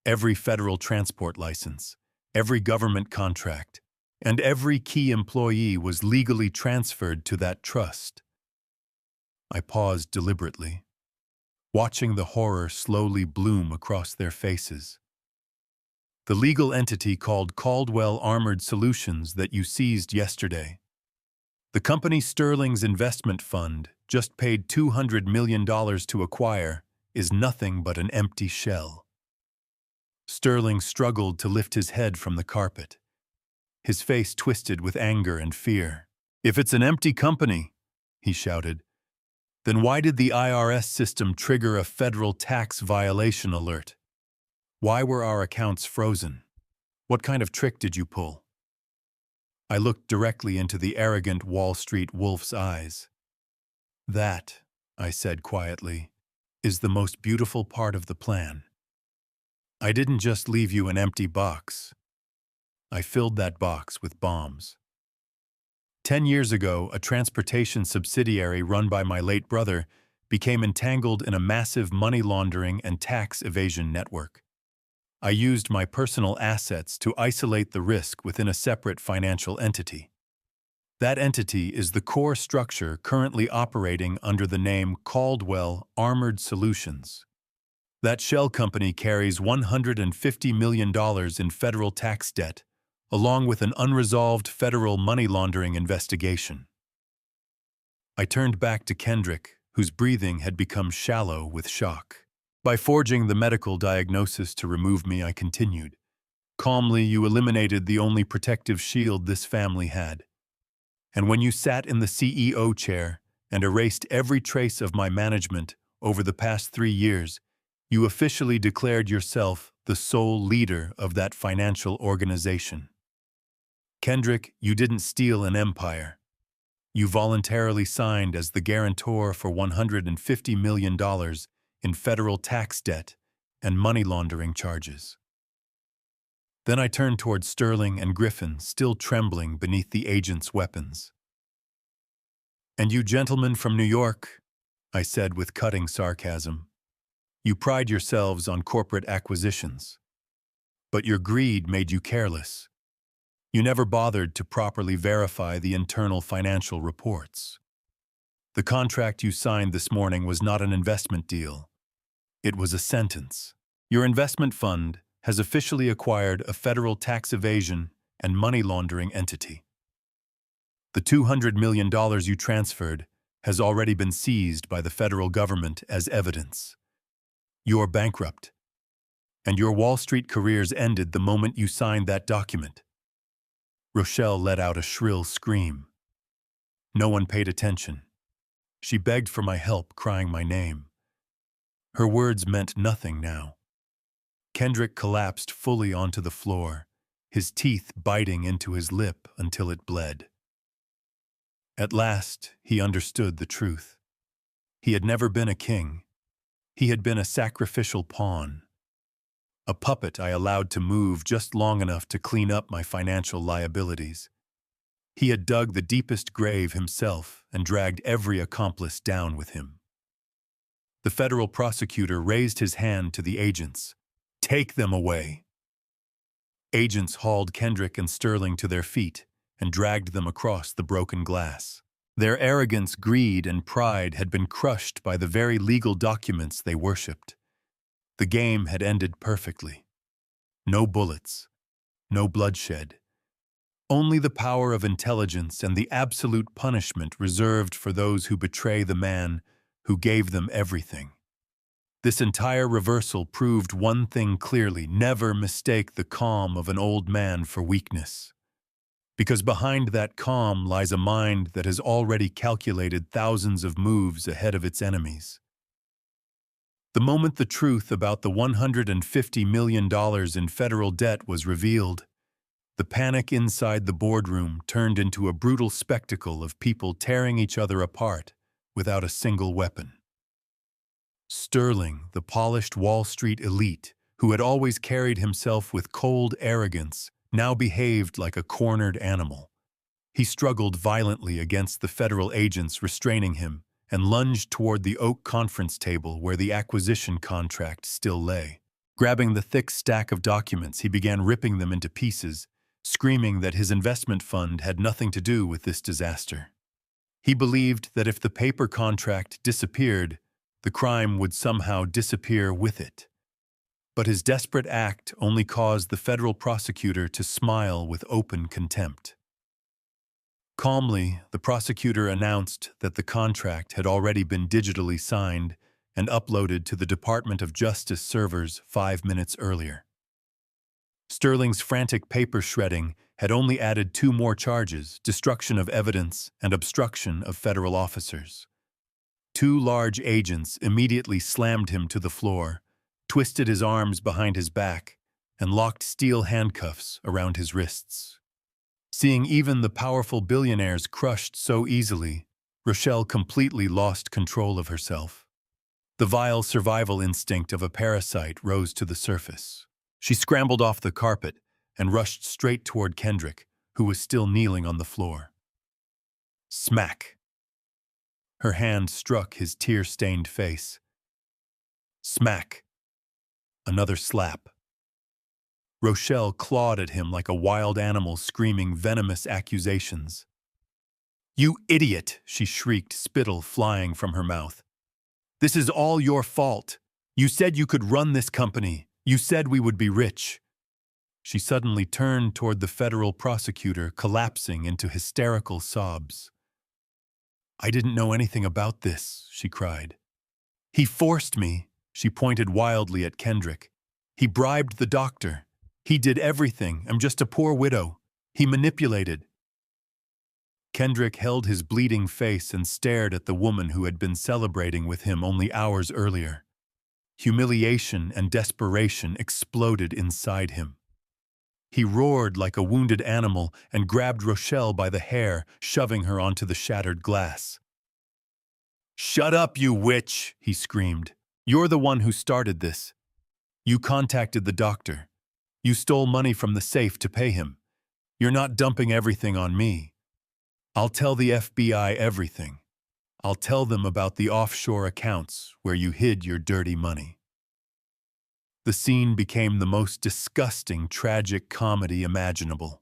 Speaker 1: every federal transport license, every government contract, and every key employee was legally transferred to that trust. I paused deliberately, watching the horror slowly bloom across their faces. The legal entity called Caldwell Armored Solutions that you seized yesterday. The company Sterling's investment fund just paid $200 million to acquire is nothing but an empty shell. Sterling struggled to lift his head from the carpet. His face twisted with anger and fear. "If it's an empty company," he shouted, "then why did the IRS system trigger a federal tax violation alert? Why were our accounts frozen? What kind of trick did you pull?" I looked directly into the arrogant Wall Street wolf's eyes. "That," I said quietly, "is the most beautiful part of the plan. I didn't just leave you an empty box. I filled that box with bombs." 10 years ago, a transportation subsidiary run by my late brother became entangled in a massive money laundering and tax evasion network. I used my personal assets to isolate the risk within a separate financial entity. That entity is the core structure currently operating under the name Caldwell Armored Solutions. That shell company carries $150 million in federal tax debt, along with an unresolved federal money laundering investigation. I turned back to Kendrick, whose breathing had become shallow with shock. "By forging the medical diagnosis to remove me," I continued, "calmly you eliminated the only protective shield this family had. And when you sat in the CEO chair and erased every trace of my management over the past 3 years, you officially declared yourself the sole leader of that financial organization. Kendrick, you didn't steal an empire. You voluntarily signed as the guarantor for $150 million in federal tax debt and money laundering charges." Then I turned toward Sterling and Griffin, still trembling beneath the agent's weapons. "And you gentlemen from New York," I said with cutting sarcasm, "you pride yourselves on corporate acquisitions. But your greed made you careless. You never bothered to properly verify the internal financial reports. The contract you signed this morning was not an investment deal. It was a sentence. Your investment fund has officially acquired a federal tax evasion and money laundering entity. The $200 million you transferred has already been seized by the federal government as evidence. You're bankrupt, and your Wall Street careers ended the moment you signed that document." Rochelle let out a shrill scream. No one paid attention. She begged for my help, crying my name. Her words meant nothing now. Kendrick collapsed fully onto the floor, his teeth biting into his lip until it bled. At last, he understood the truth. He had never been a king. He had been a sacrificial pawn. A puppet I allowed to move just long enough to clean up my financial liabilities. He had dug the deepest grave himself and dragged every accomplice down with him. The federal prosecutor raised his hand to the agents. "Take them away." Agents hauled Kendrick and Sterling to their feet and dragged them across the broken glass. Their arrogance, greed, and pride had been crushed by the very legal documents they worshipped. The game had ended perfectly. No bullets, no bloodshed. Only the power of intelligence and the absolute punishment reserved for those who betray the man who gave them everything. This entire reversal proved one thing clearly: never mistake the calm of an old man for weakness. Because behind that calm lies a mind that has already calculated thousands of moves ahead of its enemies. The moment the truth about the $150 million in federal debt was revealed, The panic inside the boardroom turned into a brutal spectacle of people tearing each other apart without a single weapon. Sterling, the polished Wall Street elite, who had always carried himself with cold arrogance, now behaved like a cornered animal. He struggled violently against the federal agents restraining him and lunged toward the oak conference table where the acquisition contract still lay. Grabbing the thick stack of documents, he began ripping them into pieces, screaming that his investment fund had nothing to do with this disaster. He believed that if the paper contract disappeared, the crime would somehow disappear with it. But his desperate act only caused the federal prosecutor to smile with open contempt. Calmly, the prosecutor announced that the contract had already been digitally signed and uploaded to the Department of Justice servers 5 minutes earlier. Sterling's frantic paper shredding had only added 2 more charges: destruction of evidence and obstruction of federal officers. 2 large agents immediately slammed him to the floor, twisted his arms behind his back, and locked steel handcuffs around his wrists. Seeing even the powerful billionaires crushed so easily, Rochelle completely lost control of herself. The vile survival instinct of a parasite rose to the surface. She scrambled off the carpet and rushed straight toward Kendrick, who was still kneeling on the floor. Smack! Her hand struck his tear-stained face. Smack! Another slap. Rochelle clawed at him like a wild animal screaming venomous accusations. "You idiot!" she shrieked, spittle flying from her mouth. "This is all your fault. You said you could run this company. You said we would be rich." She suddenly turned toward the federal prosecutor, collapsing into hysterical sobs. "I didn't know anything about this," she cried. "He forced me." She pointed wildly at Kendrick. "He bribed the doctor. He did everything. I'm just a poor widow. He manipulated." Kendrick held his bleeding face and stared at the woman who had been celebrating with him only hours earlier. Humiliation and desperation exploded inside him. He roared like a wounded animal and grabbed Rochelle by the hair, shoving her onto the shattered glass. "Shut up, you witch!" he screamed. "You're the one who started this. You contacted the doctor. You stole money from the safe to pay him. You're not dumping everything on me. I'll tell the FBI everything. I'll tell them about the offshore accounts where you hid your dirty money." The scene became the most disgusting, tragic comedy imaginable.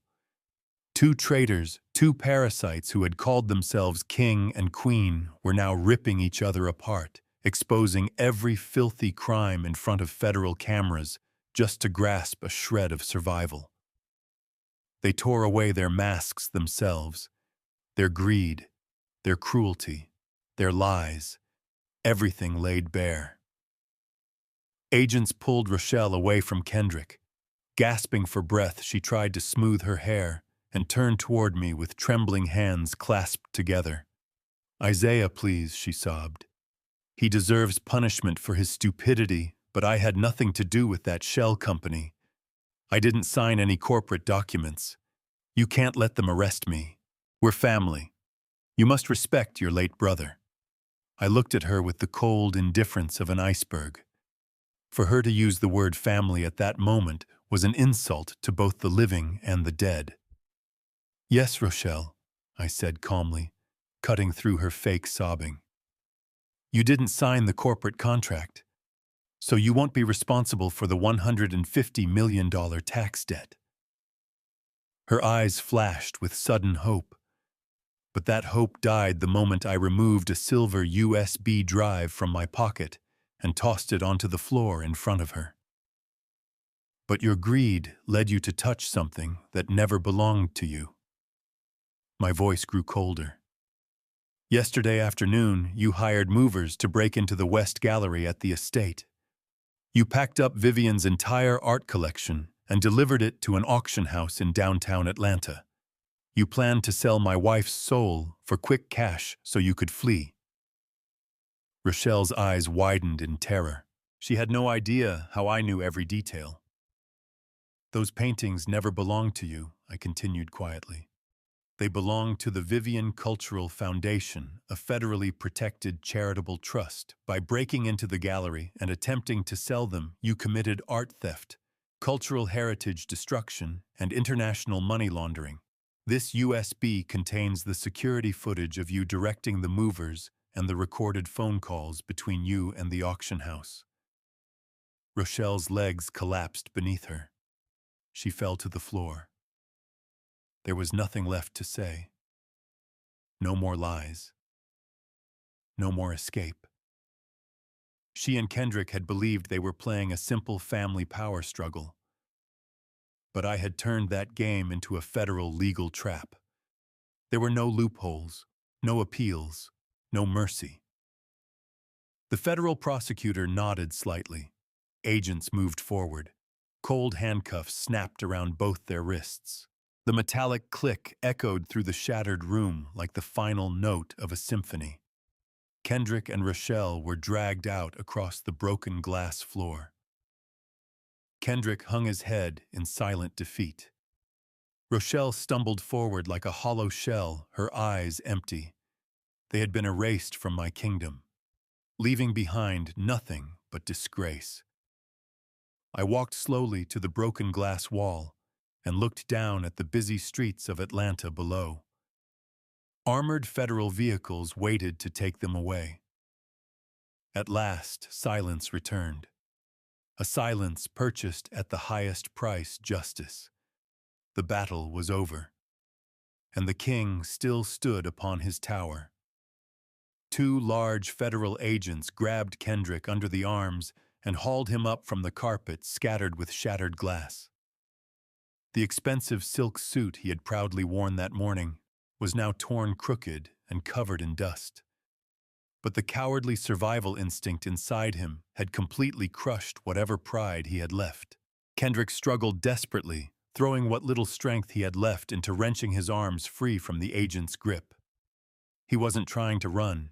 Speaker 1: 2 traitors, 2 parasites who had called themselves king and queen, were now ripping each other apart, exposing every filthy crime in front of federal cameras just to grasp a shred of survival. They tore away their masks themselves, their greed, their cruelty, their lies, everything laid bare. Agents pulled Rochelle away from Kendrick. Gasping for breath, she tried to smooth her hair and turned toward me with trembling hands clasped together. "Isaiah, please," she sobbed. "He deserves punishment for his stupidity, but I had nothing to do with that shell company. I didn't sign any corporate documents. You can't let them arrest me. We're family. You must respect your late brother." I looked at her with the cold indifference of an iceberg. For her to use the word family at that moment was an insult to both the living and the dead. "Yes, Rochelle," I said calmly, cutting through her fake sobbing. "You didn't sign the corporate contract, so you won't be responsible for the $150 million tax debt." Her eyes flashed with sudden hope, but that hope died the moment I removed a silver USB drive from my pocket and tossed it onto the floor in front of her. "But your greed led you to touch something that never belonged to you." My voice grew colder. "Yesterday afternoon, you hired movers to break into the West Gallery at the estate. You packed up Vivian's entire art collection and delivered it to an auction house in downtown Atlanta. You planned to sell my wife's soul for quick cash so you could flee." Rochelle's eyes widened in terror. She had no idea how I knew every detail. Those paintings never belonged to you, I continued quietly. They belong to the Vivian Cultural Foundation, a federally protected charitable trust. By breaking into the gallery and attempting to sell them, you committed art theft, cultural heritage destruction, and international money laundering. This USB contains the security footage of you directing the movers and the recorded phone calls between you and the auction house. Rochelle's legs collapsed beneath her. She fell to the floor. There was nothing left to say. No more lies. No more escape. She and Kendrick had believed they were playing a simple family power struggle. But I had turned that game into a federal legal trap. There were no loopholes, no appeals, no mercy. The federal prosecutor nodded slightly. Agents moved forward. Cold handcuffs snapped around both their wrists. The metallic click echoed through the shattered room like the final note of a symphony. Kendrick and Rochelle were dragged out across the broken glass floor. Kendrick hung his head in silent defeat. Rochelle stumbled forward like a hollow shell, her eyes empty. They had been erased from my kingdom, leaving behind nothing but disgrace. I walked slowly to the broken glass wall and looked down at the busy streets of Atlanta below. Armored federal vehicles waited to take them away. At last, silence returned. A silence purchased at the highest price, justice. The battle was over, and the king still stood upon his tower. Two large federal agents grabbed Kendrick under the arms and hauled him up from the carpet scattered with shattered glass. The expensive silk suit he had proudly worn that morning was now torn crooked and covered in dust. But the cowardly survival instinct inside him had completely crushed whatever pride he had left. Kendrick struggled desperately, throwing what little strength he had left into wrenching his arms free from the agent's grip. He wasn't trying to run.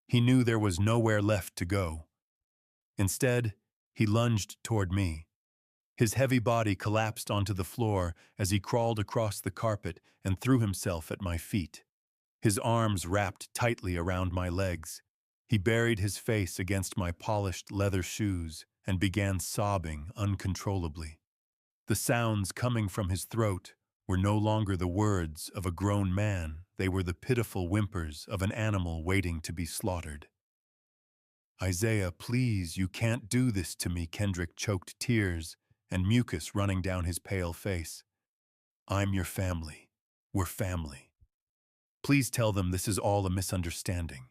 Speaker 1: He knew there was nowhere left to go. Instead, he lunged toward me. His heavy body collapsed onto the floor as he crawled across the carpet and threw himself at my feet. His arms wrapped tightly around my legs. He buried his face against my polished leather shoes and began sobbing uncontrollably. The sounds coming from his throat were no longer the words of a grown man. They were the pitiful whimpers of an animal waiting to be slaughtered. "Isaiah, please, you can't do this to me," Kendrick choked, tears and mucus running down his pale face. "I'm your family. We're family. Please tell them this is all a misunderstanding.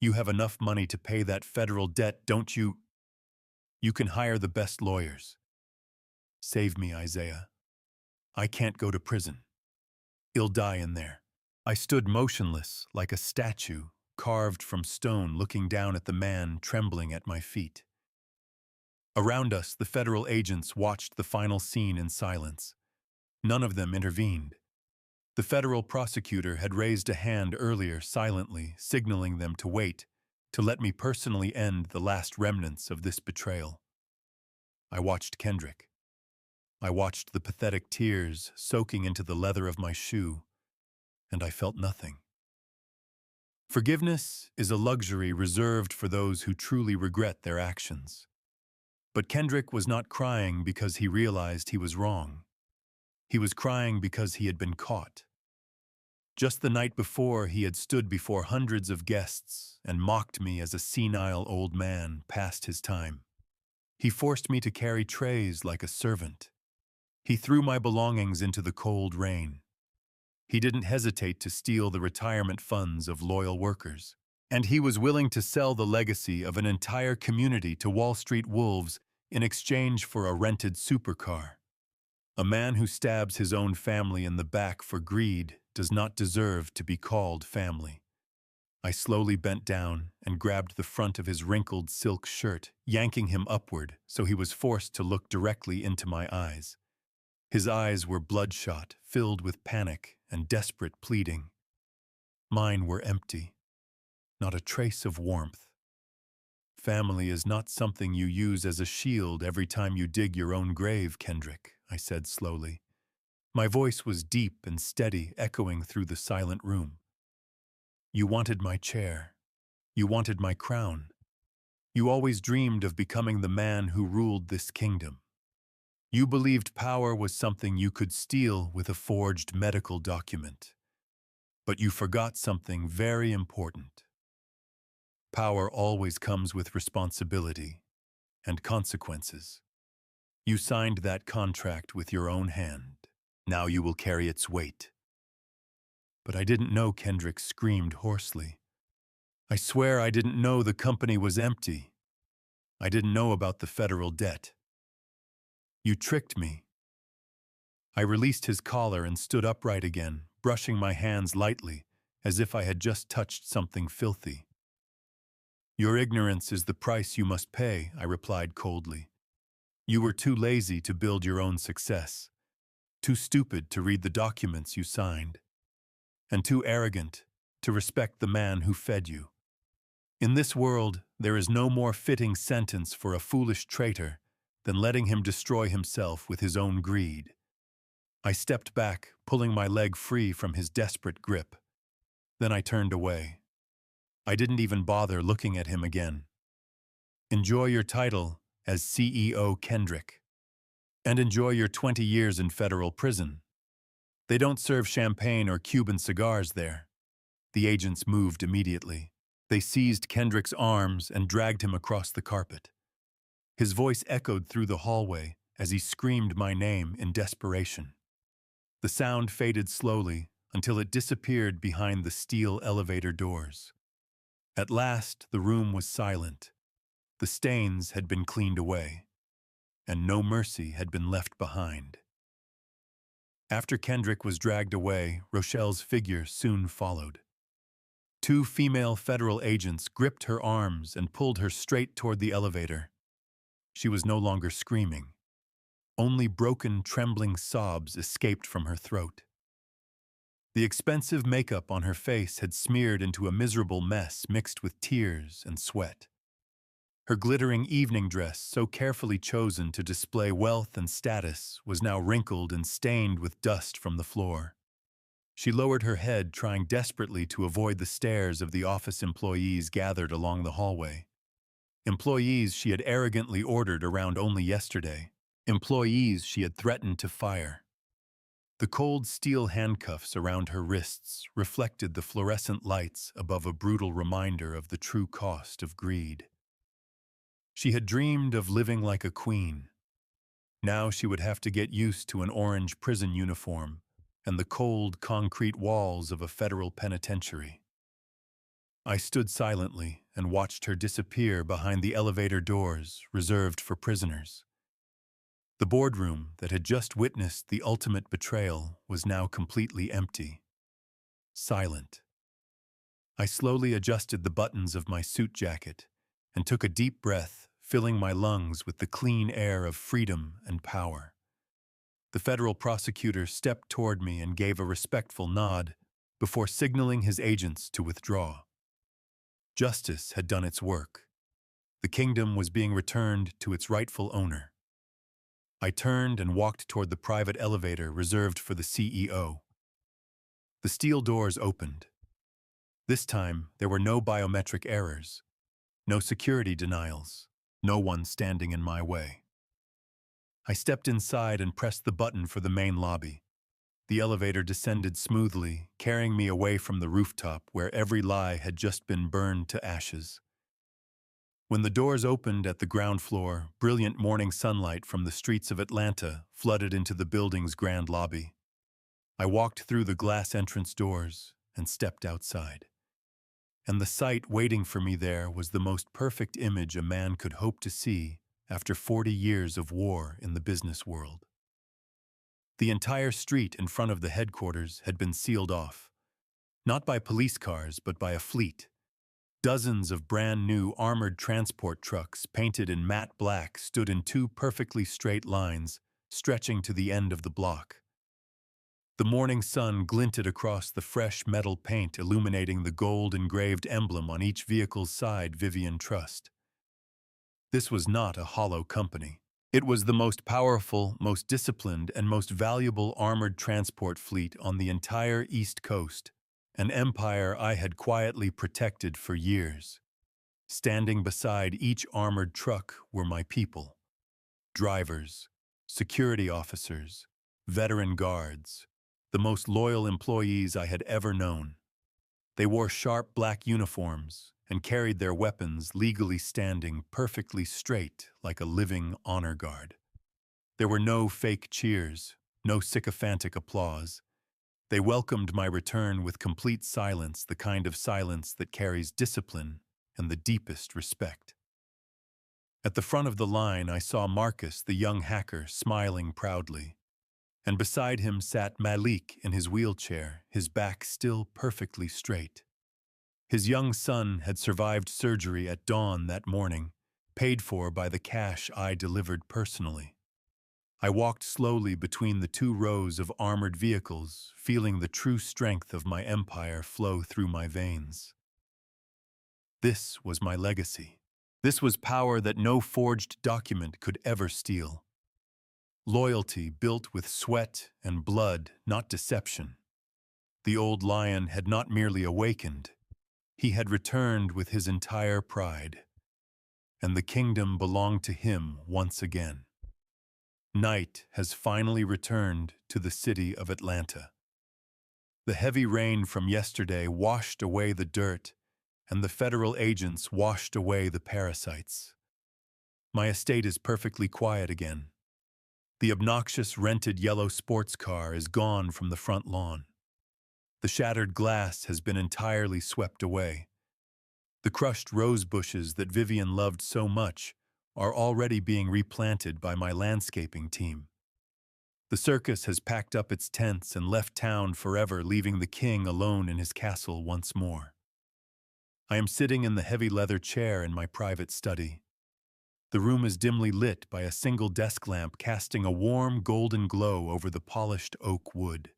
Speaker 1: You have enough money to pay that federal debt, don't you? You can hire the best lawyers. Save me, Isaiah. I can't go to prison. He'll die in there." I stood motionless, like a statue, carved from stone, looking down at the man trembling at my feet. Around us, the federal agents watched the final scene in silence. None of them intervened. The federal prosecutor had raised a hand earlier, silently, signaling them to wait, to let me personally end the last remnants of this betrayal. I watched Kendrick. I watched the pathetic tears soaking into the leather of my shoe, and I felt nothing. Forgiveness is a luxury reserved for those who truly regret their actions. But Kendrick was not crying because he realized he was wrong. He was crying because he had been caught. Just the night before, he had stood before hundreds of guests and mocked me as a senile old man past his time. He forced me to carry trays like a servant. He threw my belongings into the cold rain. He didn't hesitate to steal the retirement funds of loyal workers. And he was willing to sell the legacy of an entire community to Wall Street wolves in exchange for a rented supercar. A man who stabs his own family in the back for greed does not deserve to be called family. I slowly bent down and grabbed the front of his wrinkled silk shirt, yanking him upward so he was forced to look directly into my eyes. His eyes were bloodshot, filled with panic and desperate pleading. Mine were empty, not a trace of warmth. Family is not something you use as a shield every time you dig your own grave, Kendrick, I said slowly. My voice was deep and steady, echoing through the silent room. You wanted my chair. You wanted my crown. You always dreamed of becoming the man who ruled this kingdom. You believed power was something you could steal with a forged medical document. But you forgot something very important. Power always comes with responsibility and consequences. You signed that contract with your own hand. Now you will carry its weight. But I didn't know, Kendrick screamed hoarsely. I swear I didn't know the company was empty. I didn't know about the federal debt. You tricked me. I released his collar and stood upright again, brushing my hands lightly, as if I had just touched something filthy. Your ignorance is the price you must pay, I replied coldly. You were too lazy to build your own success, too stupid to read the documents you signed, and too arrogant to respect the man who fed you. In this world, there is no more fitting sentence for a foolish traitor than letting him destroy himself with his own greed. I stepped back, pulling my leg free from his desperate grip. Then I turned away. I didn't even bother looking at him again. Enjoy your title as CEO Kendrick. And enjoy your 20 years in federal prison. They don't serve champagne or Cuban cigars there. The agents moved immediately. They seized Kendrick's arms and dragged him across the carpet. His voice echoed through the hallway as he screamed my name in desperation. The sound faded slowly until it disappeared behind the steel elevator doors. At last, the room was silent. The stains had been cleaned away, and no mercy had been left behind. After Kendrick was dragged away, Rochelle's figure soon followed. 2 female federal agents gripped her arms and pulled her straight toward the elevator. She was no longer screaming. Only broken, trembling sobs escaped from her throat. The expensive makeup on her face had smeared into a miserable mess mixed with tears and sweat. Her glittering evening dress, so carefully chosen to display wealth and status, was now wrinkled and stained with dust from the floor. She lowered her head, trying desperately to avoid the stares of the office employees gathered along the hallway. Employees she had arrogantly ordered around only yesterday. Employees she had threatened to fire. The cold steel handcuffs around her wrists reflected the fluorescent lights above a brutal reminder of the true cost of greed. She had dreamed of living like a queen. Now she would have to get used to an orange prison uniform and the cold concrete walls of a federal penitentiary. I stood silently and watched her disappear behind the elevator doors reserved for prisoners. The boardroom that had just witnessed the ultimate betrayal was now completely empty, silent. I slowly adjusted the buttons of my suit jacket and took a deep breath, filling my lungs with the clean air of freedom and power. The federal prosecutor stepped toward me and gave a respectful nod before signaling his agents to withdraw. Justice had done its work. The kingdom was being returned to its rightful owner. I turned and walked toward the private elevator reserved for the CEO. The steel doors opened. This time, there were no biometric errors, no security denials, no one standing in my way. I stepped inside and pressed the button for the main lobby. The elevator descended smoothly, carrying me away from the rooftop where every lie had just been burned to ashes. When the doors opened at the ground floor, brilliant morning sunlight from the streets of Atlanta flooded into the building's grand lobby. I walked through the glass entrance doors and stepped outside. And the sight waiting for me there was the most perfect image a man could hope to see after 40 years of war in the business world. The entire street in front of the headquarters had been sealed off, not by police cars but by a fleet. Dozens of brand-new armored transport trucks painted in matte black stood in 2 perfectly straight lines, stretching to the end of the block. The morning sun glinted across the fresh metal paint, illuminating the gold-engraved emblem on each vehicle's side, Vivian Trust. This was not a hollow company. It was the most powerful, most disciplined, and most valuable armored transport fleet on the entire East Coast, an empire I had quietly protected for years. Standing beside each armored truck were my people: drivers, security officers, veteran guards, the most loyal employees I had ever known. They wore sharp black uniforms and carried their weapons legally standing perfectly straight like a living honor guard. There were no fake cheers, no sycophantic applause. They welcomed my return with complete silence, the kind of silence that carries discipline and the deepest respect. At the front of the line, I saw Marcus, the young hacker, smiling proudly. And beside him sat Malik in his wheelchair, his back still perfectly straight. His young son had survived surgery at dawn that morning, paid for by the cash I delivered personally. I walked slowly between the two rows of armored vehicles, feeling the true strength of my empire flow through my veins. This was my legacy. This was power that no forged document could ever steal. Loyalty built with sweat and blood, not deception. The old lion had not merely awakened, he had returned with his entire pride, and the kingdom belonged to him once again. Night has finally returned to the city of Atlanta. The heavy rain from yesterday washed away the dirt, and the federal agents washed away the parasites. My estate is perfectly quiet again. The obnoxious rented yellow sports car is gone from the front lawn. The shattered glass has been entirely swept away. The crushed rose bushes that Vivian loved so much are already being replanted by my landscaping team. The circus has packed up its tents and left town forever, leaving the king alone in his castle once more. I am sitting in the heavy leather chair in my private study. The room is dimly lit by a single desk lamp casting a warm golden glow over the polished oak wood.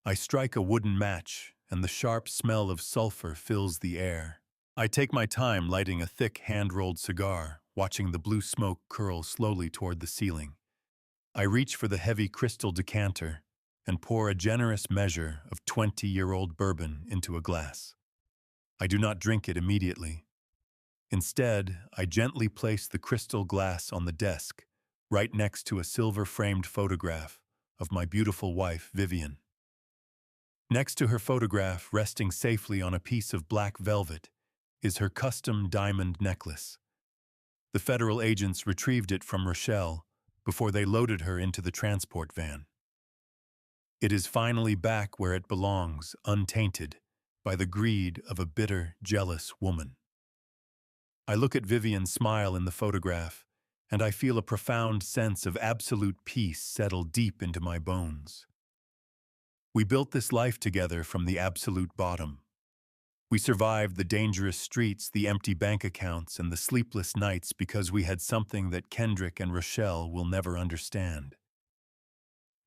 Speaker 1: I strike a wooden match, and the sharp smell of sulfur fills the air. I take my time lighting a thick hand-rolled cigar, watching the blue smoke curl slowly toward the ceiling. I reach for the heavy crystal decanter and pour a generous measure of 20-year-old bourbon into a glass. I do not drink it immediately. Instead, I gently place the crystal glass on the desk, right next to a silver-framed photograph of my beautiful wife, Vivian. Next to her photograph, resting safely on a piece of black velvet, is her custom diamond necklace. The federal agents retrieved it from Rochelle before they loaded her into the transport van. It is finally back where it belongs, untainted by the greed of a bitter, jealous woman. I look at Vivian's smile in the photograph, and I feel a profound sense of absolute peace settle deep into my bones. We built this life together from the absolute bottom. We survived the dangerous streets, the empty bank accounts, and the sleepless nights because we had something that Kendrick and Rochelle will never understand.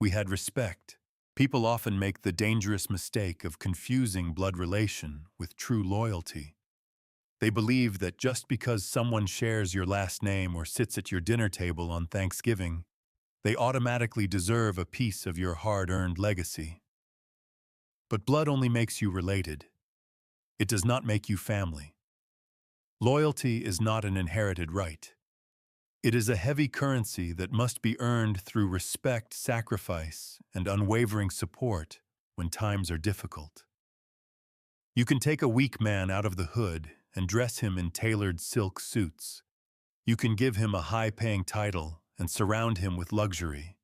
Speaker 1: We had respect. People often make the dangerous mistake of confusing blood relation with true loyalty. They believe that just because someone shares your last name or sits at your dinner table on Thanksgiving, they automatically deserve a piece of your hard-earned legacy. But blood only makes you related. It does not make you family. Loyalty is not an inherited right. It is a heavy currency that must be earned through respect, sacrifice, and unwavering support when times are difficult. You can take a weak man out of the hood and dress him in tailored silk suits. You can give him a high-paying title and surround him with luxury.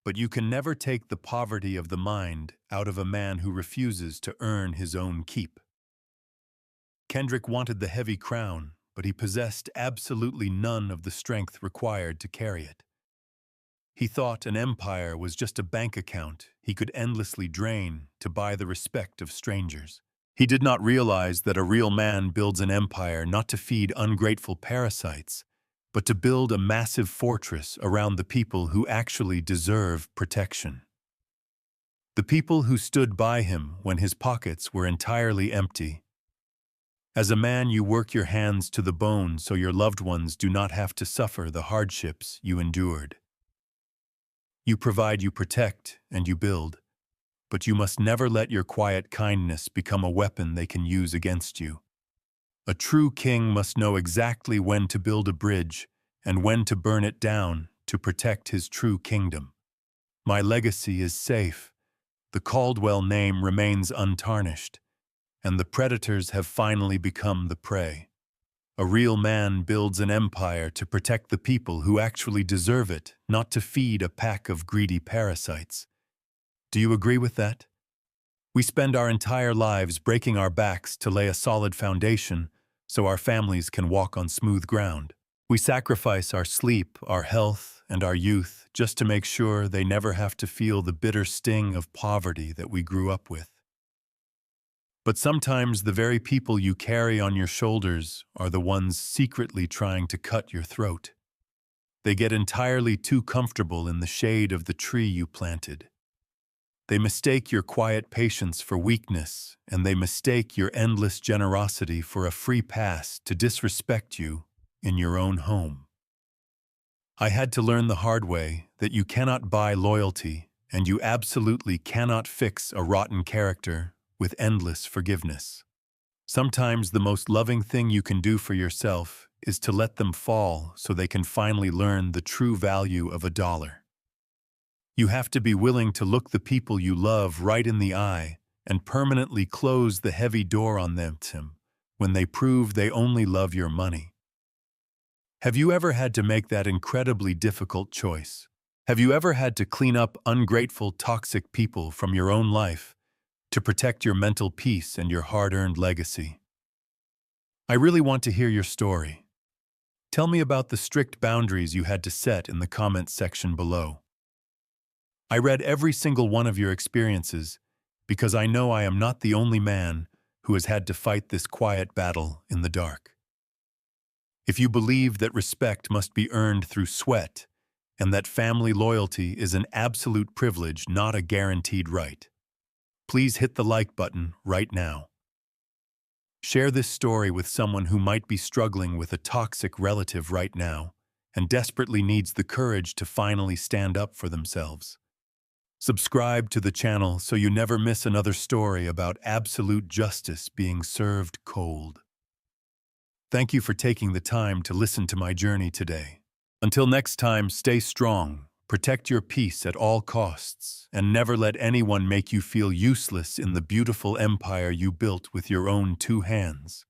Speaker 1: But you can never take the poverty of the mind out of a man who refuses to earn his own keep. Kendrick wanted the heavy crown, but he possessed absolutely none of the strength required to carry it. He thought an empire was just a bank account he could endlessly drain to buy the respect of strangers. He did not realize that a real man builds an empire not to feed ungrateful parasites, but to build a massive fortress around the people who actually deserve protection. The people who stood by him when his pockets were entirely empty. As a man, you work your hands to the bone so your loved ones do not have to suffer the hardships you endured. You provide, you protect, and you build. But you must never let your quiet kindness become a weapon they can use against you. A true king must know exactly when to build a bridge and when to burn it down to protect his true kingdom. My legacy is safe. The Caldwell name remains untarnished, and the predators have finally become the prey. A real man builds an empire to protect the people who actually deserve it, not to feed a pack of greedy parasites. Do you agree with that? We spend our entire lives breaking our backs to lay a solid foundation so our families can walk on smooth ground. We sacrifice our sleep, our health, and our youth just to make sure they never have to feel the bitter sting of poverty that we grew up with. But sometimes the very people you carry on your shoulders are the ones secretly trying to cut your throat. They get entirely too comfortable in the shade of the tree you planted. They mistake your quiet patience for weakness, and they mistake your endless generosity for a free pass to disrespect you in your own home. I had to learn the hard way that you cannot buy loyalty, and you absolutely cannot fix a rotten character with endless forgiveness. Sometimes the most loving thing you can do for yourself is to let them fall so they can finally learn the true value of $1. You have to be willing to look the people you love right in the eye and permanently close the heavy door on them when they prove they only love your money. Have you ever had to make that incredibly difficult choice? Have you ever had to clean up ungrateful, toxic people from your own life to protect your mental peace and your hard-earned legacy? I really want to hear your story. Tell me about the strict boundaries you had to set in the comments section below. I read every single one of your experiences because I know I am not the only man who has had to fight this quiet battle in the dark. If you believe that respect must be earned through sweat and that family loyalty is an absolute privilege, not a guaranteed right, please hit the like button right now. Share this story with someone who might be struggling with a toxic relative right now and desperately needs the courage to finally stand up for themselves. Subscribe to the channel so you never miss another story about absolute justice being served cold. Thank you for taking the time to listen to my journey today. Until next time, stay strong, protect your peace at all costs, and never let anyone make you feel useless in the beautiful empire you built with your own 2 hands.